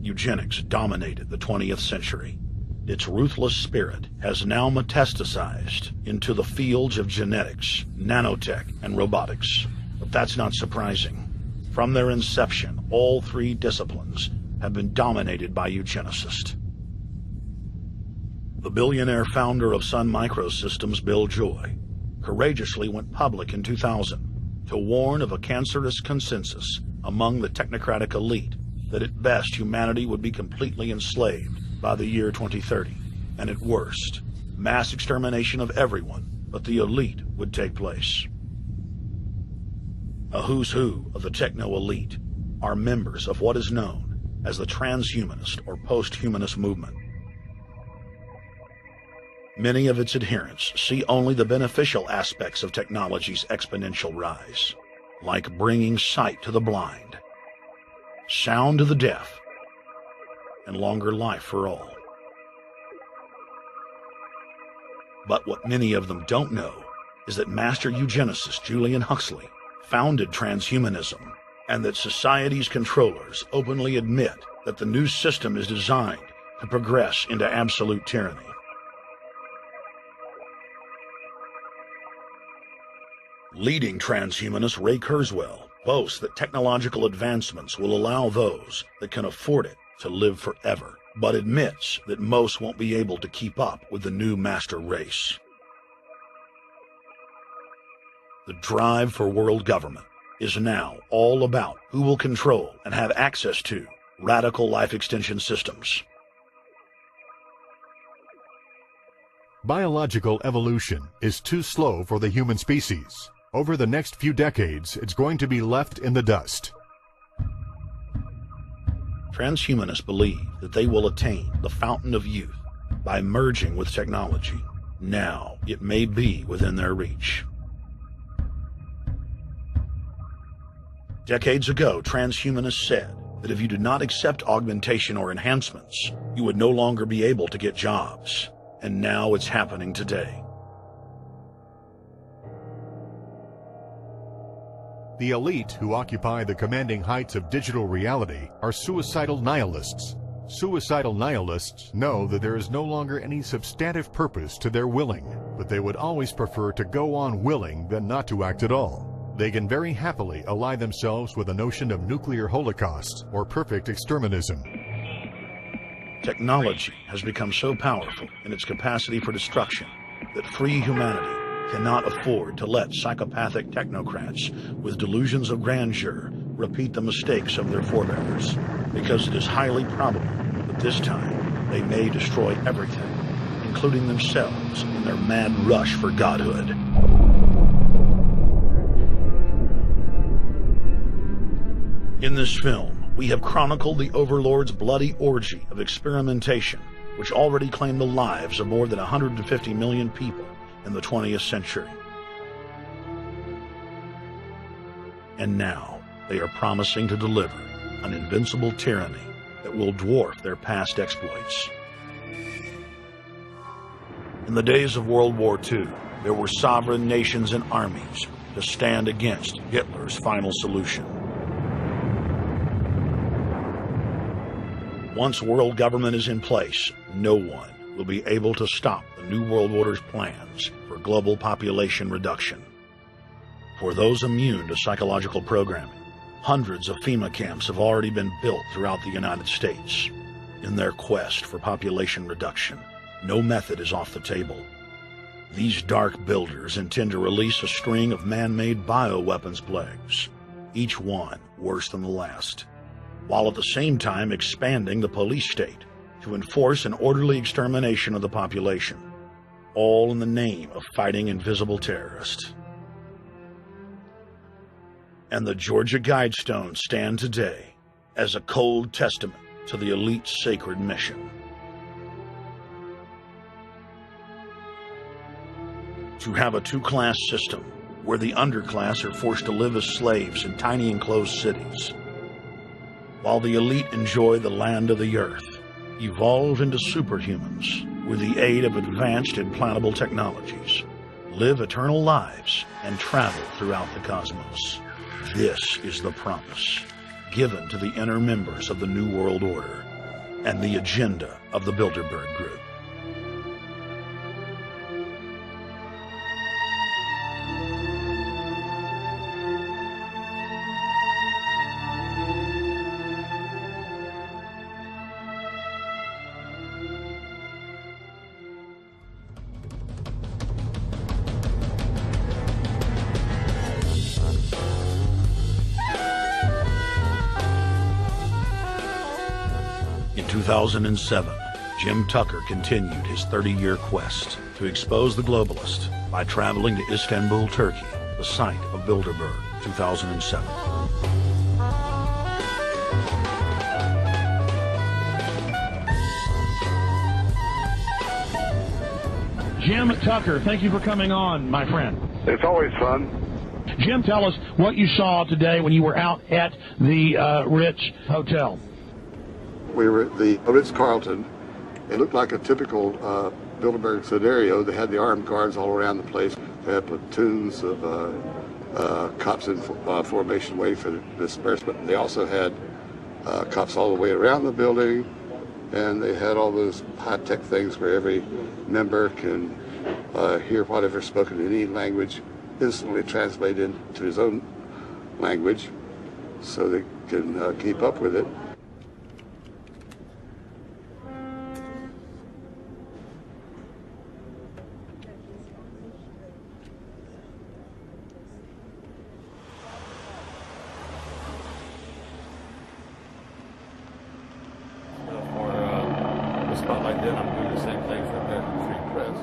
Eugenics dominated the 20th century. Its ruthless spirit has now metastasized into the fields of genetics, nanotech, and robotics. But that's not surprising. From their inception, all three disciplines have been dominated by eugenicists. The billionaire founder of Sun Microsystems, Bill Joy, courageously went public in 2000 to warn of a cancerous consensus among the technocratic elite that at best humanity would be completely enslaved by the year 2030, and at worst, mass extermination of everyone but the elite would take place. A who's who of the techno-elite are members of what is known as the transhumanist or post-humanist movement. Many of its adherents see only the beneficial aspects of technology's exponential rise, like bringing sight to the blind, sound to the deaf, and longer life for all. But what many of them don't know is that master eugenicist Julian Huxley founded transhumanism, and that society's controllers openly admit that the new system is designed to progress into absolute tyranny. Leading transhumanist Ray Kurzweil boasts that technological advancements will allow those that can afford it to live forever, but admits that most won't be able to keep up with the new master race. The drive for world government is now all about who will control and have access to radical life extension systems. Biological evolution is too slow for the human species. Over the next few decades, it's going to be left in the dust. Transhumanists believe that they will attain the fountain of youth by merging with technology. Now, it may be within their reach. Decades ago, transhumanists said that if you did not accept augmentation or enhancements, you would no longer be able to get jobs. And now it's happening today. The elite who occupy the commanding heights of digital reality are suicidal nihilists. Suicidal nihilists know that there is no longer any substantive purpose to their willing, but they would always prefer to go on willing than not to act at all. They can very happily ally themselves with the notion of nuclear holocaust or perfect exterminism. Technology has become so powerful in its capacity for destruction that free humanity cannot afford to let psychopathic technocrats with delusions of grandeur repeat the mistakes of their forebears, because it is highly probable that this time they may destroy everything, including themselves in their mad rush for godhood. In this film, we have chronicled the Overlord's bloody orgy of experimentation, which already claimed the lives of more than 150 million people in the 20th century. And now, they are promising to deliver an invincible tyranny that will dwarf their past exploits. In the days of World War II, there were sovereign nations and armies to stand against Hitler's final solution. Once world government is in place, no one will be able to stop the New World Order's plans for global population reduction. For those immune to psychological programming, hundreds of FEMA camps have already been built throughout the United States. In their quest for population reduction, no method is off the table. These dark builders intend to release a string of man-made bioweapons plagues, each one worse than the last, while at the same time expanding the police state to enforce an orderly extermination of the population, all in the name of fighting invisible terrorists. And the Georgia Guidestones stand today as a cold testament to the elite's sacred mission. To have a two-class system where the underclass are forced to live as slaves in tiny enclosed cities, while the elite enjoy the land of the earth, evolve into superhumans with the aid of advanced implantable technologies, live eternal lives, and travel throughout the cosmos. This is the promise given to the inner members of the New World Order and the agenda of the Bilderberg Group. In 2007, Jim Tucker continued his 30-year quest to expose the globalist by traveling to Istanbul, Turkey, the site of Bilderberg, 2007. Jim Tucker, thank you for coming on, my friend. It's always fun. Jim, tell us what you saw today when you were out at the Ritz Hotel. We were at the Ritz-Carlton. It looked like a typical Bilderberg scenario. They had the armed guards all around the place. They had platoons of cops in formation waiting for the disbursement. They also had cops all the way around the building, and they had all those high-tech things where every member can hear whatever's spoken in any language, instantly translate into his own language so they can keep up with it. Like that, I'm doing the same thing for American Free Press.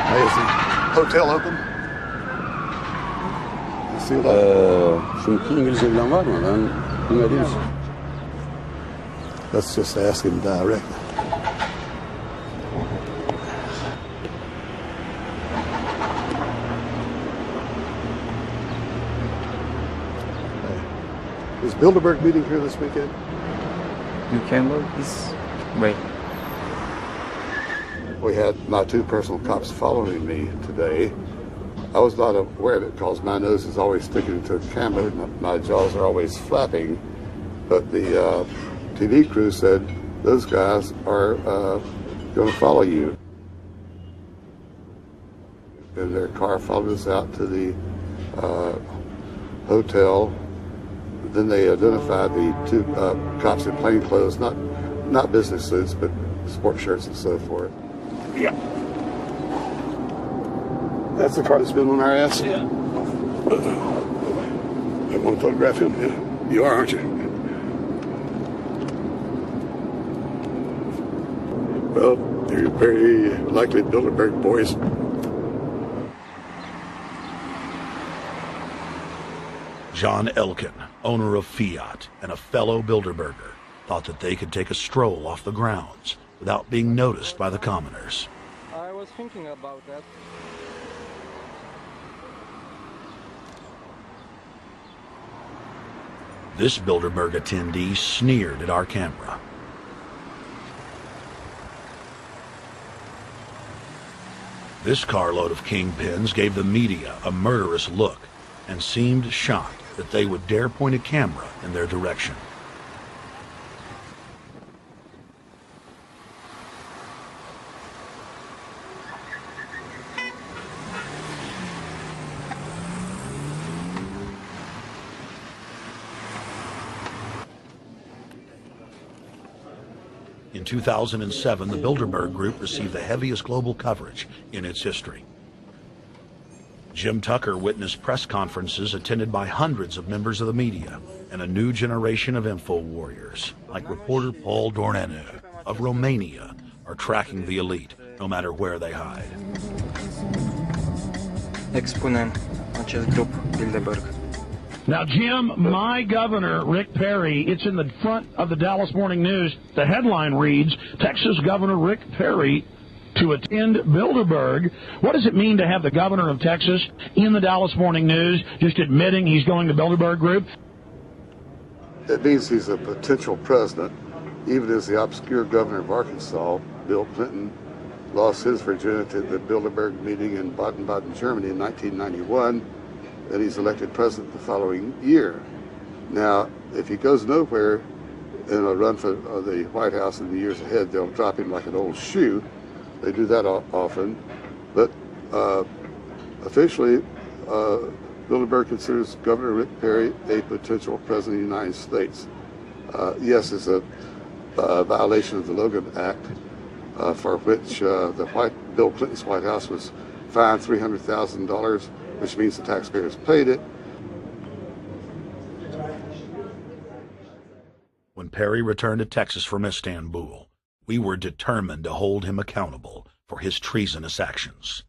Hey, is the hotel open? Çünkü İngilizce bilen var mı? Ben bilmediğim için. Let's just ask him directly. Is Bilderberg meeting here this weekend? You can look this way. We had my two personal cops following me today. I was not aware of it because my nose is always sticking to the camera. My jaws are always flapping. But the TV crew said those guys are going to follow you. And their car followed us out to the hotel. Then they identified the two cops in plain clothes, not business suits, but sport shirts and so forth. Yeah. That's the car that's been on our ass? Yeah. I want to photograph him? Yeah. You are, aren't you? Well, they're very likely Bilderberg boys. John Elkin, owner of Fiat and a fellow Bilderberger, thought that they could take a stroll off the grounds without being noticed by the commoners. I was thinking about that. This Bilderberg attendee sneered at our camera. This carload of kingpins gave the media a murderous look and seemed shocked that they would dare point a camera in their direction. In 2007, the Bilderberg Group received the heaviest global coverage in its history. Jim Tucker witnessed press conferences attended by hundreds of members of the media and a new generation of info warriors, like reporter Paul Dornanu of Romania, are tracking the elite, no matter where they hide. Expunem acest grup Bilderberg. Now, Jim, my governor, Rick Perry, it's in the front of the Dallas Morning News. The headline reads, Texas Governor Rick Perry to attend Bilderberg. What does it mean to have the governor of Texas in the Dallas Morning News just admitting he's going to Bilderberg Group? It means he's a potential president, even as the obscure governor of Arkansas, Bill Clinton, lost his virginity at the Bilderberg meeting in Baden-Baden, Germany in 1991, and he's elected president the following year. Now, if he goes nowhere in a run for the White House in the years ahead, they'll drop him like an old shoe. They do that often, but officially, Bilderberg considers Governor Rick Perry a potential president of the United States. Yes, it's a violation of the Logan Act, for which Bill Clinton's White House was fined $300,000, which means the taxpayers paid it. When Perry returned to Texas from Istanbul, we were determined to hold him accountable for his treasonous actions.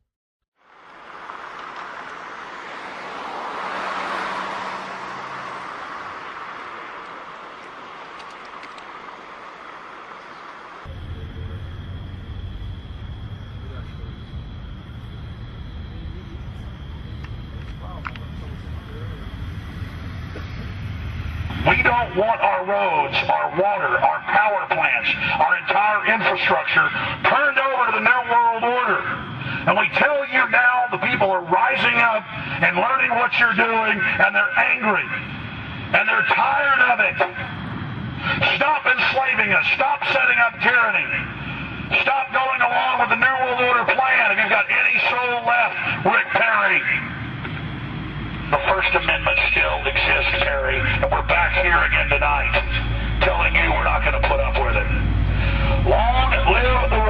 We don't want our roads, our water, our power plants, our entire infrastructure turned over to the New World Order. And we tell you now, the people are rising up and learning what you're doing, and they're angry. And they're tired of it. Stop enslaving us. Stop setting up tyranny. Stop going along with the New World Order plan. If you've got any soul left, Rick Perry. The First Amendment still exists, Perry, and we're back here again tonight telling you we're not going to put up with it. Long live the